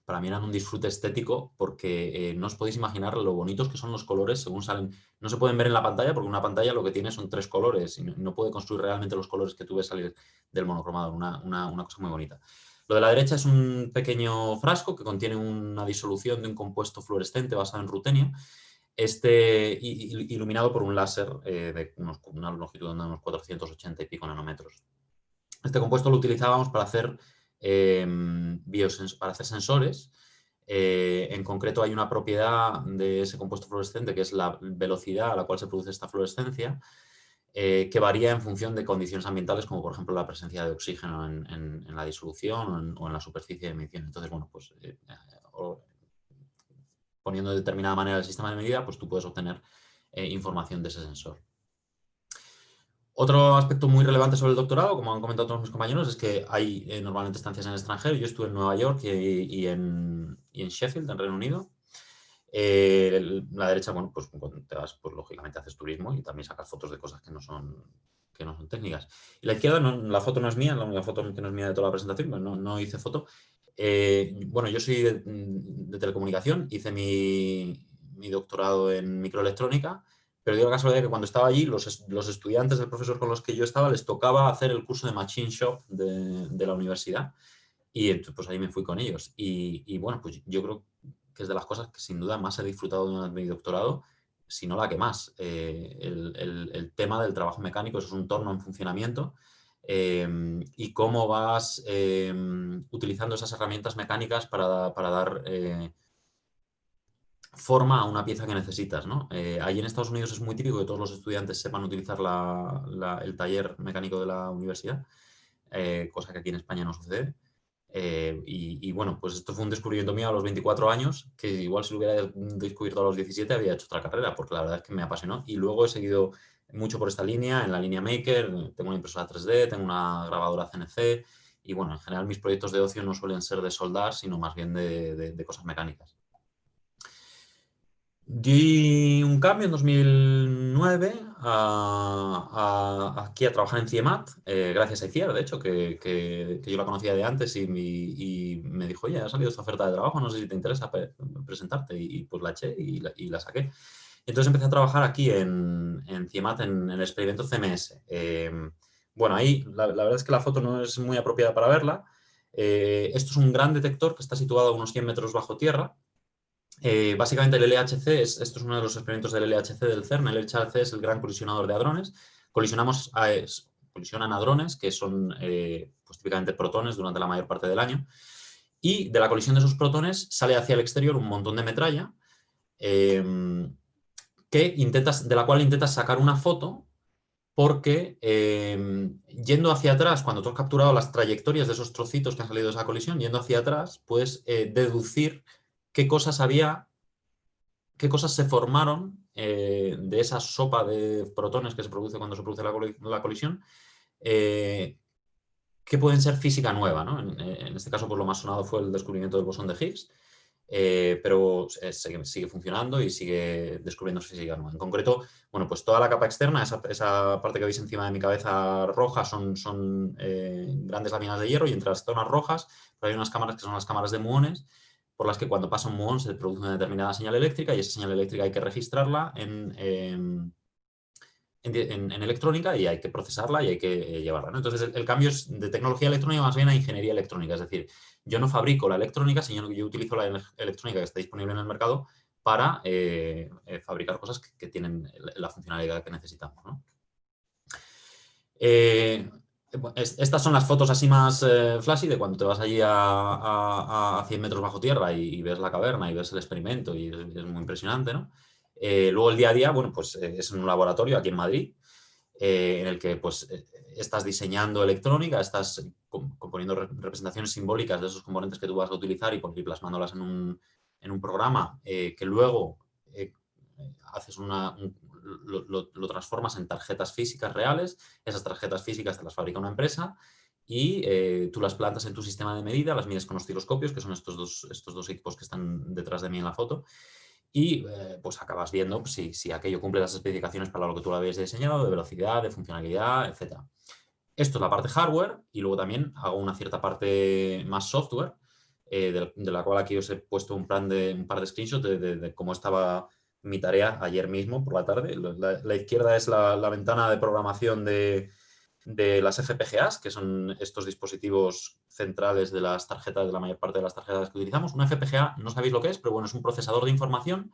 Speaker 7: para mí eran un disfrute estético porque no os podéis imaginar lo bonitos que son los colores según salen. No se pueden ver en la pantalla porque una pantalla lo que tiene son 3 colores y no puede construir realmente los colores que tú ves salir del monocromador. Una cosa muy bonita. Lo de la derecha es un pequeño frasco que contiene una disolución de un compuesto fluorescente basado en rutenio, iluminado por un láser de una longitud de unos 480 y pico nanómetros. Este compuesto lo utilizábamos para hacer sensores. En concreto hay una propiedad de ese compuesto fluorescente que es la velocidad a la cual se produce esta fluorescencia, que varía en función de condiciones ambientales como por ejemplo la presencia de oxígeno en la disolución o en la superficie de emisión. Entonces, bueno, pues poniendo de determinada manera el sistema de medida, pues tú puedes obtener información de ese sensor. Otro aspecto muy relevante sobre el doctorado, como han comentado todos mis compañeros, es que hay normalmente estancias en el extranjero. Yo estuve en Nueva York y en Sheffield, en Reino Unido. La derecha, bueno, pues cuando te vas, pues lógicamente haces turismo y también sacas fotos de cosas que no son técnicas. Y la izquierda, la foto no es mía, la única foto que no es mía de toda la presentación, pues no hice foto. Bueno, yo soy de telecomunicación, hice mi doctorado en microelectrónica. Pero dio la casualidad que cuando estaba allí, los estudiantes del profesor con los que yo estaba, les tocaba hacer el curso de Machine Shop de la universidad. Y pues ahí me fui con ellos. Y bueno, pues yo creo que es de las cosas que sin duda más he disfrutado durante mi doctorado, si no la que más. El tema del trabajo mecánico, eso es un torno en funcionamiento. Y cómo vas utilizando esas herramientas mecánicas para dar forma a una pieza que necesitas, ¿no? Allí en Estados Unidos es muy típico que todos los estudiantes sepan utilizar el taller mecánico de la universidad, cosa que aquí en España no sucede. Y bueno, pues esto fue un descubrimiento mío a los 24 años, que igual si lo hubiera descubierto a los 17 había hecho otra carrera, porque la verdad es que me apasionó. Y luego he seguido mucho por esta línea, en la línea Maker, tengo una impresora 3D, tengo una grabadora CNC, y bueno, en general mis proyectos de ocio no suelen ser de soldar, sino más bien de cosas mecánicas. Di un cambio en 2009 aquí a trabajar en CIEMAT, gracias a Iciar, de hecho, que yo la conocía de antes y me dijo, oye, ha salido esta oferta de trabajo, no sé si te interesa presentarte, y pues la eché y la saqué. Entonces empecé a trabajar aquí en CIEMAT en el experimento CMS. Bueno, ahí la verdad es que la foto no es muy apropiada para verla. Esto es un gran detector que está situado a unos 100 metros bajo tierra. Básicamente el LHC, esto es uno de los experimentos del LHC del CERN. El LHC es el gran colisionador de hadrones. Colisionan hadrones, que son pues, típicamente protones durante la mayor parte del año. Y de la colisión de esos protones sale hacia el exterior un montón de metralla de la cual intentas sacar una foto, porque yendo hacia atrás, cuando tú has capturado las trayectorias de esos trocitos que han salido de esa colisión, yendo hacia atrás, puedes deducir qué cosas se formaron de esa sopa de protones que se produce cuando se produce la colisión, que pueden ser física nueva, ¿no? En este caso, pues, lo más sonado fue el descubrimiento del bosón de Higgs, pero sigue funcionando y sigue descubriéndose física nueva. En concreto, bueno, pues toda la capa externa, esa parte que veis encima de mi cabeza roja, son grandes láminas de hierro, y entre las zonas rojas pues hay unas cámaras que son las cámaras de muones, por las que cuando pasa un muón se produce una determinada señal eléctrica, y esa señal eléctrica hay que registrarla en electrónica, y hay que procesarla y hay que llevarla, ¿no? Entonces el cambio es de tecnología electrónica más bien a ingeniería electrónica, es decir, yo no fabrico la electrónica, sino que yo utilizo la electrónica que está disponible en el mercado para fabricar cosas que tienen la funcionalidad que necesitamos, ¿no? Estas son las fotos así más flashy de cuando te vas allí a 100 metros bajo tierra y ves la caverna y ves el experimento, y es muy impresionante, ¿no? Luego el día a día, bueno, pues es en un laboratorio aquí en Madrid, en el que pues estás diseñando electrónica, estás componiendo representaciones simbólicas de esos componentes que tú vas a utilizar y plasmándolas en un programa que luego haces lo transformas en tarjetas físicas reales. Esas tarjetas físicas te las fabrica una empresa y tú las plantas en tu sistema de medida, las mides con osciloscopios, que son estos dos equipos que están detrás de mí en la foto. Y pues acabas viendo pues, si aquello cumple las especificaciones para lo que tú lo habías diseñado, de velocidad, de funcionalidad, etc. Esto es la parte hardware, y luego también hago una cierta parte más software, de la cual aquí os he puesto un par de screenshots de cómo estaba mi tarea ayer mismo por la tarde. La izquierda es la ventana de programación de las FPGAs, que son estos dispositivos centrales de las tarjetas, de la mayor parte de las tarjetas que utilizamos. Una FPGA, no sabéis lo que es, pero bueno, es un procesador de información.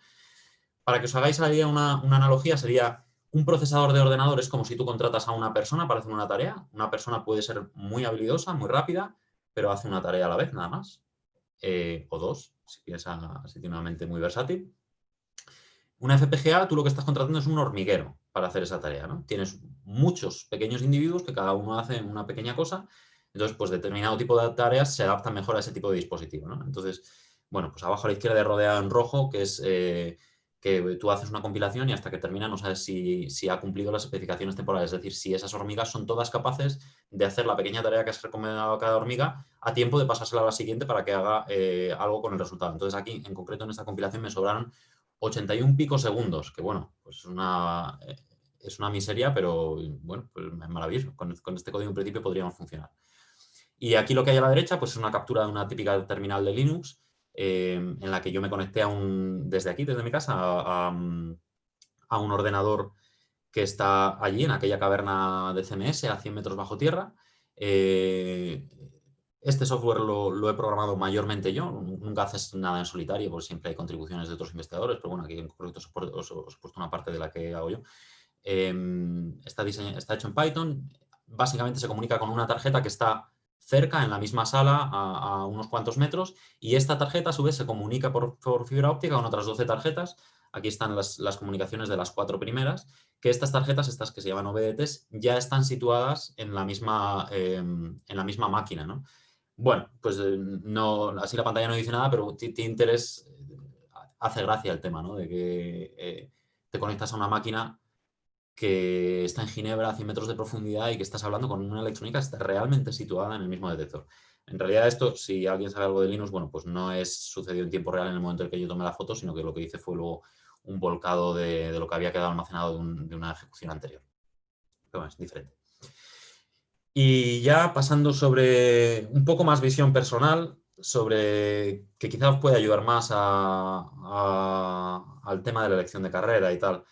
Speaker 7: Para que os hagáis una analogía, sería un procesador de ordenador. Es como si tú contratas a una persona para hacer una tarea. Una persona puede ser muy habilidosa, muy rápida, pero hace una tarea a la vez, nada más. O dos, si tiene una mente muy versátil. Una FPGA, tú lo que estás contratando es un hormiguero para hacer esa tarea, ¿no? Tienes muchos pequeños individuos que cada uno hace una pequeña cosa, entonces pues determinado tipo de tareas se adaptan mejor a ese tipo de dispositivo, ¿no? Entonces, bueno, pues abajo a la izquierda he rodeado en rojo, que es que tú haces una compilación y hasta que termina no sabes si ha cumplido las especificaciones temporales, es decir, si esas hormigas son todas capaces de hacer la pequeña tarea que has recomendado a cada hormiga a tiempo de pasársela a la siguiente para que haga algo con el resultado. Entonces aquí, en concreto, en esta compilación me sobraron 81 picosegundos, que bueno, pues es una miseria, pero bueno, pues es maravilloso. Con este código en principio podríamos funcionar. Y aquí lo que hay a la derecha pues es una captura de una típica terminal de Linux, en la que yo me conecté desde aquí, desde mi casa, a un ordenador que está allí en aquella caverna de CMS a 100 metros bajo tierra. Este software lo he programado mayormente yo, nunca haces nada en solitario porque siempre hay contribuciones de otros investigadores, pero bueno, aquí en concreto os he puesto una parte de la que hago yo. Está hecho en Python, básicamente se comunica con una tarjeta que está cerca, en la misma sala, a unos cuantos metros, y esta tarjeta a su vez se comunica por fibra óptica con otras 12 tarjetas. Aquí están las comunicaciones de las 4 primeras, que estas tarjetas, estas que se llaman OBDTs, ya están situadas en la misma máquina, ¿no? Bueno, pues no, así la pantalla no dice nada, pero Tinterest hace gracia el tema, ¿no? De que te conectas a una máquina que está en Ginebra a 100 metros de profundidad y que estás hablando con una electrónica que está realmente situada en el mismo detector. En realidad esto, si alguien sabe algo de Linux, bueno, pues no sucedió en tiempo real en el momento en el que yo tomé la foto, sino que lo que hice fue luego un volcado de lo que había quedado almacenado de una ejecución anterior. Pero bueno, es diferente. Y ya pasando sobre un poco más visión personal, sobre que quizás os puede ayudar más al tema de la elección de carrera y tal.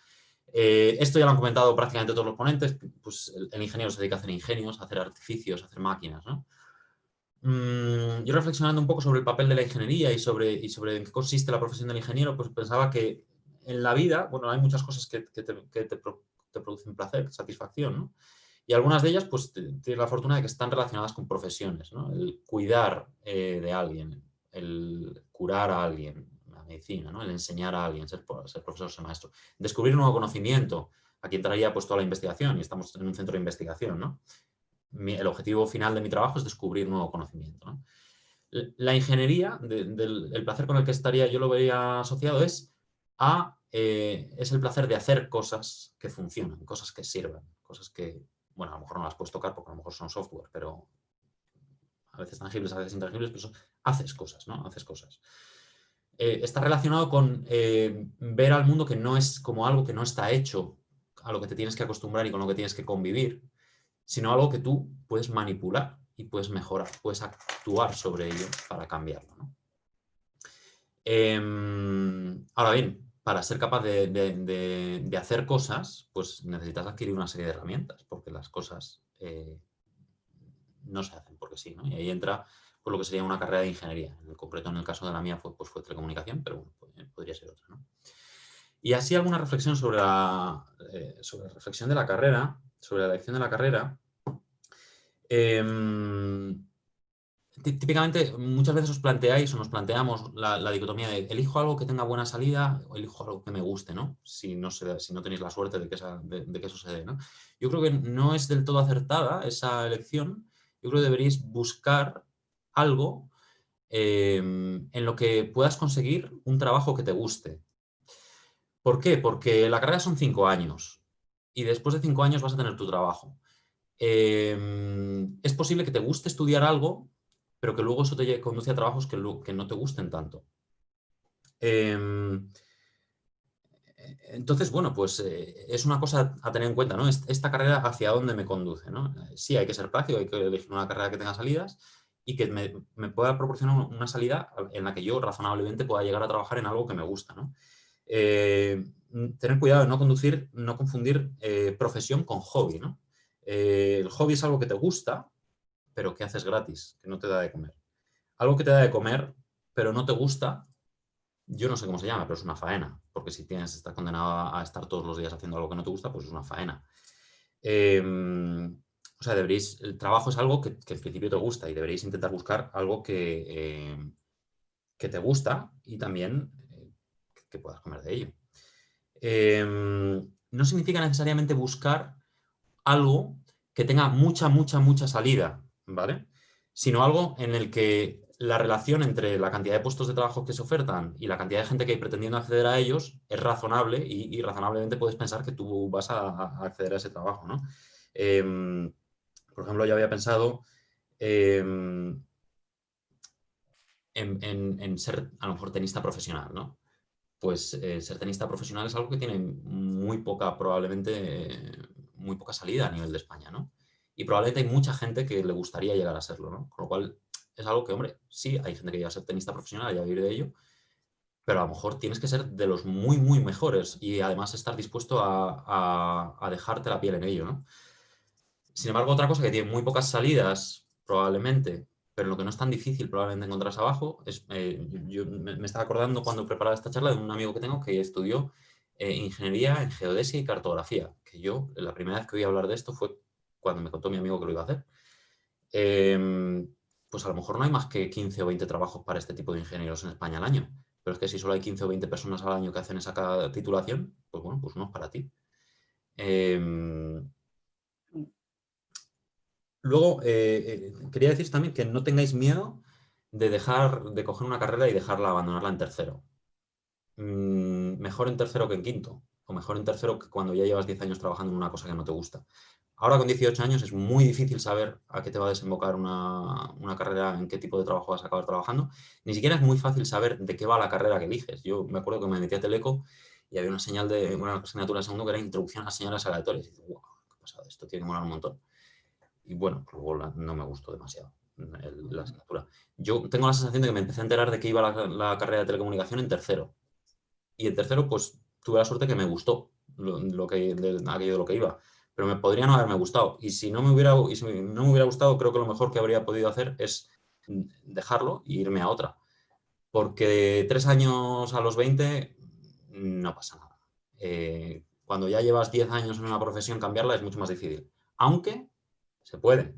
Speaker 7: Esto ya lo han comentado prácticamente todos los ponentes, pues el ingeniero se dedica a hacer ingenios, a hacer artificios, a hacer máquinas, ¿no? Yo reflexionando un poco sobre el papel de la ingeniería y sobre en qué consiste la profesión del ingeniero, pues pensaba que en la vida, bueno, hay muchas cosas que te producen placer, satisfacción, ¿no? Y algunas de ellas, pues, tienes la fortuna de que están relacionadas con profesiones, ¿no? El cuidar de alguien, el curar a alguien, la medicina, ¿no? El enseñar a alguien, ser profesor, ser maestro. Descubrir nuevo conocimiento. Aquí entraría pues toda la investigación y estamos en un centro de investigación, ¿no? El objetivo final de mi trabajo es descubrir nuevo conocimiento, ¿no? La ingeniería, el placer con el que estaría yo lo vería asociado es el placer de hacer cosas que funcionan, cosas que sirvan, cosas que, bueno, a lo mejor no las puedes tocar porque a lo mejor son software, pero a veces tangibles, a veces intangibles, pero haces cosas, ¿no? Haces cosas. Está relacionado con ver al mundo que no es como algo que no está hecho, a lo que te tienes que acostumbrar y con lo que tienes que convivir, sino algo que tú puedes manipular y puedes mejorar, puedes actuar sobre ello para cambiarlo, ¿no? Ahora bien, para ser capaz de hacer cosas, pues necesitas adquirir una serie de herramientas, porque las cosas no se hacen porque sí, ¿no? Y ahí entra por lo que sería una carrera de ingeniería. En concreto, en el caso de la mía fue telecomunicación, pero bueno, podría ser otra, ¿no? Y así alguna reflexión sobre la reflexión de la carrera, sobre la elección de la carrera. Típicamente, muchas veces os planteáis o nos planteamos la dicotomía de elijo algo que tenga buena salida o elijo algo que me guste, ¿no? Si no tenéis la suerte de que eso se dé, ¿no? Yo creo que no es del todo acertada esa elección. Yo creo que deberíais buscar algo en lo que puedas conseguir un trabajo que te guste. ¿Por qué? Porque la carrera son 5 años y después de 5 años vas a tener tu trabajo. Es posible que te guste estudiar algo, pero que luego eso te conduce a trabajos que no te gusten tanto. Entonces, bueno, pues es una cosa a tener en cuenta, ¿no? Esta carrera hacia dónde me conduce, ¿no? Sí, hay que ser práctico, hay que elegir una carrera que tenga salidas y que me pueda proporcionar una salida en la que yo razonablemente pueda llegar a trabajar en algo que me gusta, ¿no? Tener cuidado de no confundir profesión con hobby, ¿no? El hobby es algo que te gusta, pero que haces gratis, que no te da de comer. Algo que te da de comer, pero no te gusta, yo no sé cómo se llama, pero es una faena, porque si estás condenado a estar todos los días haciendo algo que no te gusta, pues es una faena. O sea, el trabajo es algo que en principio te gusta y deberéis intentar buscar algo que te gusta y también que puedas comer de ello. No significa necesariamente buscar algo que tenga mucha salida, ¿vale? Sino algo en el que la relación entre la cantidad de puestos de trabajo que se ofertan y la cantidad de gente que hay pretendiendo acceder a ellos es razonable y razonablemente puedes pensar que tú vas a acceder a ese trabajo, ¿no? Por ejemplo, yo había pensado en ser a lo mejor tenista profesional, ¿no? Pues ser tenista profesional es algo que tiene probablemente muy poca salida a nivel de España, ¿no? Y probablemente hay mucha gente que le gustaría llegar a serlo, ¿no? Con lo cual es algo que, hombre, sí, hay gente que llega a ser tenista profesional y a vivir de ello, pero a lo mejor tienes que ser de los muy mejores y además estar dispuesto a dejarte la piel en ello, ¿no? Sin embargo, otra cosa que tiene muy pocas salidas, probablemente, pero lo que no es tan difícil probablemente encontrar abajo, es, yo me estaba acordando cuando preparaba esta charla de un amigo que tengo que estudió ingeniería en geodesia y cartografía, que yo la primera vez que oí hablar de esto fue cuando me contó mi amigo que lo iba a hacer. Pues a lo mejor no hay más que 15 o 20 trabajos para este tipo de ingenieros en España al año, pero es que si solo hay 15 o 20 personas al año que hacen esa titulación, pues bueno, pues uno es para ti. Luego, quería deciros también que no tengáis miedo de coger una carrera y dejarla, abandonarla en tercero. Mejor en tercero que en quinto, o mejor en tercero que cuando ya llevas 10 años trabajando en una cosa que no te gusta. Ahora con 18 años es muy difícil saber a qué te va a desembocar una carrera, en qué tipo de trabajo vas a acabar trabajando. Ni siquiera es muy fácil saber de qué va la carrera que eliges. Yo me acuerdo que me metí a Teleco y había una asignatura de segundo que era Introducción a las señales aleatorias. Y dices, wow, qué pasada, esto tiene que molar un montón. Y bueno, luego no me gustó demasiado la asignatura. Yo tengo la sensación de que me empecé a enterar de que iba la carrera de telecomunicación en tercero. Y en tercero, pues tuve la suerte que me gustó aquello de lo que iba. Pero me podría no haberme gustado. Y si no me hubiera gustado, creo que lo mejor que habría podido hacer es dejarlo e irme a otra. Porque de 3 años a los 20 no pasa nada. Cuando ya llevas 10 años en una profesión, cambiarla es mucho más difícil. Aunque se puede.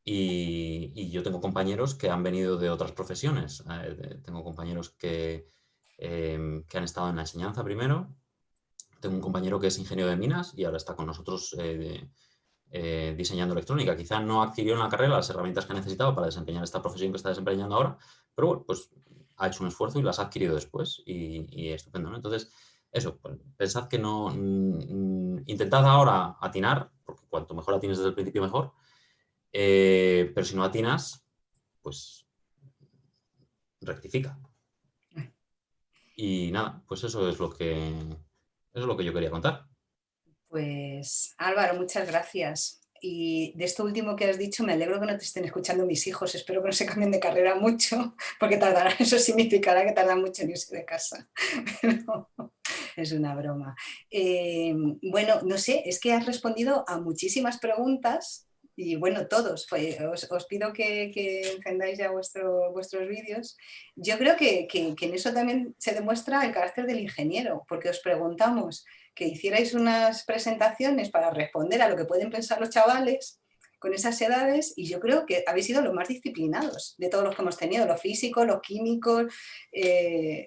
Speaker 7: Y yo tengo compañeros que han venido de otras profesiones. Tengo compañeros que han estado en la enseñanza primero. Tengo un compañero que es ingeniero de minas y ahora está con nosotros diseñando electrónica. Quizá no adquirió en la carrera las herramientas que ha necesitado para desempeñar esta profesión que está desempeñando ahora, pero bueno, pues ha hecho un esfuerzo y las ha adquirido después y estupendo, ¿no? Entonces, eso, pues, pensad que no... intentad ahora atinar, porque cuanto mejor atines desde el principio, mejor. Pero si no atinas, pues rectifica. Y nada, pues eso es lo que yo quería contar.
Speaker 1: Pues Álvaro, muchas gracias. Y de esto último que has dicho, me alegro que no te estén escuchando mis hijos. Espero que no se cambien de carrera mucho, porque tardarán, eso significará que tardan mucho en irse de casa. Pero es una broma. Bueno, no sé, es que has respondido a muchísimas preguntas. Y bueno, todos, pues, os pido que encendáis ya vuestros vídeos. Yo creo que en eso también se demuestra el carácter del ingeniero, porque os preguntamos que hicierais unas presentaciones para responder a lo que pueden pensar los chavales con esas edades, y yo creo que habéis sido los más disciplinados de todos los que hemos tenido, los físicos, los químicos,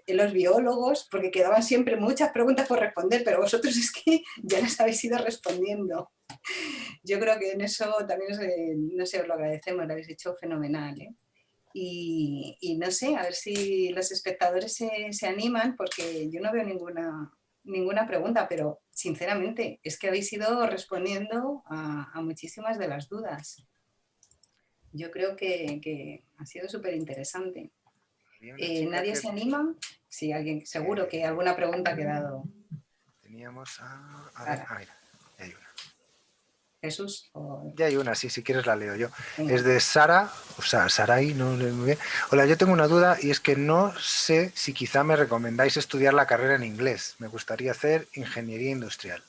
Speaker 1: los biólogos, porque quedaban siempre muchas preguntas por responder, pero vosotros es que ya las habéis ido respondiendo. Yo creo que en eso también no sé, os lo agradecemos, lo habéis hecho fenomenal, ¿eh? Y no sé, a ver si los espectadores se animan, porque yo no veo ninguna pregunta, pero sinceramente es que habéis ido respondiendo a muchísimas de las dudas. Yo creo que ha sido súper interesante. ¿Nadie se anima? Sí, alguien, seguro que alguna pregunta ha quedado.
Speaker 2: Teníamos a ver, mira, ya hay una.
Speaker 1: Jesús.
Speaker 2: Ya hay una, sí, si quieres la leo yo.
Speaker 1: Venga.
Speaker 2: Es de Sara, o sea, Sarai, no leo muy bien. Hola, yo tengo una duda y es que no sé si quizá me recomendáis estudiar la carrera en inglés. Me gustaría hacer ingeniería industrial.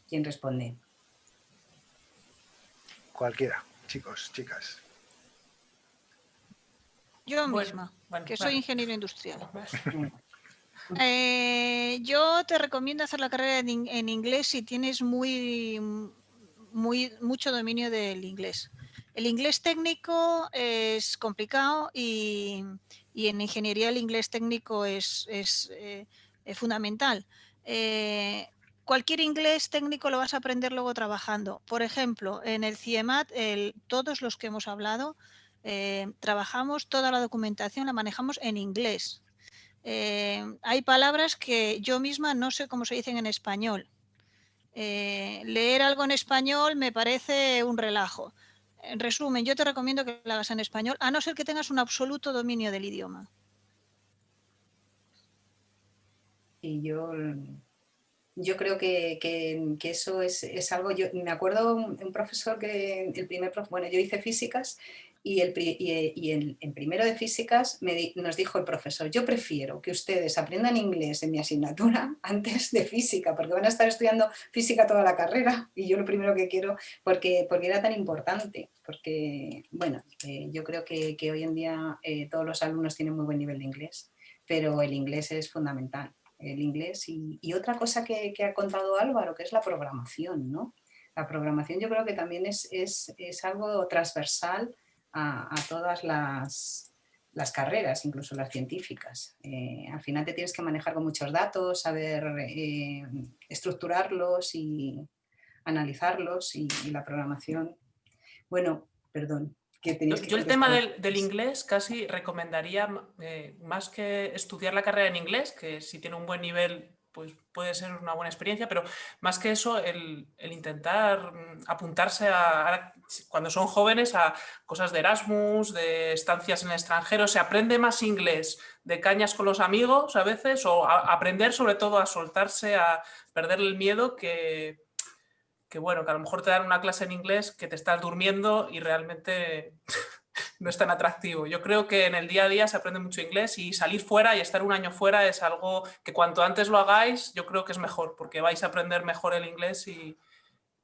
Speaker 1: ¿Quién responde?
Speaker 2: Cualquiera, chicos, chicas.
Speaker 4: Yo misma, que soy ingeniero industrial. Yo te recomiendo hacer la carrera en inglés si tienes mucho dominio del inglés. El inglés técnico es complicado y en ingeniería el inglés técnico es fundamental. Cualquier inglés técnico lo vas a aprender luego trabajando. Por ejemplo, en el CIEMAT, todos los que hemos hablado, trabajamos toda la documentación, la manejamos en inglés. Hay palabras que yo misma no sé cómo se dicen en español. Leer algo en español me parece un relajo. En resumen, yo te recomiendo que lo hagas en español, a no ser que tengas un absoluto dominio del idioma.
Speaker 1: Y yo creo que eso es algo, yo me acuerdo un profesor que, bueno, yo hice físicas y en primero de físicas nos dijo el profesor, yo prefiero que ustedes aprendan inglés en mi asignatura antes de física, porque van a estar estudiando física toda la carrera y yo lo primero que quiero, porque era tan importante, porque bueno, yo creo que hoy en día todos los alumnos tienen muy buen nivel de inglés, pero el inglés es fundamental. El inglés y otra cosa que ha contado Álvaro, que es la programación, ¿no? La programación yo creo que también es algo transversal a todas las carreras, incluso las científicas. Al final te tienes que manejar con muchos datos, saber estructurarlos y analizarlos y la programación. Bueno, perdón. Que tenéis que
Speaker 5: yo el tema del inglés casi recomendaría, más que estudiar la carrera en inglés, que si tiene un buen nivel pues puede ser una buena experiencia, pero más que eso, el intentar apuntarse cuando son jóvenes a cosas de Erasmus, de estancias en el extranjero. Se aprende más inglés de cañas con los amigos a veces, o aprender sobre todo a soltarse, a perder el miedo, que bueno, que a lo mejor te dan una clase en inglés que te estás durmiendo y realmente no es tan atractivo. Yo creo que en el día a día se aprende mucho inglés, y salir fuera y estar un año fuera es algo que cuanto antes lo hagáis, yo creo que es mejor, porque vais a aprender mejor el inglés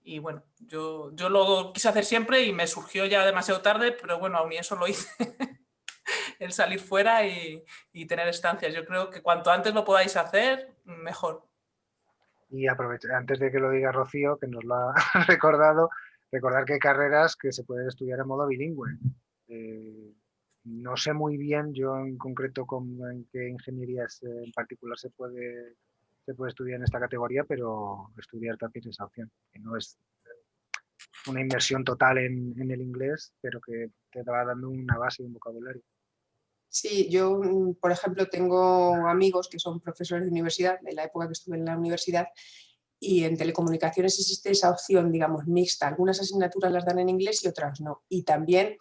Speaker 5: y bueno, yo lo quise hacer siempre y me surgió ya demasiado tarde, pero bueno, aún y eso lo hice. El salir fuera y tener estancias. Yo creo que cuanto antes lo podáis hacer, mejor.
Speaker 2: Y aprovechar, antes de que lo diga Rocío, que nos lo ha recordado, recordar que hay carreras que se pueden estudiar en modo bilingüe. No sé muy bien yo en concreto en qué ingenierías en particular se puede estudiar en esta categoría, pero estudiar también esa opción, que no es una inversión total en el inglés, pero que te va dando una base y un vocabulario.
Speaker 3: Sí, yo, por ejemplo, tengo amigos que son profesores de universidad, de la época que estuve en la universidad, y en telecomunicaciones existe esa opción, digamos, mixta. Algunas asignaturas las dan en inglés y otras no. Y también,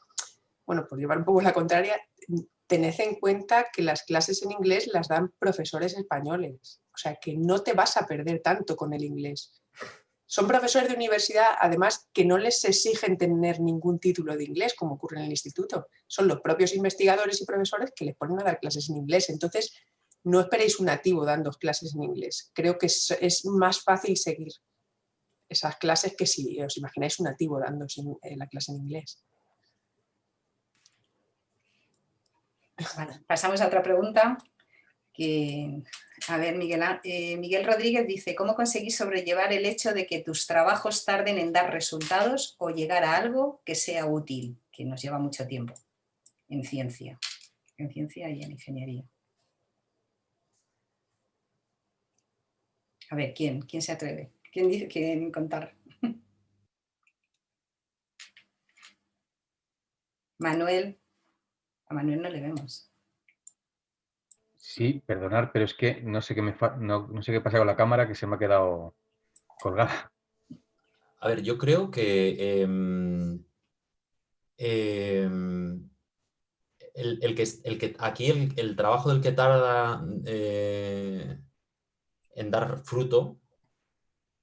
Speaker 3: bueno, por llevar un poco la contraria, tened en cuenta que las clases en inglés las dan profesores españoles. O sea, que no te vas a perder tanto con el inglés. Son profesores de universidad, además, que no les exigen tener ningún título de inglés, como ocurre en el instituto. Son los propios investigadores y profesores que les ponen a dar clases en inglés. Entonces, no esperéis un nativo dando clases en inglés. Creo que es más fácil seguir esas clases que si os imagináis un nativo dando la clase en inglés.
Speaker 1: Bueno, pasamos a otra pregunta. A ver, Miguel Rodríguez dice: ¿cómo conseguís sobrellevar el hecho de que tus trabajos tarden en dar resultados o llegar a algo que sea útil, que nos lleva mucho tiempo en ciencia y en ingeniería? A ver, ¿quién se atreve? ¿Quién contar? Manuel. A Manuel no le vemos.
Speaker 6: Sí, perdonar, pero es que no sé qué pasa con la cámara, que se me ha quedado colgada.
Speaker 7: A ver, yo creo que aquí el trabajo del que tarda en dar fruto,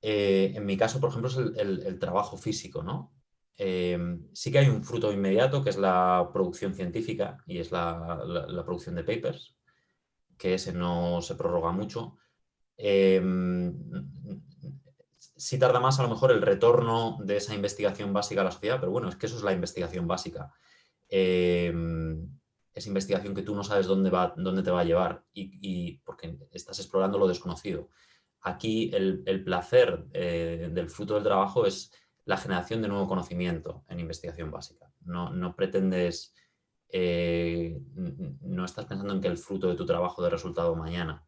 Speaker 7: en mi caso, por ejemplo, es el trabajo físico, ¿no? Sí que hay un fruto inmediato, que es la producción científica y es la producción de papers, que ese no se prorroga mucho. Sí tarda más a lo mejor el retorno de esa investigación básica a la sociedad, pero bueno, es que eso es la investigación básica. Es investigación que tú no sabes dónde te va a llevar y porque estás explorando lo desconocido. Aquí el placer del fruto del trabajo es la generación de nuevo conocimiento en investigación básica. No pretendes, no estás pensando en que el fruto de tu trabajo dé resultado mañana,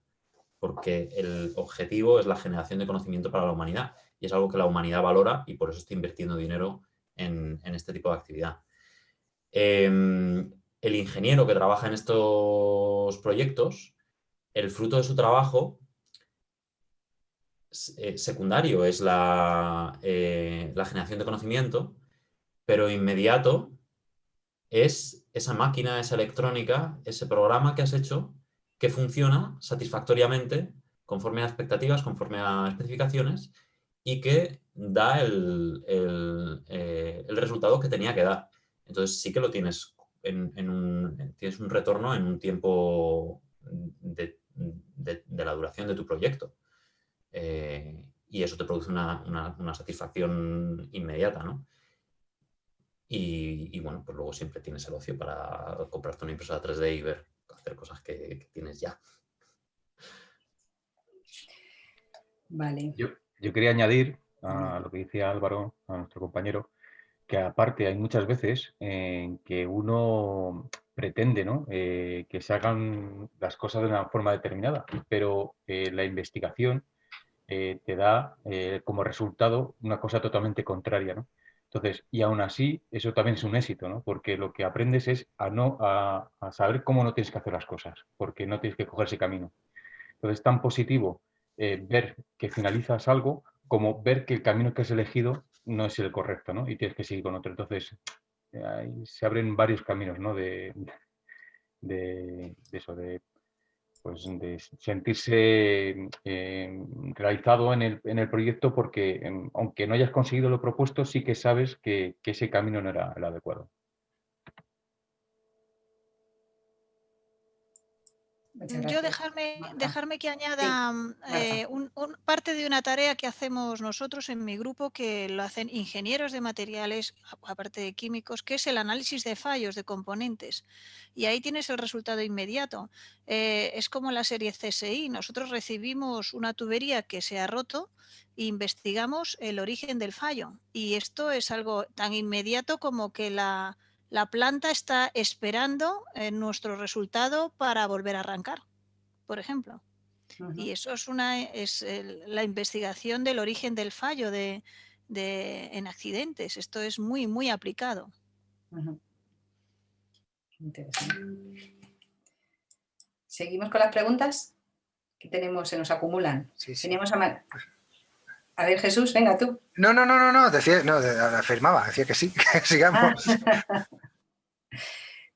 Speaker 7: porque el objetivo es la generación de conocimiento para la humanidad y es algo que la humanidad valora y por eso está invirtiendo dinero en este tipo de actividad. El ingeniero que trabaja en estos proyectos, el fruto de su trabajo secundario es la generación de conocimiento, pero inmediato es esa máquina, esa electrónica, ese programa que has hecho que funciona satisfactoriamente conforme a expectativas, conforme a especificaciones y que da el resultado que tenía que dar. Entonces sí que lo tienes tienes un retorno en un tiempo de la duración de tu proyecto. Y eso te produce una satisfacción inmediata, ¿no? Y bueno, pues luego siempre tienes el ocio para comprarte una impresora 3D y hacer cosas que tienes ya.
Speaker 1: Vale.
Speaker 6: Yo quería añadir a lo que decía Álvaro, a nuestro compañero, que aparte hay muchas veces en que uno pretende, ¿no? Que se hagan las cosas de una forma determinada, pero la investigación te da como resultado una cosa totalmente contraria, ¿no? Entonces, y aún así, eso también es un éxito, ¿no? Porque lo que aprendes es a saber cómo no tienes que hacer las cosas, porque no tienes que coger ese camino. Entonces, es tan positivo ver que finalizas algo como ver que el camino que has elegido no es el correcto, ¿no? Y tienes que seguir con otro. Entonces, ahí se abren varios caminos, ¿no? De eso, pues, de sentirse realizado en el proyecto porque, aunque no hayas conseguido lo propuesto, sí que sabes que ese camino no era el adecuado.
Speaker 4: Yo dejarme que añada parte de una tarea que hacemos nosotros en mi grupo, que lo hacen ingenieros de materiales, aparte de químicos, que es el análisis de fallos de componentes. Y ahí tienes el resultado inmediato. Es como la serie CSI. Nosotros recibimos una tubería que se ha roto e investigamos el origen del fallo. Y esto es algo tan inmediato como que la planta está esperando nuestro resultado para volver a arrancar, por ejemplo. Y eso es la investigación del origen del fallo en accidentes. Esto es muy, muy aplicado.
Speaker 1: Interesante. ¿Seguimos con las preguntas? Que tenemos, se nos acumulan.
Speaker 2: Sí, sí.
Speaker 1: Teníamos a ver, Jesús, venga tú.
Speaker 2: No, decía, no, afirmaba, decía que sí, que sigamos.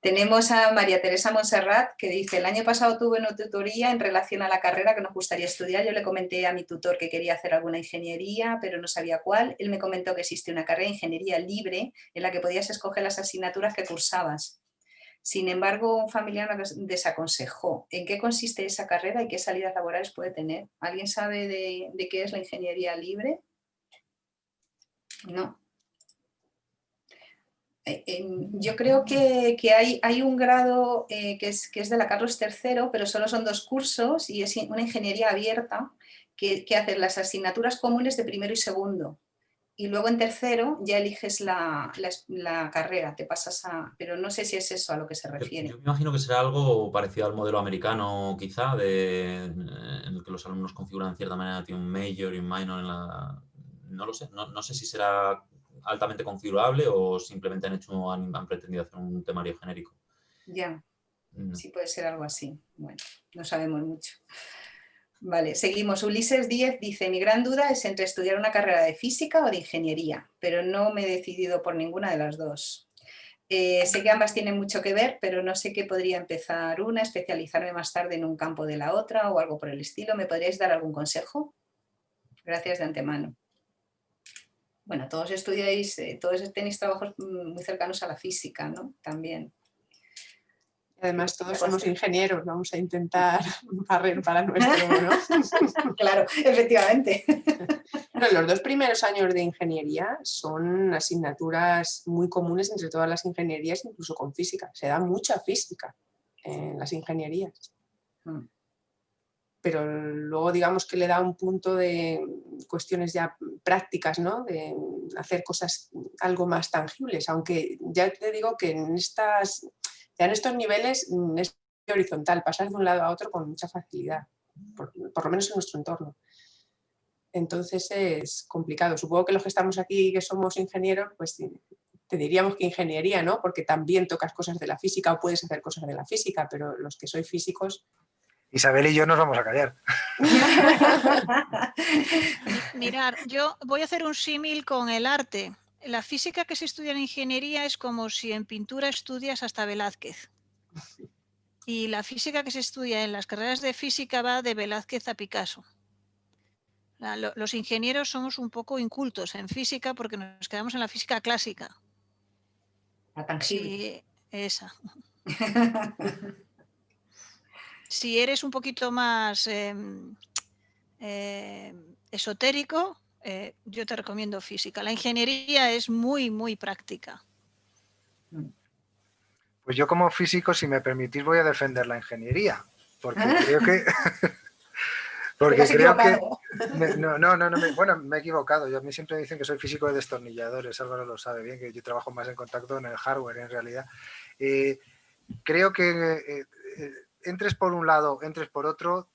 Speaker 1: Tenemos a María Teresa Montserrat, que dice: el año pasado tuve una tutoría en relación a la carrera que nos gustaría estudiar. Yo le comenté a mi tutor que quería hacer alguna ingeniería, pero no sabía cuál. Él me comentó que existe una carrera de ingeniería libre en la que podías escoger las asignaturas que cursabas. Sin embargo, un familiar me desaconsejó. ¿En qué consiste esa carrera y qué salidas laborales puede tener? ¿Alguien sabe de qué es la ingeniería libre? No. Yo creo que hay un grado que es de la Carlos III, pero solo son 2 cursos y es una ingeniería abierta que hace las asignaturas comunes de primero y segundo. Y luego en tercero ya eliges la carrera, te pasas pero no sé si es eso a lo que se refiere.
Speaker 7: Yo me imagino que será algo parecido al modelo americano, quizá, en el que los alumnos configuran en cierta manera, tiene un major y un minor no lo sé, no sé si será altamente configurable o simplemente han pretendido hacer un temario genérico.
Speaker 1: Ya, sí puede ser algo así. Bueno, no sabemos mucho. Vale, seguimos. Ulises Díez dice: mi gran duda es entre estudiar una carrera de física o de ingeniería, pero no me he decidido por ninguna de las dos. Sé que ambas tienen mucho que ver, pero no sé qué podría empezar una, especializarme más tarde en un campo de la otra o algo por el estilo. ¿Me podríais dar algún consejo? Gracias de antemano. Bueno, todos estudiáis, todos tenéis trabajos muy cercanos a la física, ¿no? También.
Speaker 3: Además, todos somos ingenieros, vamos a intentar barrer para nuestro, ¿no?
Speaker 1: Claro, efectivamente.
Speaker 3: Bueno, los 2 primeros años de ingeniería son asignaturas muy comunes entre todas las ingenierías, incluso con física. Se da mucha física en las ingenierías. Pero luego digamos que le da un punto de cuestiones ya prácticas, ¿no? De hacer cosas algo más tangibles, aunque ya te digo que en estos niveles es horizontal, pasar de un lado a otro con mucha facilidad, por lo menos en nuestro entorno. Entonces es complicado. Supongo que los que estamos aquí, que somos ingenieros, pues te diríamos que ingeniería, ¿no? Porque también tocas cosas de la física o puedes hacer cosas de la física, pero los que sois físicos...
Speaker 2: Isabel y yo nos vamos a callar.
Speaker 4: Mirad, yo voy a hacer un símil con el arte. La física que se estudia en ingeniería es como si en pintura estudias hasta Velázquez. Y la física que se estudia en las carreras de física va de Velázquez a Picasso. Los ingenieros somos un poco incultos en física porque nos quedamos en la física clásica.
Speaker 1: La tangible.
Speaker 4: Sí, esa. Si eres un poquito más esotérico, yo te recomiendo física. La ingeniería es muy, muy práctica.
Speaker 2: Pues yo como físico, si me permitís, voy a defender la ingeniería, porque creo que... Porque creo que... Bueno, me he equivocado. A mí siempre me dicen que soy físico de destornilladores, Álvaro lo sabe bien, que yo trabajo más en contacto en el hardware en realidad. Creo que entres por un lado, entres por otro,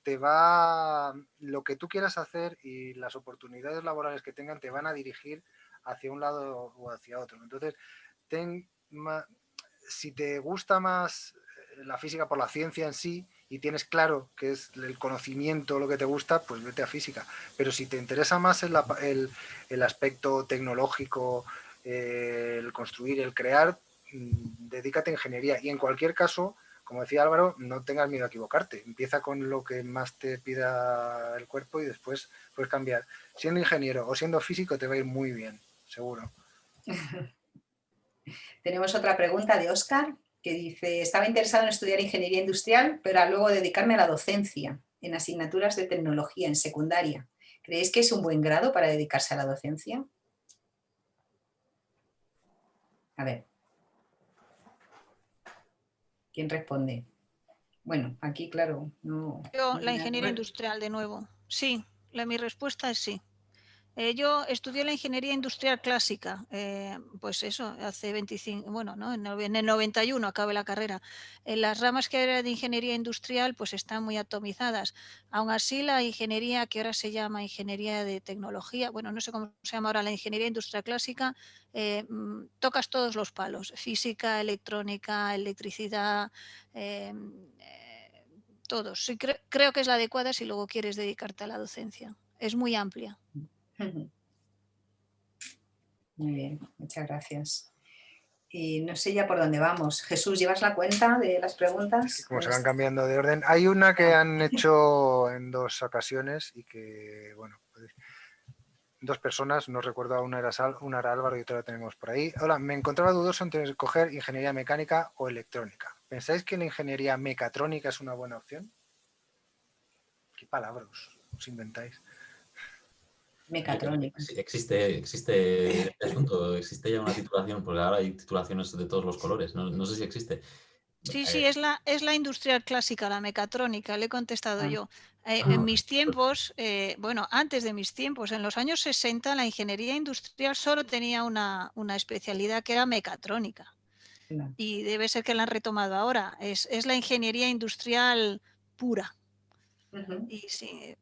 Speaker 2: lo que tú quieras hacer y las oportunidades laborales que tengan te van a dirigir hacia un lado o hacia otro. Entonces, si te gusta más la física por la ciencia en sí y tienes claro que es el conocimiento lo que te gusta, pues vete a física. Pero si te interesa más el aspecto tecnológico, el construir, el crear, dedícate a ingeniería. Y en cualquier caso, como decía Álvaro, no tengas miedo a equivocarte. Empieza con lo que más te pida el cuerpo y después puedes cambiar. Siendo ingeniero o siendo físico te va a ir muy bien, seguro.
Speaker 1: Tenemos otra pregunta de Óscar, que dice: estaba interesado en estudiar ingeniería industrial, pero luego dedicarme a la docencia en asignaturas de tecnología en secundaria. ¿Creéis que es un buen grado para dedicarse a la docencia? A ver. ¿Quién responde? Bueno, aquí, claro, no.
Speaker 4: Yo, la ingeniería industrial, de nuevo. Sí, mi respuesta es sí. Yo estudié la ingeniería industrial clásica, pues eso, hace 25, bueno, ¿no? En el 91 acabé la carrera. Las ramas que era de ingeniería industrial pues están muy atomizadas. Aún así, la ingeniería que ahora se llama ingeniería de tecnología, bueno, no sé cómo se llama ahora, la ingeniería industrial clásica, tocas todos los palos: física, electrónica, electricidad, todos. Sí, creo que es la adecuada si luego quieres dedicarte a la docencia. Es muy amplia.
Speaker 1: Muy bien, muchas gracias. Y no sé ya por dónde vamos. Jesús, ¿llevas la cuenta de las preguntas?
Speaker 2: Como se van cambiando de orden. Hay una que han hecho en 2 ocasiones y que, bueno, pues, 2 personas, no recuerdo, una era Álvaro y otra la tenemos por ahí. Hola, me encontraba dudoso entre escoger ingeniería mecánica o electrónica. ¿Pensáis que la ingeniería mecatrónica es una buena opción? ¿Qué palabras os inventáis?
Speaker 1: Mecatrónica.
Speaker 7: Existe este asunto, existe ya una titulación, porque ahora hay titulaciones de todos los colores, no sé si existe.
Speaker 4: Sí, es la industrial clásica, la mecatrónica, le he contestado yo. En mis tiempos, bueno, antes de mis tiempos, en los años 60, la ingeniería industrial solo tenía una especialidad que era mecatrónica.
Speaker 1: No.
Speaker 4: Y debe ser que la han retomado ahora. Es la ingeniería industrial pura. Y sí,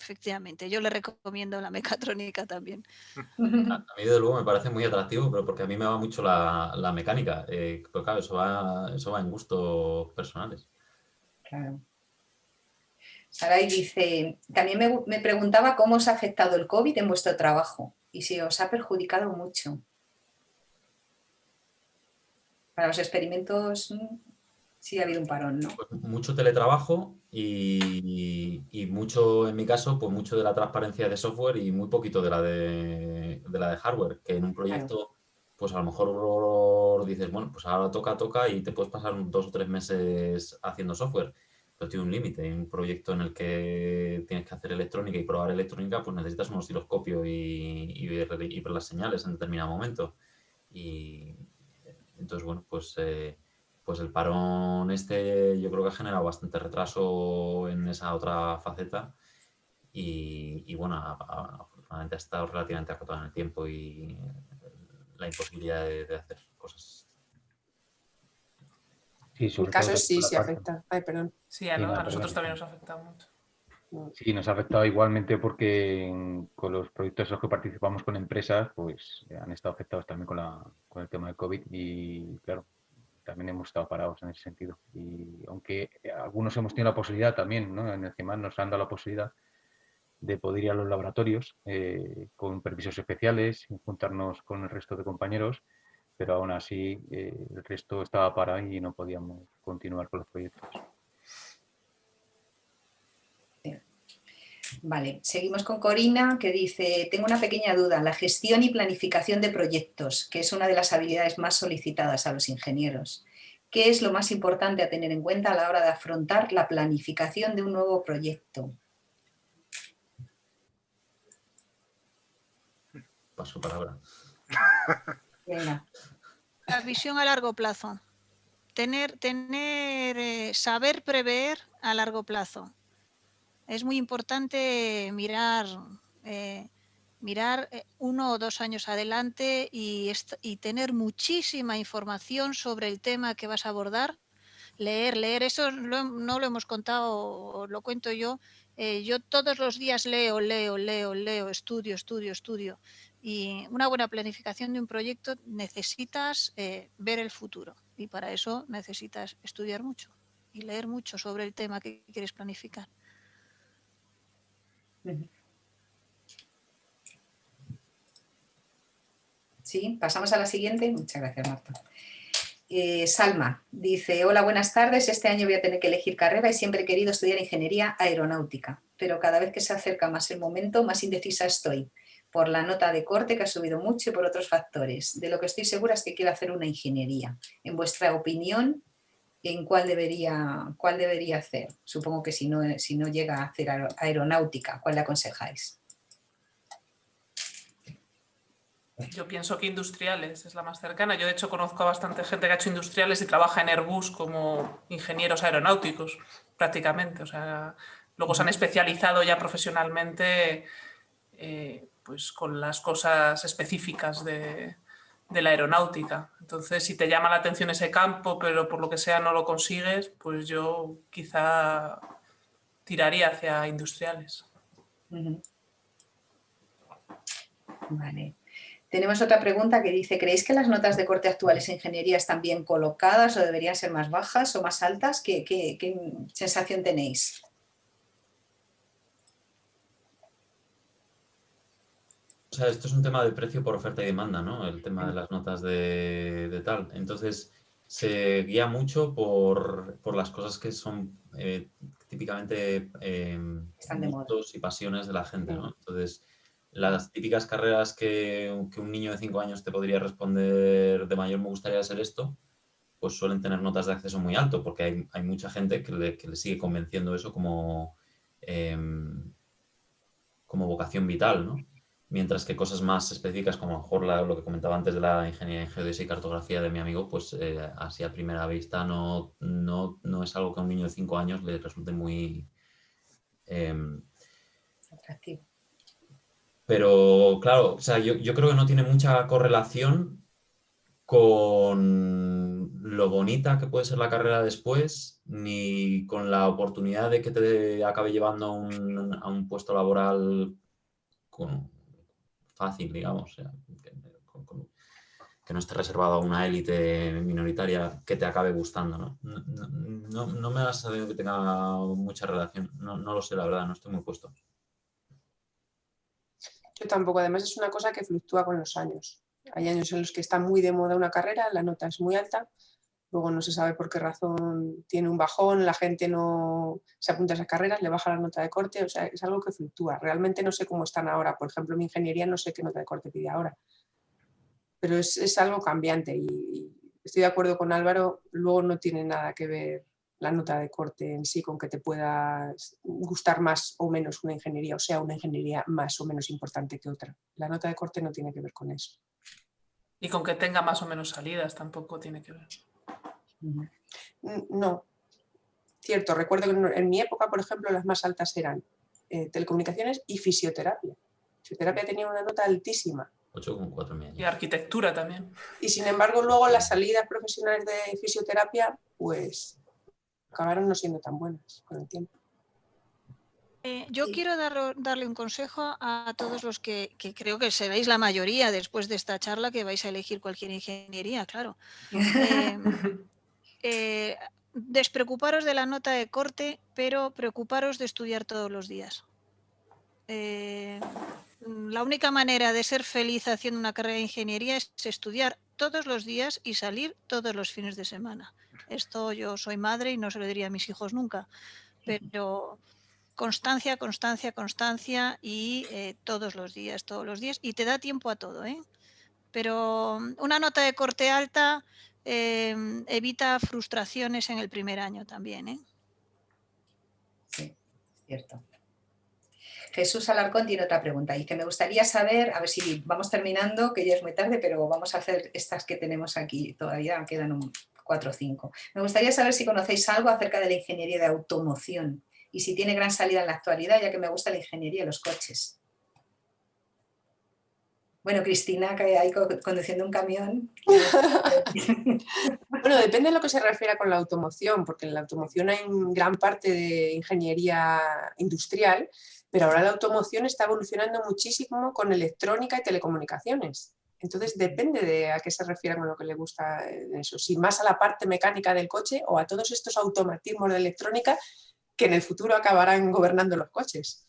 Speaker 4: efectivamente, yo le recomiendo la mecatrónica también.
Speaker 7: A mí, desde luego, me parece muy atractivo, pero porque a mí me va mucho la mecánica. Pero claro, eso va en gustos personales.
Speaker 1: Claro. Saray dice: también me preguntaba cómo os ha afectado el COVID en vuestro trabajo y si os ha perjudicado mucho. Para los experimentos sí ha habido un parón, ¿no?
Speaker 7: Pues mucho teletrabajo y mucho, en mi caso, pues mucho de la transparencia de software y muy poquito de la de hardware, que en un proyecto, pues a lo mejor dices, bueno, pues ahora toca y te puedes pasar 2 o 3 meses haciendo software, pero tiene un límite. En un proyecto en el que tienes que hacer electrónica y probar electrónica, pues necesitas un osciloscopio y ver las señales en determinado momento. Y entonces, bueno, pues el parón yo creo que ha generado bastante retraso en esa otra faceta y bueno, afortunadamente ha estado relativamente acotado en el tiempo y la imposibilidad de hacer cosas.
Speaker 6: Sí,
Speaker 3: En mi caso sí afecta. Ay, perdón.
Speaker 5: Sí, a nosotros también nos ha afectado mucho.
Speaker 6: Sí, nos ha afectado igualmente porque con los proyectos en los que participamos con empresas, pues han estado afectados también con el tema del COVID y claro, también hemos estado parados en ese sentido. Y aunque algunos hemos tenido la posibilidad también, ¿no? En el CIEMAT nos han dado la posibilidad de poder ir a los laboratorios con permisos especiales, juntarnos con el resto de compañeros, pero aún así el resto estaba parado y no podíamos continuar con los proyectos.
Speaker 1: Vale, seguimos con Corina, que dice: tengo una pequeña duda, la gestión y planificación de proyectos, que es una de las habilidades más solicitadas a los ingenieros. ¿Qué es lo más importante a tener en cuenta a la hora de afrontar la planificación de un nuevo proyecto?
Speaker 7: Paso palabra.
Speaker 1: Venga.
Speaker 4: La visión a largo plazo. Saber prever a largo plazo. Es muy importante mirar 1 o 2 años adelante y tener muchísima información sobre el tema que vas a abordar Leer, eso no lo hemos contado, os lo cuento yo. Yo todos los días leo, estudio. Y una buena planificación de un proyecto necesitas ver el futuro y para eso necesitas estudiar mucho y leer mucho sobre el tema que quieres planificar.
Speaker 1: Sí, pasamos a la siguiente. Muchas gracias, Marta. Salma dice, hola, buenas tardes. Este año voy a tener que elegir carrera y siempre he querido estudiar ingeniería aeronáutica, pero cada vez que se acerca más el momento, más indecisa estoy, por la nota de corte que ha subido mucho y por otros factores. De lo que estoy segura es que quiero hacer una ingeniería. En vuestra opinión, ¿en cuál debería hacer? Supongo que si no llega a hacer aeronáutica, ¿cuál le aconsejáis?
Speaker 5: Yo pienso que industriales es la más cercana. Yo, de hecho, conozco a bastante gente que ha hecho industriales y trabaja en Airbus como ingenieros aeronáuticos, prácticamente. O sea, luego se han especializado ya profesionalmente pues con las cosas específicas de la aeronáutica. Entonces, si te llama la atención ese campo, pero por lo que sea no lo consigues, pues yo quizá tiraría hacia industriales.
Speaker 1: Vale. Tenemos otra pregunta que dice, ¿creéis que las notas de corte actuales en ingeniería están bien colocadas o deberían ser más bajas o más altas? ¿Qué sensación tenéis?
Speaker 7: O sea, esto es un tema de precio por oferta y demanda, ¿no? El tema de las notas de tal. Entonces, se guía mucho por las cosas que son típicamente gustos y pasiones de la gente, ¿no? Entonces, las típicas carreras que un niño de 5 años te podría responder de mayor me gustaría ser esto, pues suelen tener notas de acceso muy alto, porque hay mucha gente que le sigue convenciendo eso como vocación vital, ¿no? Mientras que cosas más específicas, como a lo mejor lo que comentaba antes de la ingeniería en geodesia y cartografía de mi amigo, pues así a primera vista no es algo que a un niño de 5 años le resulte muy
Speaker 1: atractivo.
Speaker 7: Pero claro, o sea, yo creo que no tiene mucha correlación con lo bonita que puede ser la carrera después, ni con la oportunidad de que te acabe llevando a un puesto laboral fácil, digamos, o sea, que no esté reservado a una élite minoritaria que te acabe gustando, ¿no? No me ha salido que tenga mucha relación, no lo sé, la verdad, no estoy muy puesto.
Speaker 3: Yo tampoco, además es una cosa que fluctúa con los años. Hay años en los que está muy de moda una carrera, la nota es muy alta, luego no se sabe por qué razón tiene un bajón, la gente no se apunta a esas carreras, le baja la nota de corte, o sea, es algo que fluctúa. Realmente no sé cómo están ahora, por ejemplo, mi ingeniería no sé qué nota de corte pide ahora, pero es algo cambiante y estoy de acuerdo con Álvaro, luego no tiene nada que ver la nota de corte en sí con que te pueda gustar más o menos una ingeniería, o sea, una ingeniería más o menos importante que otra. La nota de corte no tiene que ver con eso.
Speaker 5: Y con que tenga más o menos salidas tampoco tiene que ver.
Speaker 3: No, cierto. Recuerdo que en mi época, por ejemplo, las más altas eran telecomunicaciones y fisioterapia. Fisioterapia tenía una nota altísima.
Speaker 7: 8,4
Speaker 5: y arquitectura también.
Speaker 3: Y sin embargo, luego las salidas profesionales de fisioterapia, pues acabaron no siendo tan buenas con el tiempo.
Speaker 4: Yo quiero darle un consejo a todos los que creo que seréis la mayoría después de esta charla que vais a elegir cualquier ingeniería, claro. Despreocuparos de la nota de corte, pero preocuparos de estudiar todos los días. La única manera de ser feliz haciendo una carrera de ingeniería es estudiar todos los días y salir todos los fines de semana. Esto yo soy madre y no se lo diría a mis hijos nunca, pero constancia y todos los días, y te da tiempo a todo, ¿eh? Pero una nota de corte alta evita frustraciones en el primer año también, ¿eh?
Speaker 1: Sí, cierto. Jesús Alarcón tiene otra pregunta y que me gustaría saber, a ver si vamos terminando, que ya es muy tarde, pero vamos a hacer estas que tenemos aquí, todavía quedan 4 o 5. Me gustaría saber si conocéis algo acerca de la ingeniería de automoción y si tiene gran salida en la actualidad, ya que me gusta la ingeniería de los coches. Bueno, Cristina, que hay conduciendo un camión.
Speaker 3: Bueno, depende de lo que se refiera con la automoción, porque en la automoción hay gran parte de ingeniería industrial, pero ahora la automoción está evolucionando muchísimo con electrónica y telecomunicaciones. Entonces depende de a qué se refiera con lo que le gusta eso, si más a la parte mecánica del coche o a todos estos automatismos de electrónica que en el futuro acabarán gobernando los coches.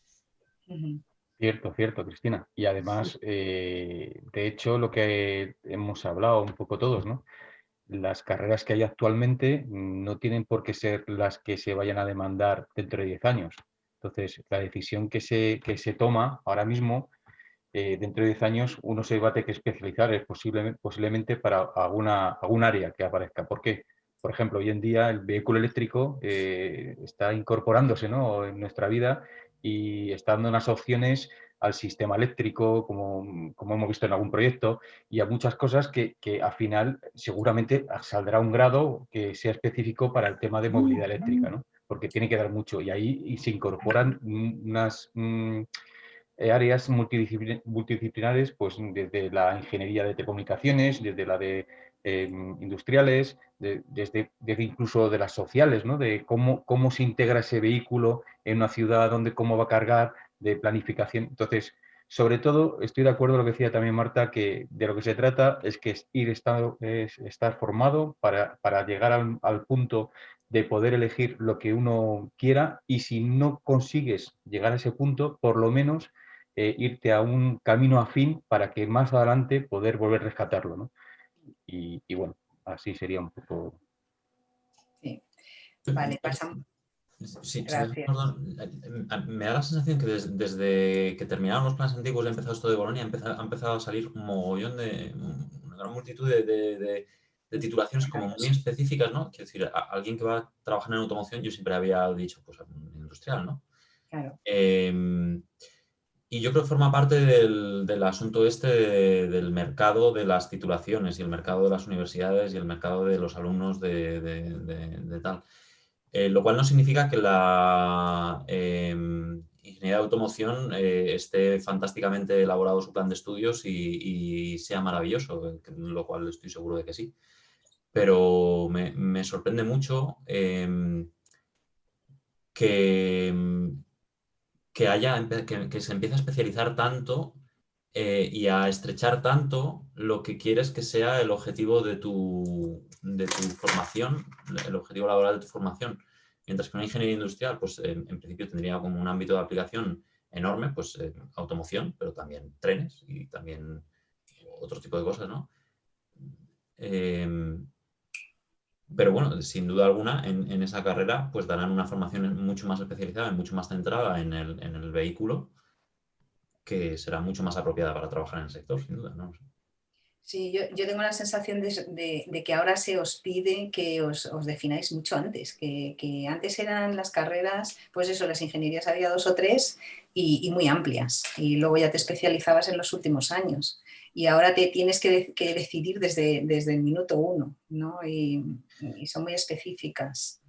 Speaker 6: Cierto, cierto, Cristina. Y además, de hecho, lo que hemos hablado un poco todos, ¿no? Las carreras que hay actualmente no tienen por qué ser las que se vayan a demandar dentro de 10 años. Entonces, la decisión que se toma ahora mismo, dentro de 10 años, uno se va a tener que especializar posiblemente para algún área que aparezca. ¿Por qué? Por ejemplo, hoy en día el vehículo eléctrico está incorporándose, ¿no?, en nuestra vida y está dando unas opciones al sistema eléctrico, como hemos visto en algún proyecto, y a muchas cosas que al final seguramente saldrá un grado que sea específico para el tema de movilidad eléctrica, ¿no? Porque tiene que dar mucho y ahí se incorporan unas áreas multidisciplinares, pues desde la ingeniería de telecomunicaciones, desde la de industriales, desde incluso de las sociales, ¿no? De cómo se integra ese vehículo en una ciudad, cómo va a cargar, de planificación. Entonces, sobre todo, estoy de acuerdo con lo que decía también Marta, que de lo que se trata es que estar formado para llegar al punto de poder elegir lo que uno quiera, y si no consigues llegar a ese punto, por lo menos irte a un camino afín para que más adelante poder volver a rescatarlo, ¿no? Y bueno, así sería un poco...
Speaker 1: Sí. Vale, pasamos.
Speaker 7: Sí,
Speaker 1: Gracias.
Speaker 7: me da la sensación que desde que terminaron los planes antiguos y ha empezado esto de Bolonia, ha empezado a salir un mogollón una gran multitud de titulaciones como muy específicas, ¿no? Quiero decir, alguien que va a trabajar en automoción, yo siempre había dicho, pues, industrial, ¿no?
Speaker 1: Claro.
Speaker 7: Y yo creo que forma parte del asunto del mercado de las titulaciones y el mercado de las universidades y el mercado de los alumnos de tal. Lo cual no significa que la ingeniería de automoción esté fantásticamente elaborado su plan de estudios y sea maravilloso, lo cual estoy seguro de que sí. Pero me sorprende mucho que se empiece a especializar tanto y a estrechar tanto lo que quieres que sea el objetivo de tu formación, el objetivo laboral de tu formación. Mientras que una ingeniería industrial, pues en principio tendría como un ámbito de aplicación enorme, pues automoción, pero también trenes y también otro tipo de cosas, ¿no? Pero bueno, sin duda alguna, en esa carrera pues darán una formación mucho más especializada, mucho más centrada en el vehículo, que será mucho más apropiada para trabajar en el sector, sin duda, ¿no?
Speaker 1: Sí, yo tengo la sensación de que ahora se os pide que os defináis mucho antes, que antes eran las carreras, pues eso, las ingenierías había 2 o 3 y muy amplias, y luego ya te especializabas en los últimos años. Y ahora te tienes que decidir desde el minuto 1, ¿no? Y son muy específicas.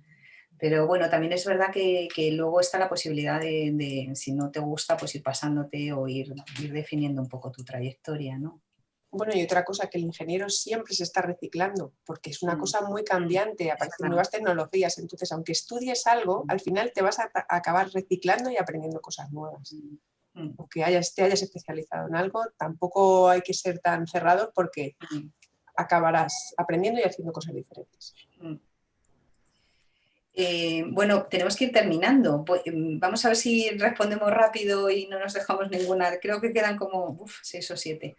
Speaker 1: Pero bueno, también es verdad que luego está la posibilidad de, si no te gusta, pues ir pasándote o ir definiendo un poco tu trayectoria, ¿no?
Speaker 3: Bueno, y otra cosa, que el ingeniero siempre se está reciclando, porque es una cosa muy cambiante, aparecen nuevas tecnologías, entonces aunque estudies algo, al final te vas a acabar reciclando y aprendiendo cosas nuevas. Aunque te hayas especializado en algo, tampoco hay que ser tan cerrados porque acabarás aprendiendo y haciendo cosas diferentes.
Speaker 1: Bueno, tenemos que ir terminando. Vamos a ver si respondemos rápido y no nos dejamos ninguna. Creo que quedan como 6 o 7.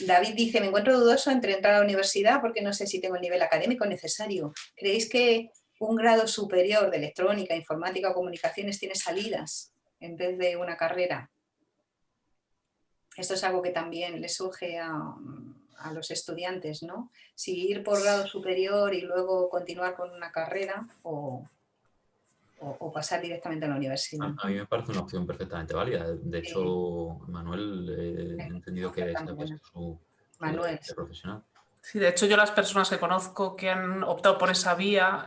Speaker 1: David dice, me encuentro dudoso entre entrar a la universidad porque no sé si tengo el nivel académico necesario. ¿Creéis que un grado superior de electrónica, informática o comunicaciones tiene salidas en vez de una carrera? Esto es algo que también le surge a los estudiantes, ¿no? Si ir por grado superior y luego continuar con una carrera o pasar directamente a la universidad.
Speaker 7: A mí me parece una opción perfectamente válida. De hecho, Manuel, he entendido que se ha puesto su profesional.
Speaker 5: Sí, de hecho yo las personas que conozco que han optado por esa vía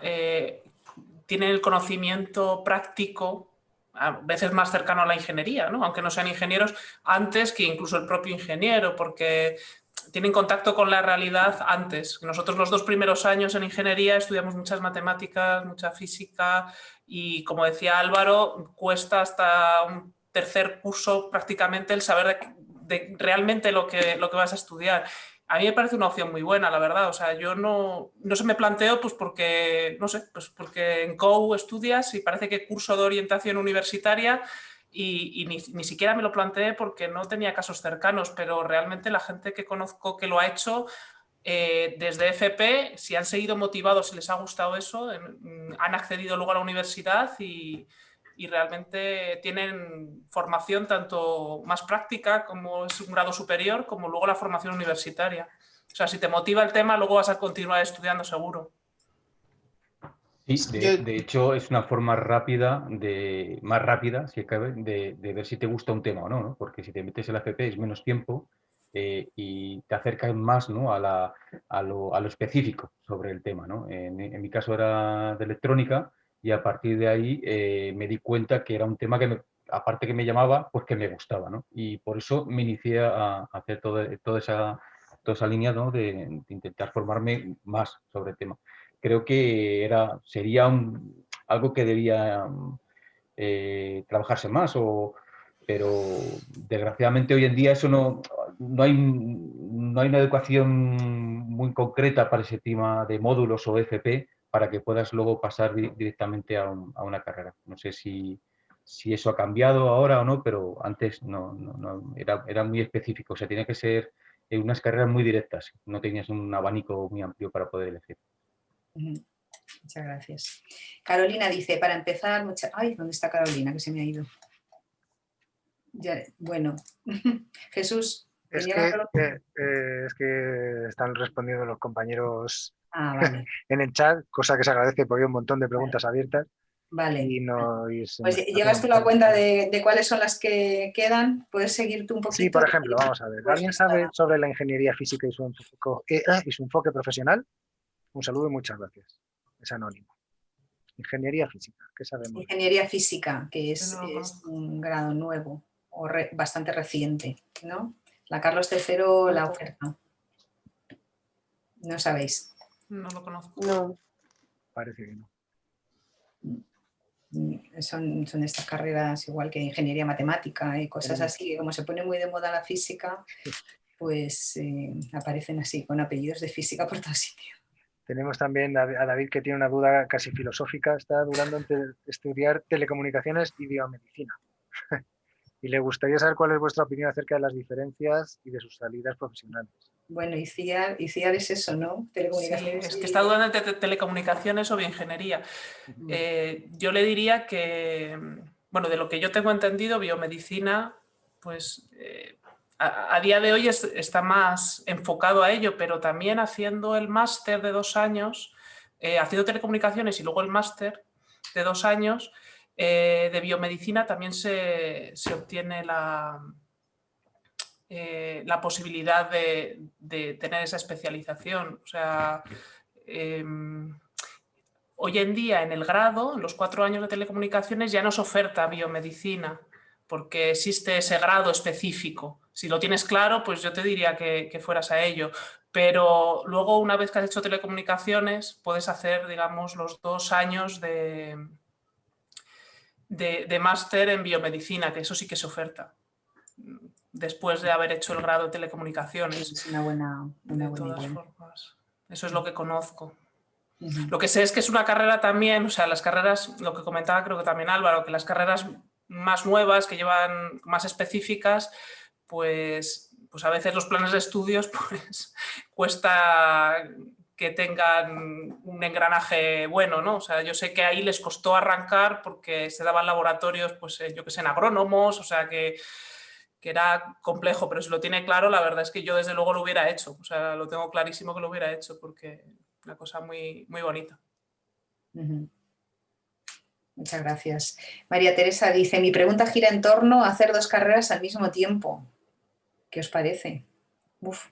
Speaker 5: tienen el conocimiento práctico a veces más cercano a la ingeniería, ¿no? Aunque no sean ingenieros, antes que incluso el propio ingeniero, porque tienen contacto con la realidad antes. Nosotros los 2 primeros años en ingeniería estudiamos muchas matemáticas, mucha física y, como decía Álvaro, cuesta hasta un tercer curso prácticamente el saber de realmente lo que vas a estudiar. A mí me parece una opción muy buena, la verdad. O sea, yo no se me planteó pues porque, no sé, pues porque en COU estudias y parece que curso de orientación universitaria y ni siquiera me lo planteé porque no tenía casos cercanos, pero realmente la gente que conozco que lo ha hecho desde FP, si han seguido motivados, si les ha gustado eso, han accedido luego a la universidad y realmente tienen formación tanto más práctica, como es un grado superior, como luego la formación universitaria. O sea, si te motiva el tema, luego vas a continuar estudiando seguro.
Speaker 6: Sí, de hecho es una forma rápida, más rápida, si cabe, de ver si te gusta un tema o no, ¿no? Porque si te metes en la FP es menos tiempo y te acercas más, ¿no? a lo específico sobre el tema, ¿no? En mi caso era de electrónica y a partir de ahí me di cuenta que era un tema que, aparte que me llamaba, pues que me gustaba, ¿no? Y por eso me inicié a hacer toda esa línea, ¿no? de intentar formarme más sobre el tema. Creo que sería algo que debía trabajarse más, pero desgraciadamente hoy en día eso no hay una educación muy concreta para ese tema de módulos o FP para que puedas luego pasar directamente a una carrera. No sé si eso ha cambiado ahora o no, pero antes no era muy específico, o sea, tenía que ser unas carreras muy directas, no tenías un abanico muy amplio para poder elegir.
Speaker 1: Muchas gracias. Carolina dice, para empezar, ay, ¿dónde está Carolina? Que se me ha ido. Ya, bueno, Jesús.
Speaker 2: Es que están respondiendo los compañeros
Speaker 1: vale.
Speaker 2: en el chat, cosa que se agradece porque hay un montón de preguntas abiertas.
Speaker 1: Vale.
Speaker 2: Y
Speaker 1: pues llevas tú la cuenta de cuáles son las que quedan. ¿Puedes seguir tú un poquito?
Speaker 2: Sí, por ejemplo, vamos a ver. ¿Alguien sabe sobre la ingeniería física y su enfoque profesional? Un saludo y muchas gracias. Es anónimo. Ingeniería física, ¿qué sabemos?
Speaker 1: Ingeniería física, que es un grado nuevo o bastante reciente, ¿no? La Carlos III la oferta. ¿No sabéis?
Speaker 5: No lo conozco.
Speaker 3: No.
Speaker 2: Parece que no.
Speaker 1: Son estas carreras igual que ingeniería matemática y cosas así, como se pone muy de moda la física, pues aparecen así, con apellidos de física por todos sitios.
Speaker 2: Tenemos también a David, que tiene una duda casi filosófica, está dudando entre estudiar telecomunicaciones y biomedicina. Y le gustaría saber cuál es vuestra opinión acerca de las diferencias y de sus salidas profesionales.
Speaker 1: Bueno, ICIAR es eso, ¿no? Telecomunicaciones.
Speaker 5: Sí, es que está dudando entre telecomunicaciones o bioingeniería. Yo le diría que, bueno, de lo que yo tengo entendido, biomedicina, pues a día de hoy está más enfocado a ello, pero también haciendo el máster de 2 años, haciendo telecomunicaciones y luego el máster de 2 años, de biomedicina también se obtiene la posibilidad de tener esa especialización. O sea, hoy en día en el grado, en los 4 años de telecomunicaciones, ya no se oferta biomedicina, porque existe ese grado específico. Si lo tienes claro, pues yo te diría que fueras a ello. Pero luego, una vez que has hecho telecomunicaciones, puedes hacer, digamos, los 2 años de máster en biomedicina, que eso sí que se oferta después de haber hecho el grado de telecomunicaciones.
Speaker 1: Es una buena
Speaker 5: de todas formas. Eso es lo que conozco.
Speaker 1: Uh-huh.
Speaker 5: Lo que sé es que es una carrera también, o sea, las carreras, lo que comentaba creo que también Álvaro, que las carreras más nuevas, que llevan más específicas, pues a veces los planes de estudios pues cuesta que tengan un engranaje bueno, ¿no? O sea, yo sé que ahí les costó arrancar porque se daban laboratorios, pues yo que sé, en agrónomos, o sea que era complejo, pero si lo tiene claro, la verdad es que yo desde luego lo hubiera hecho, o sea, lo tengo clarísimo que lo hubiera hecho porque es una cosa muy, muy bonita.
Speaker 1: Uh-huh. Muchas gracias. María Teresa dice, mi pregunta gira en torno a hacer 2 carreras al mismo tiempo. ¿Qué os parece? Uf.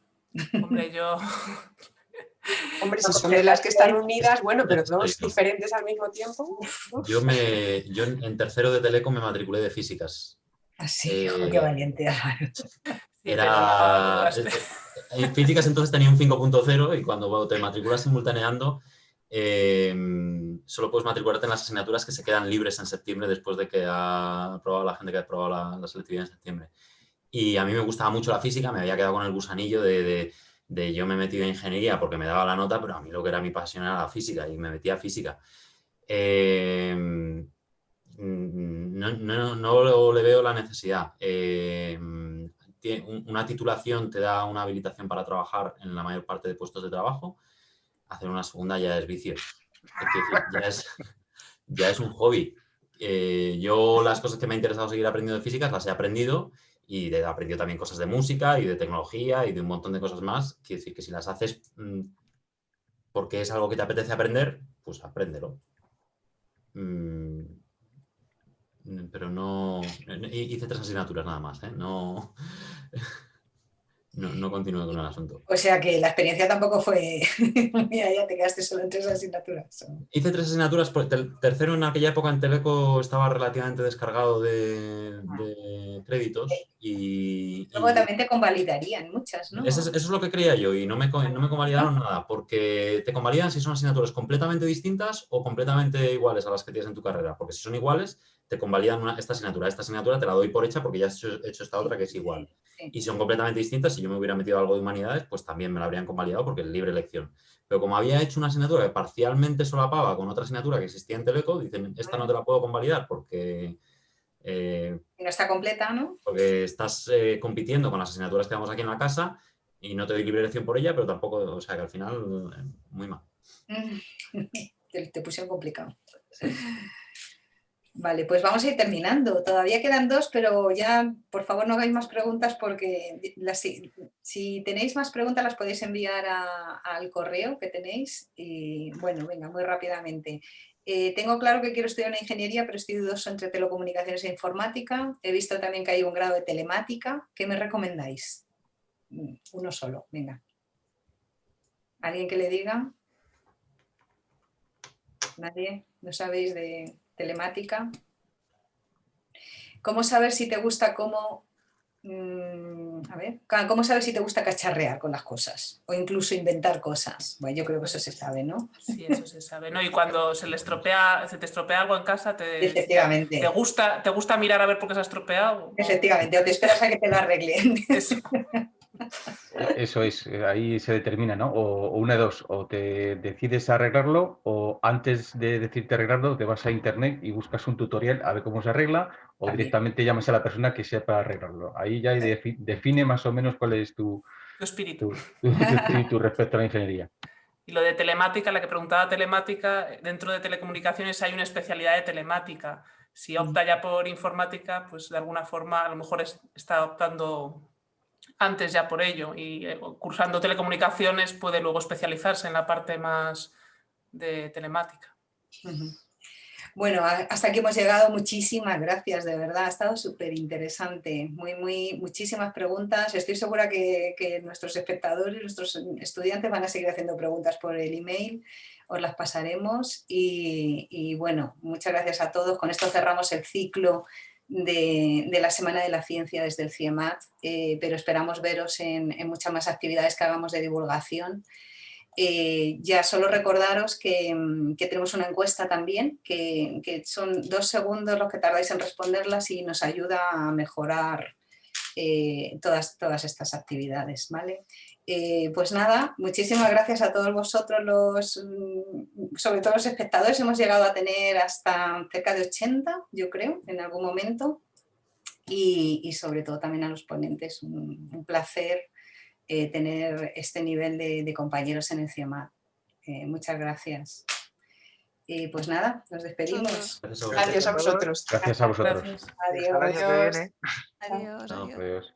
Speaker 5: Hombre, yo
Speaker 3: Hombre, si son de las que están unidas, bueno, pero dos diferentes al mismo tiempo.
Speaker 7: Yo en tercero de Teleco me matriculé de físicas.
Speaker 1: Así, qué valiente.
Speaker 7: En físicas entonces tenía un 5.0 y cuando te matriculas simultaneando solo puedes matricularte en las asignaturas que se quedan libres en septiembre después de que ha aprobado la gente que ha aprobado la selectividad en septiembre. Y a mí me gustaba mucho la física, me había quedado con el gusanillo de yo me he metido en ingeniería porque me daba la nota, pero a mí lo que era mi pasión era la física y me metí a física. No le veo la necesidad. Una titulación te da una habilitación para trabajar en la mayor parte de puestos de trabajo. Hacer una segunda ya es vicio. Ya es un hobby. Yo las cosas que me ha interesado seguir aprendiendo de físicas las he aprendido y he aprendido también cosas de música y de tecnología y de un montón de cosas más. Quiero decir que si las haces porque es algo que te apetece aprender, pues apréndelo. Pero no... Hice 3 asignaturas nada más, ¿eh? No continúe con el asunto.
Speaker 1: O sea que la experiencia tampoco fue... Mira, ya te quedaste solo en 3 asignaturas.
Speaker 7: Hice 3 asignaturas. Tercero, en aquella época en Teleco estaba relativamente descargado de créditos y...
Speaker 1: Luego también te convalidarían muchas, ¿no?
Speaker 7: Eso es lo que creía yo y no me convalidaron nada, porque te convalidan si son asignaturas completamente distintas o completamente iguales a las que tienes en tu carrera, porque si son iguales te convalidan esta asignatura te la doy por hecha porque ya he hecho esta otra que es igual. Sí. Y si son completamente distintas, si yo me hubiera metido algo de humanidades, pues también me la habrían convalidado porque es libre elección. Pero como había hecho una asignatura que parcialmente solapaba con otra asignatura que existía en Teleco, dicen, esta no te la puedo convalidar porque...
Speaker 1: no está completa, ¿no?
Speaker 7: Porque estás compitiendo con las asignaturas que damos aquí en la casa y no te doy libre elección por ella, pero tampoco, o sea que al final, muy mal.
Speaker 1: Te pusieron complicado. Sí. Vale, pues vamos a ir terminando. Todavía quedan 2, pero ya, por favor, no hagáis más preguntas porque si tenéis más preguntas las podéis enviar al correo que tenéis. Y bueno, venga, muy rápidamente. Tengo claro que quiero estudiar una ingeniería, pero estoy dudoso entre telecomunicaciones e informática. He visto también que hay un grado de telemática. ¿Qué me recomendáis? Uno solo, venga. ¿Alguien que le diga? ¿Nadie? ¿No sabéis de telemática? ¿Cómo saber si te gusta cómo saber si te gusta cacharrear con las cosas o incluso inventar cosas? Bueno, yo creo que eso se sabe, ¿no?
Speaker 5: Sí, eso se sabe, ¿no? Y cuando se te estropea algo en casa,
Speaker 1: efectivamente.
Speaker 5: ¿Te gusta mirar a ver por qué se ha estropeado?
Speaker 1: Efectivamente, o te esperas a que te lo arreglen.
Speaker 6: Eso es, ahí se determina, ¿no? O una de dos, o te decides arreglarlo o antes de decirte arreglarlo te vas a internet y buscas un tutorial a ver cómo se arregla o directamente llamas a la persona que sepa arreglarlo. Ahí ya define más o menos cuál es tu
Speaker 5: espíritu.
Speaker 6: Tu espíritu respecto a la ingeniería.
Speaker 5: Y lo de telemática, la que preguntaba telemática, dentro de telecomunicaciones hay una especialidad de telemática. Si opta ya por informática, pues de alguna forma a lo mejor está optando antes ya por ello y cursando telecomunicaciones puede luego especializarse en la parte más de telemática.
Speaker 1: Bueno, hasta aquí hemos llegado. Muchísimas gracias, de verdad, ha estado súper interesante. Muchísimas preguntas. Estoy segura que nuestros espectadores, nuestros estudiantes van a seguir haciendo preguntas por el email, os las pasaremos y bueno, muchas gracias a todos. Con esto cerramos el ciclo de la Semana de la Ciencia desde el CIEMAT, pero esperamos veros en muchas más actividades que hagamos de divulgación. Ya solo recordaros que tenemos una encuesta también, que son 2 segundos los que tardáis en responderlas y nos ayuda a mejorar todas estas actividades, ¿vale? Pues nada, muchísimas gracias a todos vosotros, sobre todo los espectadores. Hemos llegado a tener hasta cerca de 80, yo creo, en algún momento, y sobre todo también a los ponentes, un placer tener este nivel de compañeros en el CIEMAT. Muchas gracias. Y pues nada, nos despedimos.
Speaker 3: Gracias a vosotros.
Speaker 6: Gracias a vosotros.
Speaker 5: Gracias.
Speaker 1: Adiós.
Speaker 3: Adiós.
Speaker 4: Adiós.
Speaker 6: Adiós.